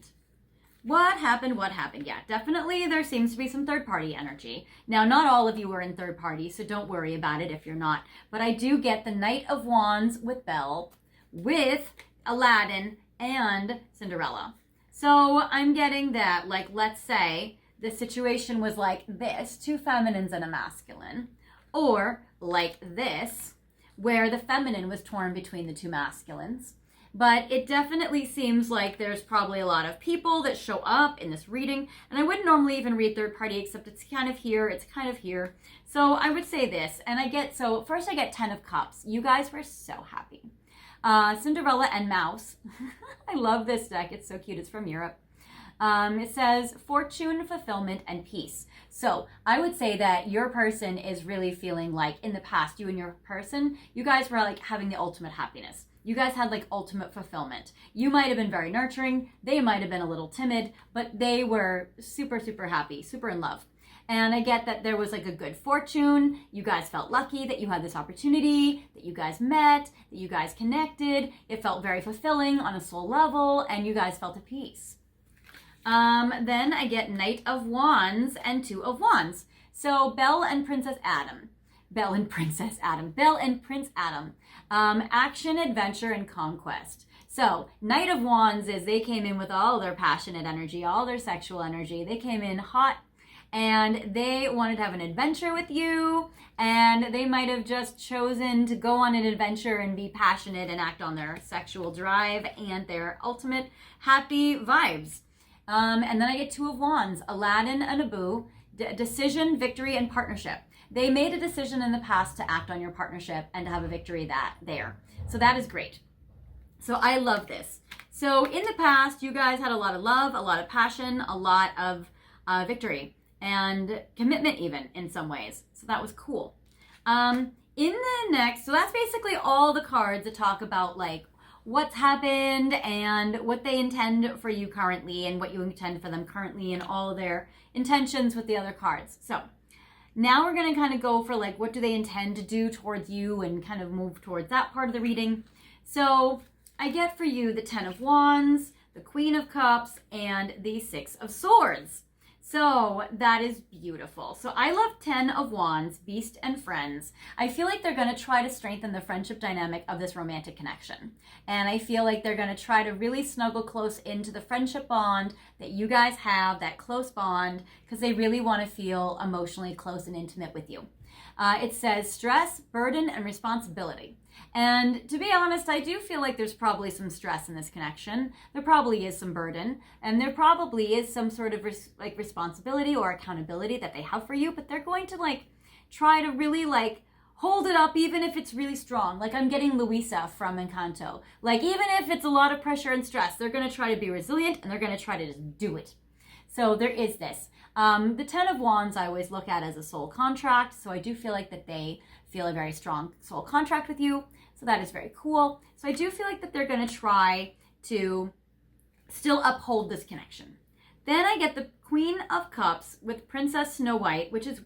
What happened? Yeah, definitely there seems to be some third party energy. Now, not all of you are in third party, so don't worry about it if you're not. But I do get the Knight of Wands with Belle, with Aladdin, and Cinderella. So I'm getting that, like, let's say the situation was like this, two feminines and a masculine, or like this, where the feminine was torn between the two masculines. but it definitely seems like there's probably a lot of people that show up in this reading, and I wouldn't normally even read third party, except it's kind of here, it's kind of here. So I would say this, and so first I get 10 of Cups. You guys were so happy. Cinderella and Mouse. I love this deck, it's so cute, it's from Europe. It says fortune, fulfillment, and peace. So I would say that your person is really feeling like in the past, you and your person, you guys were like having the ultimate happiness. You guys had like ultimate fulfillment. You might have been very nurturing. They might have been a little timid, but they were super, super happy, super in love. And I get that there was like a good fortune. You guys felt lucky that you had this opportunity, that you guys met, that you guys connected. It felt very fulfilling on a soul level, and you guys felt at peace. Then I get Knight of Wands and Two of Wands. So Belle and Prince Adam. Action, adventure, and conquest. So Knight of Wands is they came in with all their passionate energy, all their sexual energy. They came in hot and they wanted to have an adventure with you, and they might have just chosen to go on an adventure and be passionate and act on their sexual drive and their ultimate happy vibes. And then I get Two of Wands, Aladdin and Abu, decision, victory, and partnership. They made a decision in the past to act on your partnership and to have a victory there. So that is great. So I love this. So in the past, you guys had a lot of love, a lot of passion, a lot of victory and commitment even in some ways. So that was cool. In the next, so that's basically all the cards that talk about like what's happened and what they intend for you currently and what you intend for them currently and all their intentions with the other cards. So now we're going to kind of go for like what do they intend to do towards you and kind of move towards that part of the reading. So I get for you the 10 of Wands, the Queen of Cups, and the 6 of Swords. So that is beautiful. So I love 10 of Wands, Beast and Friends. I feel like they're going to try to strengthen the friendship dynamic of this romantic connection. And I feel like they're going to try to really snuggle close into the friendship bond that you guys have, that close bond, because they really want to feel emotionally close and intimate with you. It says stress, burden, and responsibility. And to be honest, I do feel like there's probably some stress in this connection. There probably is some burden, and there probably is some sort of responsibility or accountability that they have for you, but they're going to like try to really like hold it up even if it's really strong. Like I'm getting Luisa from Encanto. Like even if it's a lot of pressure and stress, they're going to try to be resilient and they're going to try to just do it. So there is this. The 10 of Wands I always look at as a soul contract. So I do feel like that they feel a very strong soul contract with you. So that is very cool. So I do feel like that they're going to try to still uphold this connection. Then I get the Queen of Cups with Princess Snow White, which is,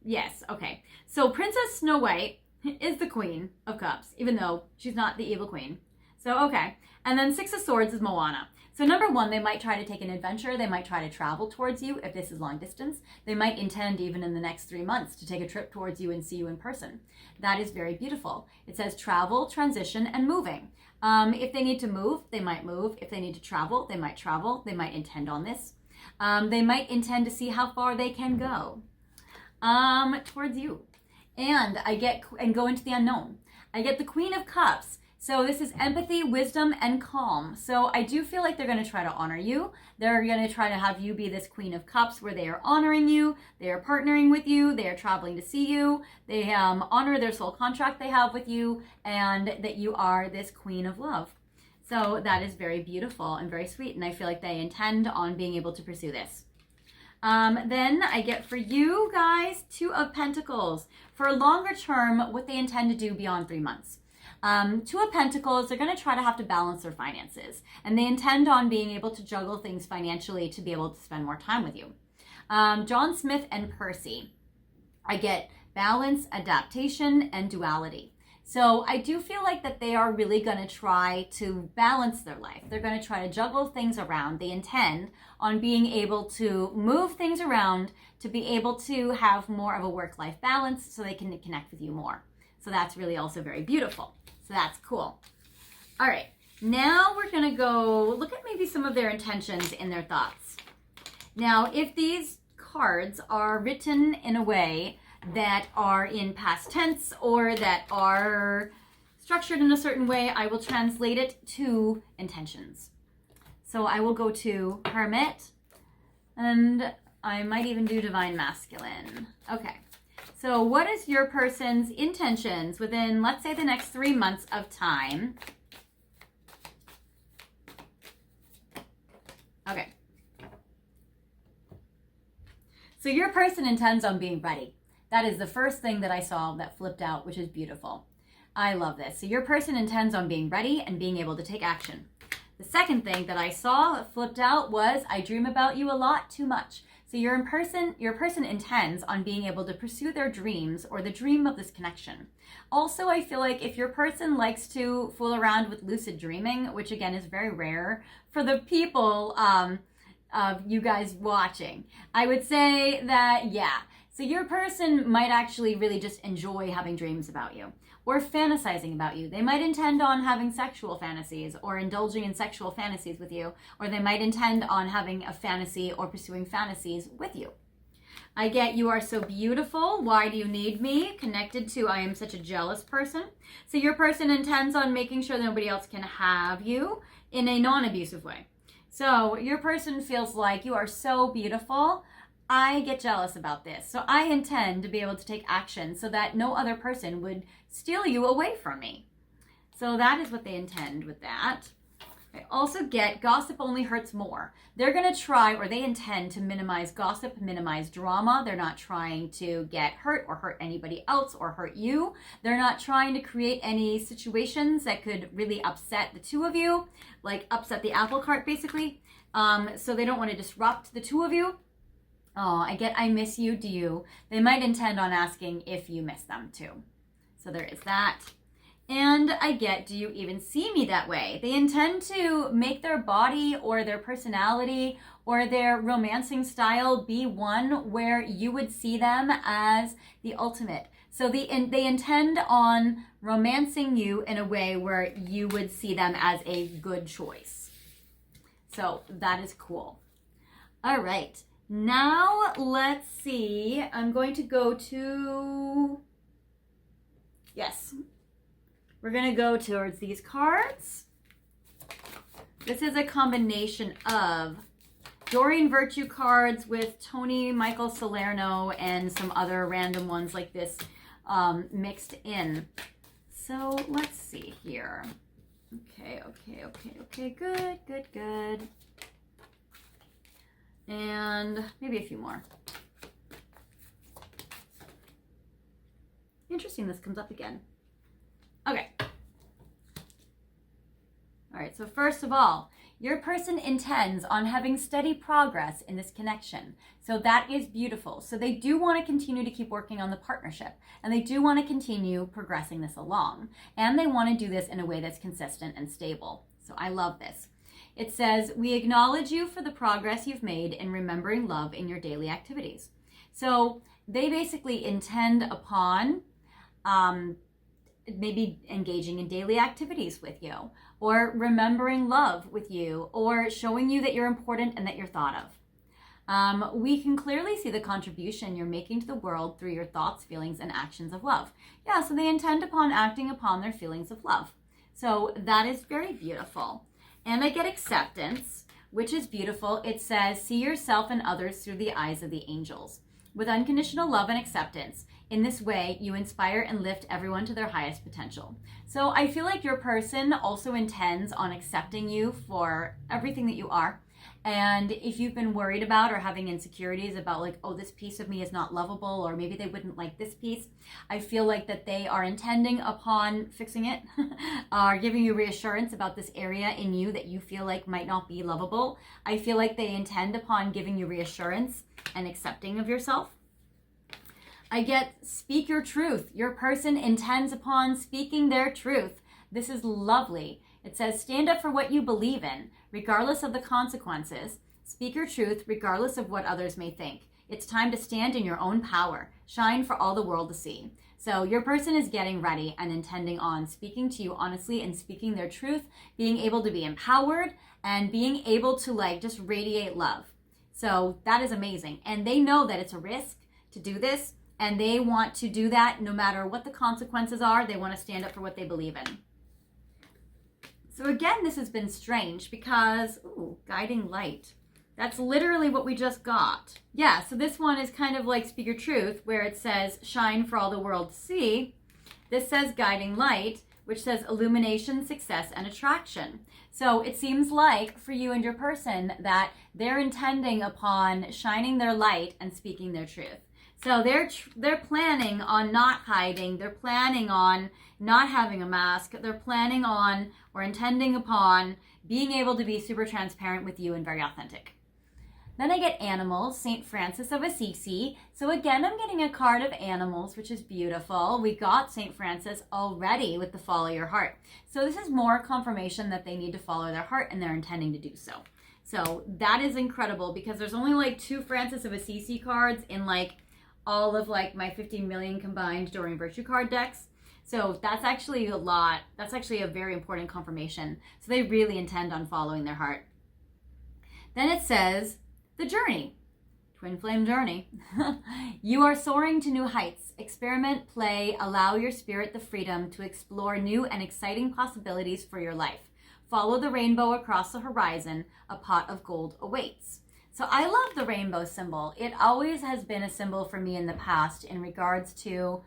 yes, okay. So Princess Snow White is the Queen of Cups, even though she's not the evil queen. So, okay. And then 6 of Swords is Moana. So number one, they might try to take an adventure. They might try to travel towards you if this is long distance. They might intend even in the next 3 months to take a trip towards you and see you in person. That is very beautiful. It says travel, transition, and moving. If they need to move, they might move. If they need to travel, they might travel. They might intend on this. They might intend to see how far they can go towards you. And go into the unknown. I get the Queen of Cups. So this is empathy, wisdom, and calm. So I do feel like they're going to try to honor you. They're going to try to have you be this Queen of Cups where they are honoring you, they are partnering with you, they are traveling to see you, they honor their soul contract they have with you, and that you are this Queen of Love. So that is very beautiful and very sweet, and I feel like they intend on being able to pursue this. Then I get for you guys 2 of Pentacles. For a longer term, what they intend to do beyond 3 months. 2 of Pentacles, they're going to try to have to balance their finances, and they intend on being able to juggle things financially to be able to spend more time with you. John Smith and Percy, I get balance, adaptation, and duality. So I do feel like that they are really going to try to balance their life. They're going to try to juggle things around. They intend on being able to move things around to be able to have more of a work-life balance so they can connect with you more. So that's really also very beautiful. So that's cool. All right, now we're gonna go look at maybe some of their intentions in their thoughts. Now, if these cards are written in a way that are in past tense or that are structured in a certain way, I will translate it to intentions. So I will go to Hermit, and I might even do Divine Masculine. Okay. So what is your person's intentions within, let's say, the next 3 months of time? Okay. So your person intends on being ready. That is the first thing that I saw that flipped out, which is beautiful. I love this. So your person intends on being ready and being able to take action. The second thing that I saw that flipped out was, I dream about you a lot too much. So your person intends on being able to pursue their dreams or the dream of this connection. Also, I feel like if your person likes to fool around with lucid dreaming, which again is very rare for the people of you guys watching, I would say that, yeah. So your person might actually really just enjoy having dreams about you or fantasizing about you. They might intend on having sexual fantasies or indulging in sexual fantasies with you, or they might intend on having a fantasy or pursuing fantasies with you. I get you are so beautiful. Why do you need me? Connected to I am such a jealous person. So your person intends on making sure that nobody else can have you in a non-abusive way. So your person feels like you are so beautiful. I get jealous about this. So I intend to be able to take action so that no other person would steal you away from me. So that is what they intend with that. I also get gossip only hurts more. They're going to try, or they intend to minimize gossip, minimize drama. They're not trying to get hurt or hurt anybody else or hurt you. They're not trying to create any situations that could really upset the two of you, like upset the apple cart basically. So they don't want to disrupt the two of you. Oh, I get I miss you, do you? They might intend on asking if you miss them too. So there is that. And I get, do you even see me that way? They intend to make their body or their personality or their romancing style be one where you would see them as the ultimate. So they intend on romancing you in a way where you would see them as a good choice. So that is cool. All right. Now, let's see. I'm going to go to, yes, we're going to go towards these cards. This is a combination of Doreen Virtue cards with Tony Michael Salerno and some other random ones like this mixed in. So let's see here. Okay, good. And maybe a few more. Interesting, this comes up again. Okay. All right, so first of all, your person intends on having steady progress in this connection. So that is beautiful. So they do want to continue to keep working on the partnership, and they do want to continue progressing this along. And they want to do this in a way that's consistent and stable. So I love this. It says, we acknowledge you for the progress you've made in remembering love in your daily activities. So they basically intend upon maybe engaging in daily activities with you, or remembering love with you, or showing you that you're important and that you're thought of. We can clearly see the contribution you're making to the world through your thoughts, feelings, and actions of love. Yeah, so they intend upon acting upon their feelings of love. So that is very beautiful. And I get acceptance, which is beautiful. It says, see yourself and others through the eyes of the angels. With unconditional love and acceptance, in this way, you inspire and lift everyone to their highest potential. So I feel like your person also intends on accepting you for everything that you are. And if you've been worried about or having insecurities about like, oh, this piece of me is not lovable, or maybe they wouldn't like this piece, I feel like that they are intending upon fixing it, or giving you reassurance about this area in you that you feel like might not be lovable. I feel like they intend upon giving you reassurance and accepting of yourself. I get speak your truth. Your person intends upon speaking their truth. This is lovely. It says, stand up for what you believe in, regardless of the consequences. Speak your truth, regardless of what others may think. It's time to stand in your own power. Shine for all the world to see. So your person is getting ready and intending on speaking to you honestly and speaking their truth, being able to be empowered and being able to like just radiate love. So that is amazing. And they know that it's a risk to do this, and they want to do that no matter what the consequences are. They want to stand up for what they believe in. So again, this has been strange because, ooh, guiding light. That's literally what we just got. Yeah, so this one is kind of like Speak Your Truth, where it says shine for all the world to see. This says guiding light, which says illumination, success, and attraction. So it seems like for you and your person that they're intending upon shining their light and speaking their truth. So they're planning on not hiding. They're planning on not having a mask. They're planning on or intending upon being able to be super transparent with you and very authentic. Then I get animals, St. Francis of Assisi. So again, I'm getting a card of animals, which is beautiful. We got St. Francis already with the follow your heart. So this is more confirmation that they need to follow their heart and they're intending to do so. So that is incredible because there's only like 2 Francis of Assisi cards in like all of like my 15 million combined Doreen Virtue card decks. So that's actually a lot. That's actually a very important confirmation. So they really intend on following their heart. Then it says, the journey, twin flame journey. You are soaring to new heights. Experiment, play, allow your spirit the freedom to explore new and exciting possibilities for your life. Follow the rainbow across the horizon. A pot of gold awaits. So I love the rainbow symbol. It always has been a symbol for me in the past in regards to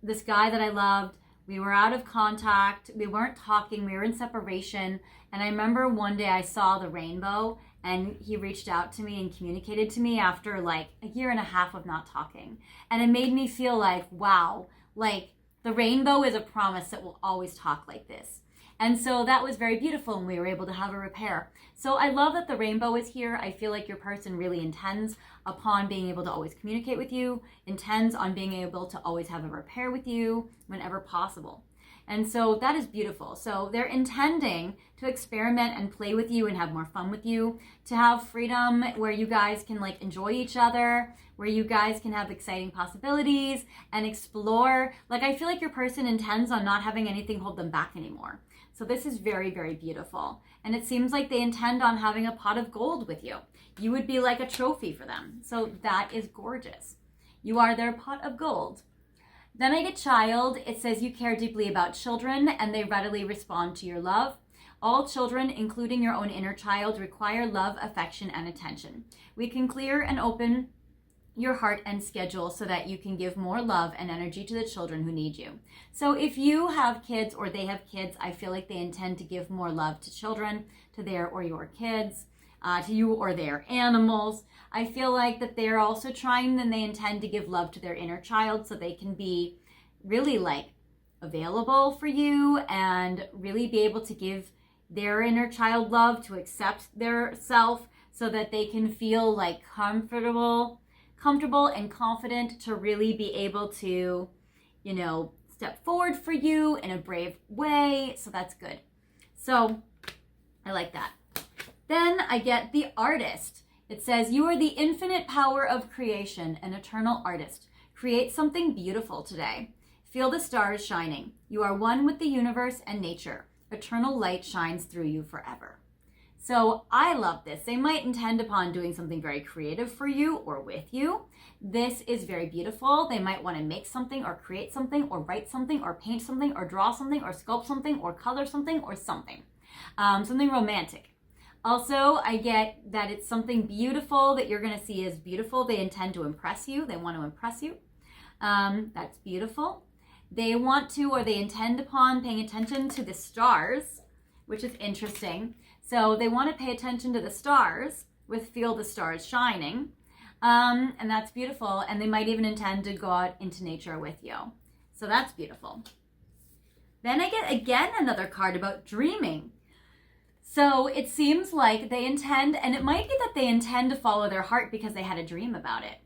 this guy that I loved. We were out of contact. We weren't talking. We were in separation. And I remember one day I saw the rainbow and he reached out to me and communicated to me after like a year and a half of not talking. And it made me feel like, wow, like the rainbow is a promise that we'll always talk like this. And so that was very beautiful and we were able to have a repair. So I love that the rainbow is here. I feel like your person really intends upon being able to always communicate with you, intends on being able to always have a repair with you whenever possible. And so that is beautiful. So they're intending to experiment and play with you and have more fun with you, to have freedom where you guys can like enjoy each other, where you guys can have exciting possibilities and explore. Like I feel like your person intends on not having anything hold them back anymore. So this is very, very beautiful. And it seems like they intend on having a pot of gold with you. You would be like a trophy for them. So that is gorgeous. You are their pot of gold. Then I get child. It says you care deeply about children and they readily respond to your love. All children, including your own inner child, require love, affection, and attention. We can clear and open your heart and schedule so that you can give more love and energy to the children who need you. So if you have kids or they have kids, I feel like they intend to give more love to children, to their or your kids, to you or their animals. I feel like that they're also trying and they intend to give love to their inner child so they can be really like available for you and really be able to give their inner child love, to accept their self so that they can feel like comfortable and confident to really be able to, you know, step forward for you in a brave way. So that's good. So I like that. Then I get the artist. It says, you are the infinite power of creation, an eternal artist. Create something beautiful today. Feel the stars shining. You are one with the universe and nature. Eternal light shines through you forever. So I love this. They might intend upon doing something very creative for you or with you. This is very beautiful. They might want to make something or create something or write something or paint something or draw something or sculpt something or color something or something. Something romantic. Also, I get that it's something beautiful that you're going to see as beautiful. They intend to impress you. They want to impress you. That's beautiful. They want to or they intend upon paying attention to the stars, which is interesting. So they want to pay attention to the stars with feel the stars shining. And that's beautiful. And they might even intend to go out into nature with you. So that's beautiful. Then I get again another card about dreaming. So it seems like they intend, and it might be that they intend to follow their heart because they had a dream about it.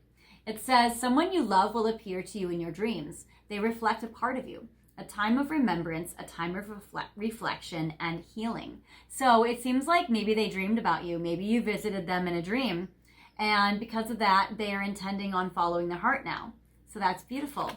It says, someone you love will appear to you in your dreams. They reflect a part of you, a time of remembrance, a time of reflection and healing. So it seems like maybe they dreamed about you. Maybe you visited them in a dream. And because of that, they are intending on following their heart now. So that's beautiful.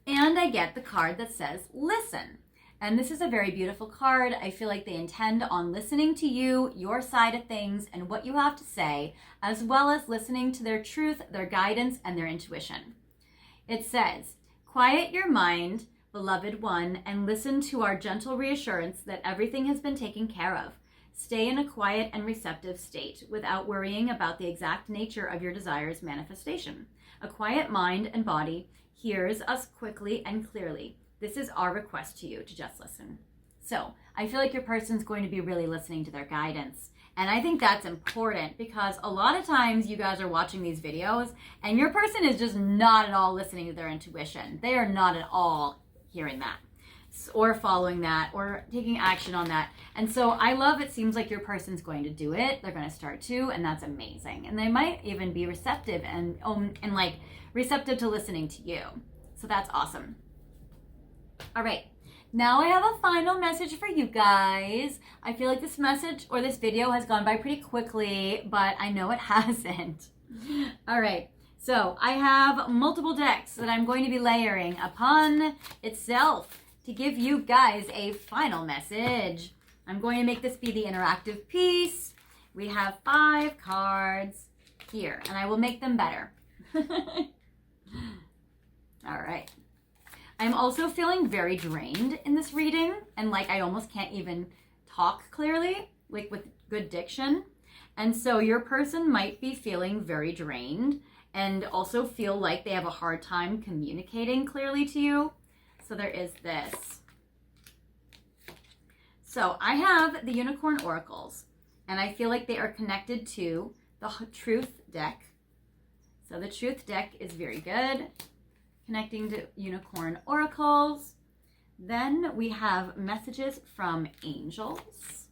And I get the card that says, listen. And this is a very beautiful card. I feel like they intend on listening to you, your side of things, and what you have to say, as well as listening to their truth, their guidance, and their intuition. It says, quiet your mind, beloved one, and listen to our gentle reassurance that everything has been taken care of. Stay in a quiet and receptive state without worrying about the exact nature of your desire's manifestation. A quiet mind and body hears us quickly and clearly. This is our request to you to just listen. So I feel like your person's going to be really listening to their guidance. And I think that's important because a lot of times you guys are watching these videos and your person is just not at all listening to their intuition. They are not at all hearing that or following that or taking action on that. And so I love, it seems like your person's going to do it. They're going to start to, and that's amazing. And they might even be receptive and like receptive to listening to you. So that's awesome. All right. Now I have a final message for you guys. I feel like this message or this video has gone by pretty quickly, but I know it hasn't. All right. So I have multiple decks that I'm going to be layering upon itself to give you guys a final message. I'm going to make this be the interactive piece. We have 5 cards here, and I will make them better. All right. I'm also feeling very drained in this reading, and like I almost can't even talk clearly, like with good diction. And so your person might be feeling very drained and also feel like they have a hard time communicating clearly to you. So there is this. So I have the Unicorn Oracles, and I feel like they are connected to the Truth deck. So the Truth deck is very good, connecting to Unicorn Oracles. Then we have messages from angels.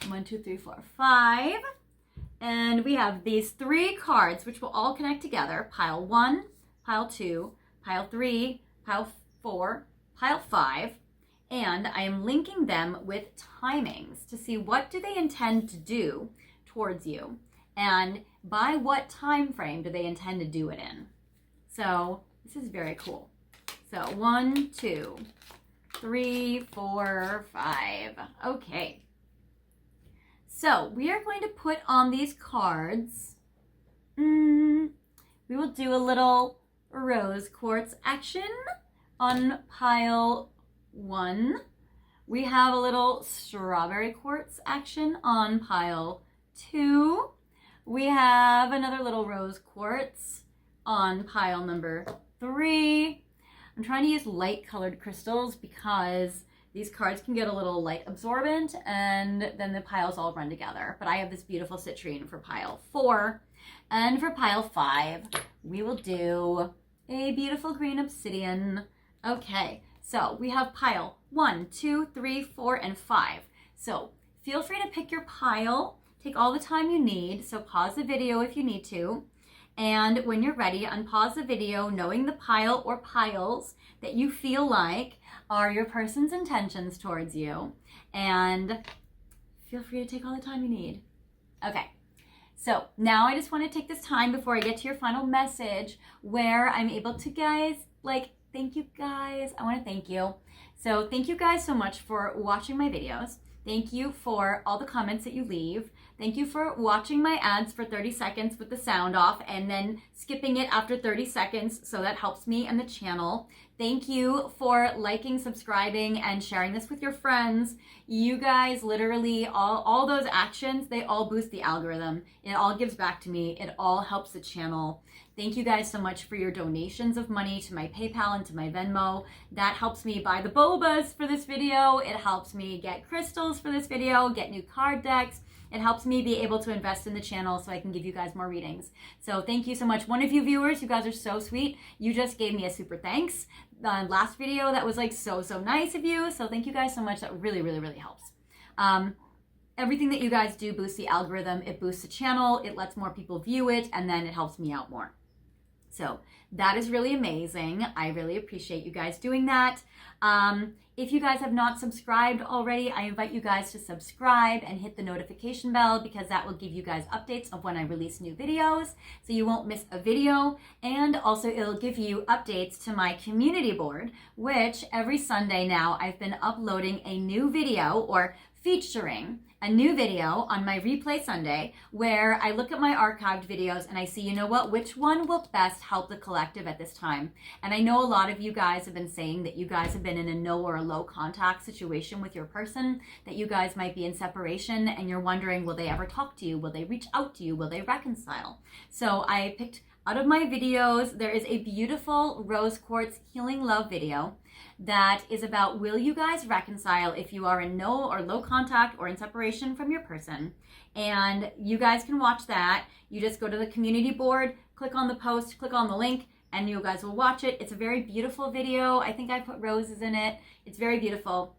One, two, three, four, 5. And we have these 3 cards, which will all connect together. Pile 1, pile 2, pile 3, pile 4, pile 5. And I am linking them with timings to see what do they intend to do towards you. And by what time frame do they intend to do it in. So this is very cool. So 1, 2, 3, 4, 5. Okay. So we are going to put on these cards. We will do a little rose quartz action on pile 1. We have a little strawberry quartz action on pile 2. We have another little rose quartz on pile number 3. I'm trying to use light colored crystals because these cards can get a little light absorbent and then the piles all run together. But I have this beautiful citrine for pile 4. And for pile 5, we will do a beautiful green obsidian. Okay, so we have pile 1, 2, 3, 4, and 5. So feel free to pick your pile. Take all the time you need. So pause the video if you need to. And when you're ready, unpause the video, knowing the pile or piles that you feel like are your person's intentions towards you. And feel free to take all the time you need. Okay, so now I just want to take this time before I get to your final message where I'm able to, guys, like, thank you guys. I want to thank you. So thank you guys so much for watching my videos. Thank you for all the comments that you leave. Thank you for watching my ads for 30 seconds with the sound off and then skipping it after 30 seconds, so that helps me and the channel. Thank you for liking, subscribing, and sharing this with your friends. You guys, literally, all those actions, they all boost the algorithm. It all gives back to me. It all helps the channel. Thank you guys so much for your donations of money to my PayPal and to my Venmo. That helps me buy the Bobas for this video. It helps me get crystals for this video, get new card decks. It helps me be able to invest in the channel so I can give you guys more readings. So thank you so much. One of you viewers, you guys are so sweet. You just gave me a super thanks. Last video, that was like so nice of you. So thank you guys so much. That really, really, really helps. Everything that you guys do boosts the algorithm. It boosts the channel. It lets more people view it, and then it helps me out more. So that is really amazing. I really appreciate you guys doing that. If you guys have not subscribed already, I invite you guys to subscribe and hit the notification bell, because that will give you guys updates of when I release new videos, so you won't miss a video. And also it'll give you updates to my community board, which every Sunday now I've been uploading a new video, or featuring a new video on my replay Sunday, where I look at my archived videos and I see, you know what, which one will best help the collective at this time. And I know a lot of you guys have been saying that you guys have been in a no or a low contact situation with your person, that you guys might be in separation, and you're wondering, will they ever talk to you? Will they reach out to you? Will they reconcile? So I picked out of my videos, there is a beautiful rose quartz healing love video that is about, will you guys reconcile if you are in no or low contact or in separation from your person? And you guys can watch that. You just go to the community board, click on the post, click on the link, and you guys will watch it. It's a very beautiful video. I think I put roses in it. It's very beautiful.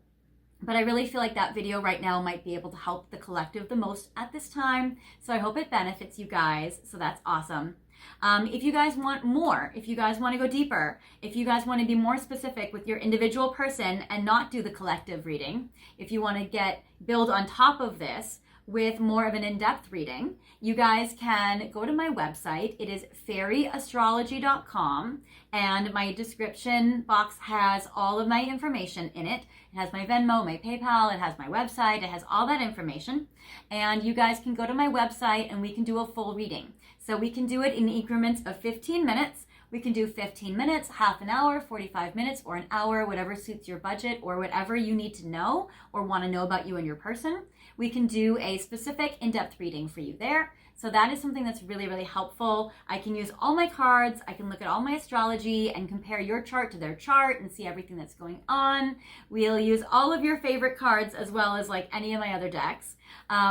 But I really feel like that video right now might be able to help the collective the most at this time. So I hope it benefits you guys. So that's awesome. If you guys want more, if you guys want to go deeper, if you guys want to be more specific with your individual person and not do the collective reading, if you want to build on top of this with more of an in-depth reading, you guys can go to my website. It is fairyastrology.com, and my description box has all of my information in it. It has my Venmo, my PayPal, it has my website, it has all that information. And you guys can go to my website and we can do a full reading. So we can do it in increments of 15 minutes. We can do 15 minutes, half an hour, 45 minutes, or an hour, whatever suits your budget or whatever you need to know or want to know about you and your person. We can do a specific in-depth reading for you there. So that is something that's really, really helpful. I can use all my cards. I can look at all my astrology and compare your chart to their chart and see everything that's going on. We'll use all of your favorite cards as well as like any of my other decks.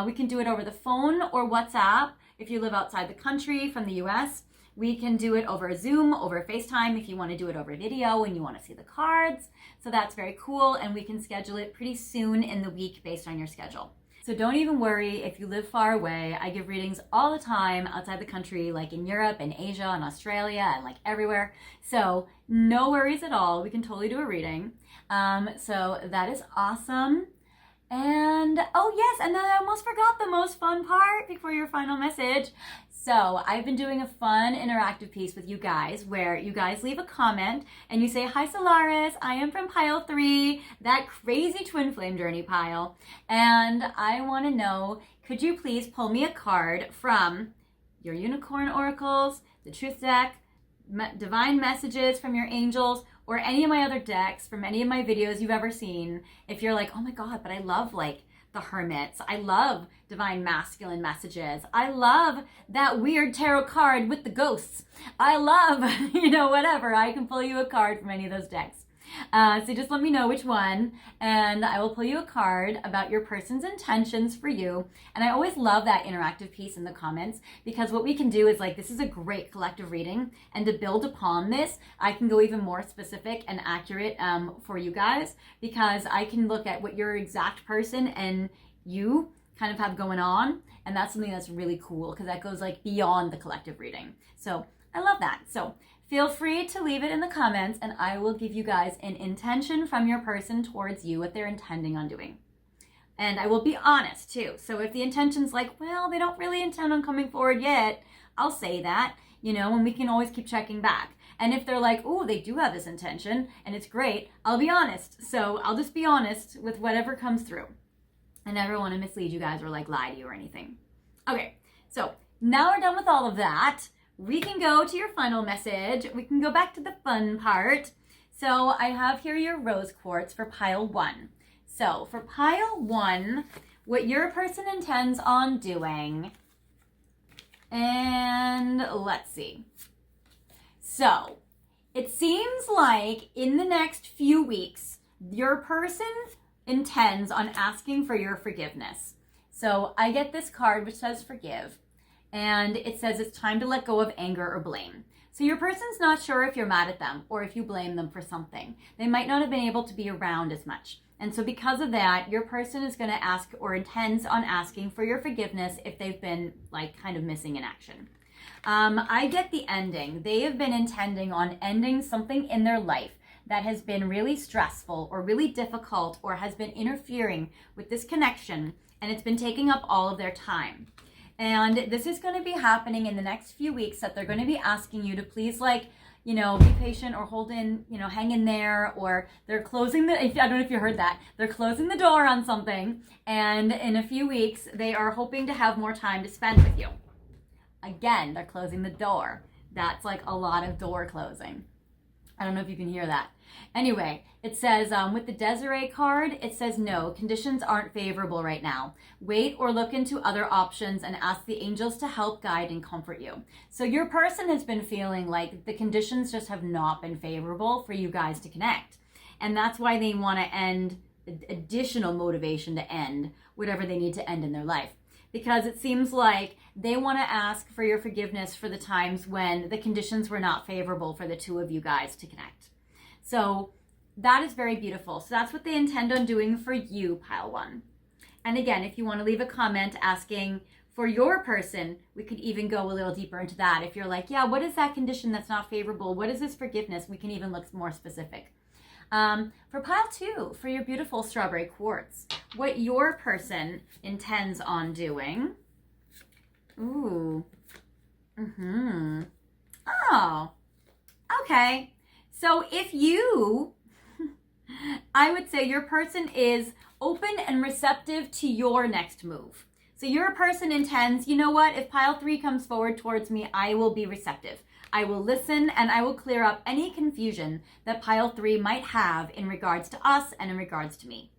We can do it over the phone or WhatsApp if you live outside the country from the US. We can do it over Zoom, over FaceTime if you want to do it over video and you want to see the cards. So that's very cool, and we can schedule it pretty soon in the week based on your schedule. So don't even worry if you live far away. I give readings all the time outside the country, like in Europe and Asia and Australia and like everywhere. So no worries at all. We can totally do a reading. So that is awesome. And oh yes, and then I almost forgot the most fun part before your final message. So I've been doing a fun interactive piece with you guys where you guys leave a comment and you say, hi Solaris, I am from pile 3, that crazy twin flame journey pile. And I want to know, could you please pull me a card from your unicorn oracles, the truth deck, divine messages from your angels, or any of my other decks from any of my videos you've ever seen. If you're like, oh my God, but I love like the hermits. I love divine masculine messages. I love that weird tarot card with the ghosts. I love, whatever. I can pull you a card from any of those decks. So just let me know which one, and I will pull you a card about your person's intentions for you. And I always love that interactive piece in the comments, because what we can do is like, this is a great collective reading, and to build upon this, I can go even more specific and accurate for you guys, because I can look at what your exact person and you kind of have going on, and that's something that's really cool, because that goes like beyond the collective reading. So I love that. So feel free to leave it in the comments, and I will give you guys an intention from your person towards you, what they're intending on doing. And I will be honest too. So if the intention's like, well, they don't really intend on coming forward yet, I'll say that, and we can always keep checking back. And if they're like, oh, they do have this intention and it's great, I'll be honest. So I'll just be honest with whatever comes through. I never want to mislead you guys or like lie to you or anything. Okay, so now we're done with all of that. We can go to your final message. We can go back to the fun part. So I have here your rose quartz for pile 1. So for pile 1, what your person intends on doing, and let's see. So it seems like in the next few weeks, your person intends on asking for your forgiveness. So I get this card which says forgive. And it says it's time to let go of anger or blame. So your person's not sure if you're mad at them or if you blame them for something. They might not have been able to be around as much. And so because of that, your person is going to ask or intends on asking for your forgiveness if they've been like kind of missing in action. I get the ending. They have been intending on ending something in their life that has been really stressful or really difficult or has been interfering with this connection, and it's been taking up all of their time. And this is going to be happening in the next few weeks, that they're going to be asking you to please, like, you know, be patient or hold in, you know, hang in there, or they're closing the, I don't know if you heard that, they're closing the door on something, and in a few weeks, they are hoping to have more time to spend with you. Again, they're closing the door. That's like a lot of door closing. I don't know if you can hear that. Anyway, it says with the Desiree card, it says no, conditions aren't favorable right now. Wait or look into other options and ask the angels to help guide and comfort you. So your person has been feeling like the conditions just have not been favorable for you guys to connect. And that's why they want to end, additional motivation to end whatever they need to end in their life. Because it seems like they want to ask for your forgiveness for the times when the conditions were not favorable for the two of you guys to connect. So that is very beautiful. So that's what they intend on doing for you, pile one. And again, if you want to leave a comment asking for your person, we could even go a little deeper into that. If you're like, yeah, what is that condition that's not favorable? What is this forgiveness? We can even look more specific. For pile two, for your beautiful strawberry quartz, what your person intends on doing. Ooh. Oh, okay. So if you, I would say your person is open and receptive to your next move. So your person intends, you know what, if pile three comes forward towards me, I will be receptive. I will listen and I will clear up any confusion that pile three might have in regards to us and in regards to me.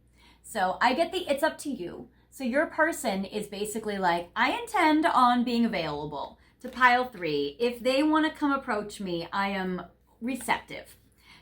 So I get the it's up to you. So your person is basically like, I intend on being available to pile three. If they want to come approach me, I am receptive,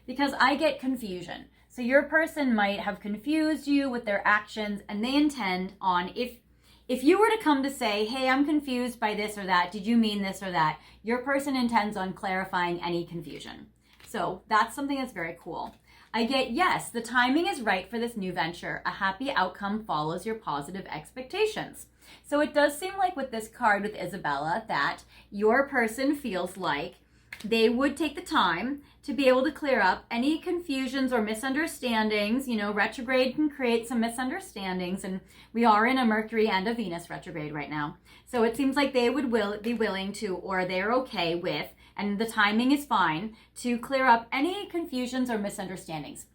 because I get confusion. So your person might have confused you with their actions, and they intend on, if you were to come to say, hey, I'm confused by this or that, did you mean this or that? Your person intends on clarifying any confusion. So that's something that's very cool. I get, yes, the timing is right for this new venture. A happy outcome follows your positive expectations. So it does seem like with this card with Isabella that your person feels like they would take the time to be able to clear up any confusions or misunderstandings. You know, retrograde can create some misunderstandings, and we are in a Mercury and a Venus retrograde right now. So it seems like they would be willing to, or they're okay with, and the timing is fine, to clear up any confusions or misunderstandings.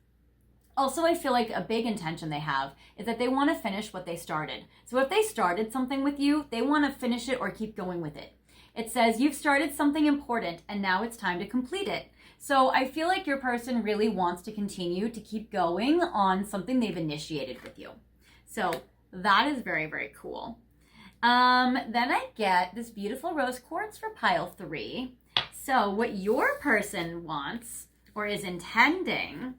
Also, I feel like a big intention they have is that they want to finish what they started. So if they started something with you, they want to finish it or keep going with it. It says you've started something important and now it's time to complete it. So I feel like your person really wants to continue to keep going on something they've initiated with you. So that is very, very cool. Then I get this beautiful rose quartz for pile three. So what your person wants or is intending,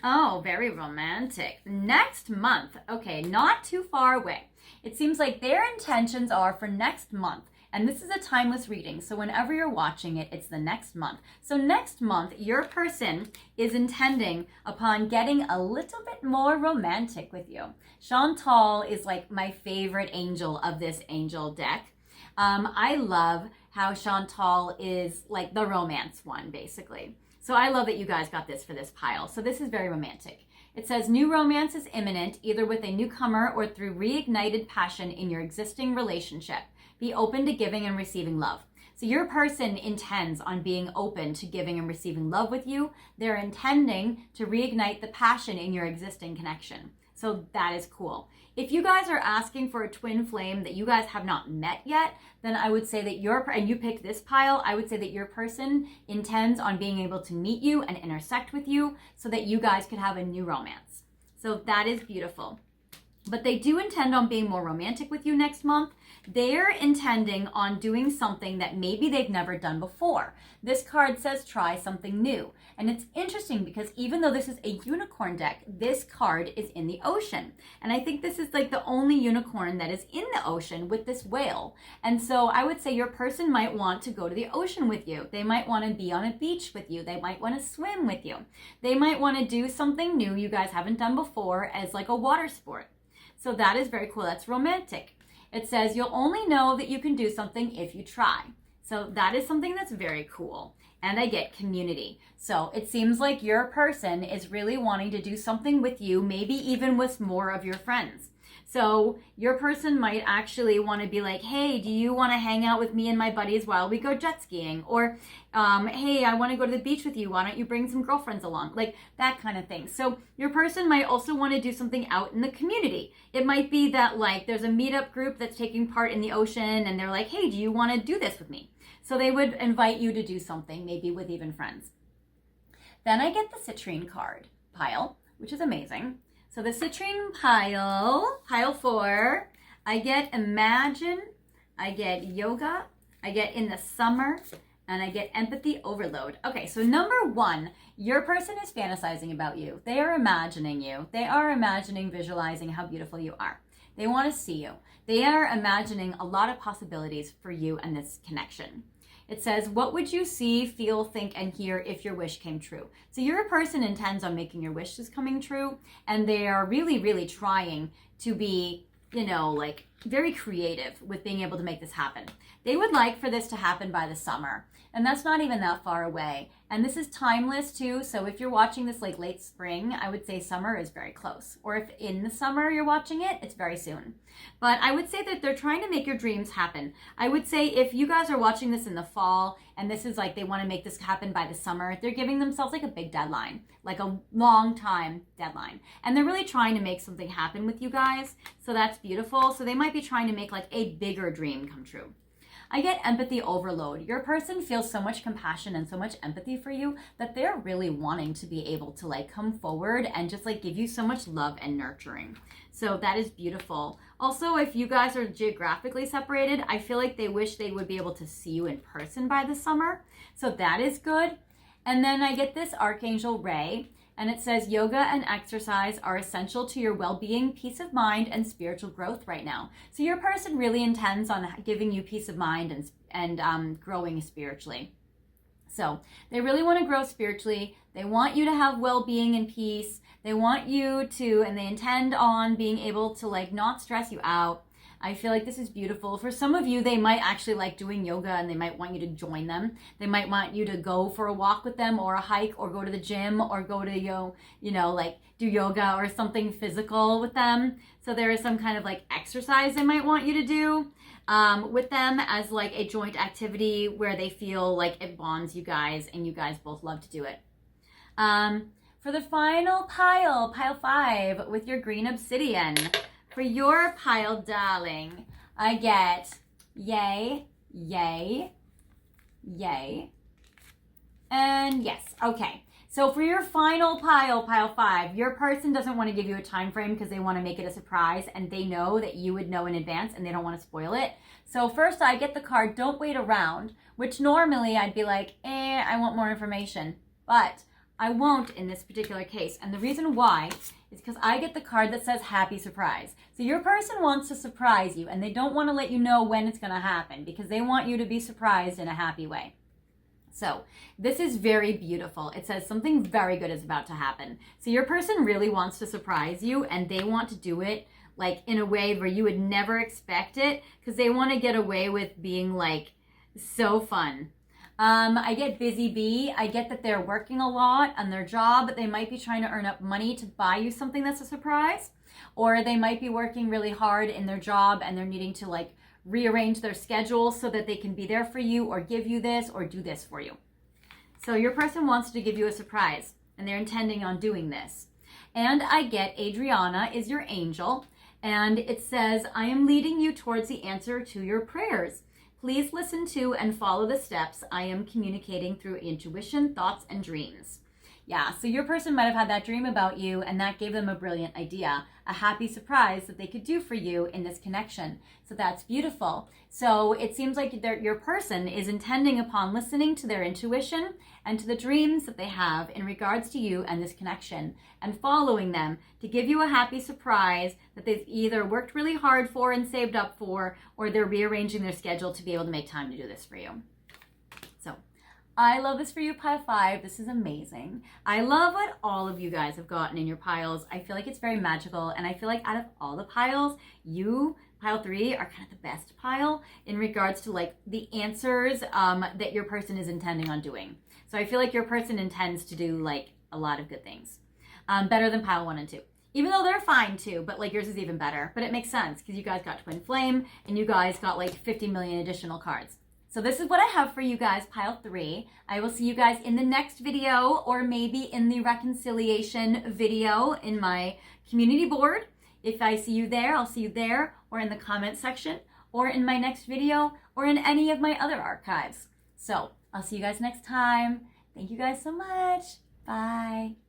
oh, very romantic. Next month, okay, not too far away. It seems like their intentions are for next month. And this is a timeless reading, so whenever you're watching it, it's the next month. So next month, your person is intending upon getting a little bit more romantic with you. Chantal is like my favorite angel of this angel deck. I love how Chantal is like the romance one, basically. So I love that you guys got this for this pile. So this is very romantic. It says new romance is imminent, either with a newcomer or through reignited passion in your existing relationship. Be open to giving and receiving love. So your person intends on being open to giving and receiving love with you. They're intending to reignite the passion in your existing connection. So that is cool. If you guys are asking for a twin flame that you guys have not met yet, then I would say that and you picked this pile, I would say that your person intends on being able to meet you and intersect with you so that you guys could have a new romance. So that is beautiful. But they do intend on being more romantic with you next month. They're intending on doing something that maybe they've never done before. This card says try something new. And it's interesting because even though this is a unicorn deck, this card is in the ocean. And I think this is like the only unicorn that is in the ocean with this whale. And so I would say your person might want to go to the ocean with you. They might want to be on a beach with you. They might want to swim with you. They might want to do something new you guys haven't done before as like a water sport. So that is very cool. That's romantic. It says you'll only know that you can do something if you try. So that is something that's very cool. And I get community. So it seems like your person is really wanting to do something with you, maybe even with more of your friends. So your person might actually want to be like, hey, do you want to hang out with me and my buddies while we go jet skiing? Or, hey, I want to go to the beach with you. Why don't you bring some girlfriends along? Like that kind of thing. So your person might also want to do something out in the community. It might be that like there's a meetup group that's taking part in the ocean and they're like, hey, do you want to do this with me? So they would invite you to do something, maybe with even friends. Then I get the citrine card pile, which is amazing. So the citrine pile 4, I get imagine, I get yoga, I get in the summer, and I get empathy overload. Okay, so number 1, your person is fantasizing about you. They are imagining you. They are imagining, visualizing how beautiful you are. They want to see you. They are imagining a lot of possibilities for you and this connection. It says, what would you see, feel, think, and hear if your wish came true? So your person intends on making your wishes coming true, and they are really, really trying to be, like very creative with being able to make this happen. They would like for this to happen by the summer, and that's not even that far away. And this is timeless too, so if you're watching this like late spring, I would say summer is very close. Or if in the summer you're watching it, it's very soon. But I would say that they're trying to make your dreams happen. I would say if you guys are watching this in the fall, and this is like they want to make this happen by the summer, they're giving themselves like a big deadline, like a long time deadline. And they're really trying to make something happen with you guys, so that's beautiful. So they might be trying to make like a bigger dream come true. I get empathy overload. Your person feels so much compassion and so much empathy for you that they're really wanting to be able to like come forward and just like give you so much love and nurturing. So that is beautiful. Also, if you guys are geographically separated, I feel like they wish they would be able to see you in person by the summer. So that is good. And then I get this Archangel Ray. And it says, yoga and exercise are essential to your well-being, peace of mind, and spiritual growth right now. So your person really intends on giving you peace of mind and growing spiritually. So they really want to grow spiritually. They want you to have well-being and peace. They want you to, and they intend on being able to like not stress you out. I feel like this is beautiful. For some of you, they might actually like doing yoga and they might want you to join them. They might want you to go for a walk with them or a hike or go to the gym or go to, like do yoga or something physical with them. So there is some kind of like exercise they might want you to do with them as like a joint activity where they feel like it bonds you guys and you guys both love to do it. For the final pile 5 with your green obsidian. For your pile, darling, I get yay, yay, yay, and yes. Okay, so for your final pile 5, your person doesn't want to give you a time frame because they want to make it a surprise and they know that you would know in advance and they don't want to spoil it. So first I get the card, don't wait around, which normally I'd be like, I want more information, but I won't in this particular case. And the reason why is because I get the card that says happy surprise. So your person wants to surprise you and they don't want to let you know when it's going to happen because they want you to be surprised in a happy way. So this is very beautiful. It says something very good is about to happen. So your person really wants to surprise you and they want to do it like in a way where you would never expect it because they want to get away with being like so fun. I get busy bee. I get that they're working a lot on their job. They might be trying to earn up money to buy you something that's a surprise, or they might be working really hard in their job and they're needing to like rearrange their schedule so that they can be there for you or give you this or do this for you. So your person wants to give you a surprise and they're intending on doing this. And I get Adriana is your angel and it says, I am leading you towards the answer to your prayers. Please listen to and follow the steps I am communicating through intuition, thoughts, and dreams. Yeah, so your person might have had that dream about you and that gave them a brilliant idea, a happy surprise that they could do for you in this connection. So that's beautiful. So it seems like your person is intending upon listening to their intuition and to the dreams that they have in regards to you and this connection and following them to give you a happy surprise that they've either worked really hard for and saved up for, or they're rearranging their schedule to be able to make time to do this for you. So I love this for you, pile 5. This is amazing. I love what all of you guys have gotten in your piles. I feel like it's very magical, and I feel like out of all the piles, you, pile 3, are kind of the best pile in regards to like the answers that your person is intending on doing. So I feel like your person intends to do like a lot of good things. Better than pile 1 and 2. Even though they're fine too, but like yours is even better. But it makes sense because you guys got Twin Flame and you guys got like 50 million additional cards. So this is what I have for you guys, pile 3. I will see you guys in the next video, or maybe in the reconciliation video in my community board. If I see you there, I'll see you there, or in the comment section, or in my next video, or in any of my other archives. So I'll see you guys next time. Thank you guys so much. Bye.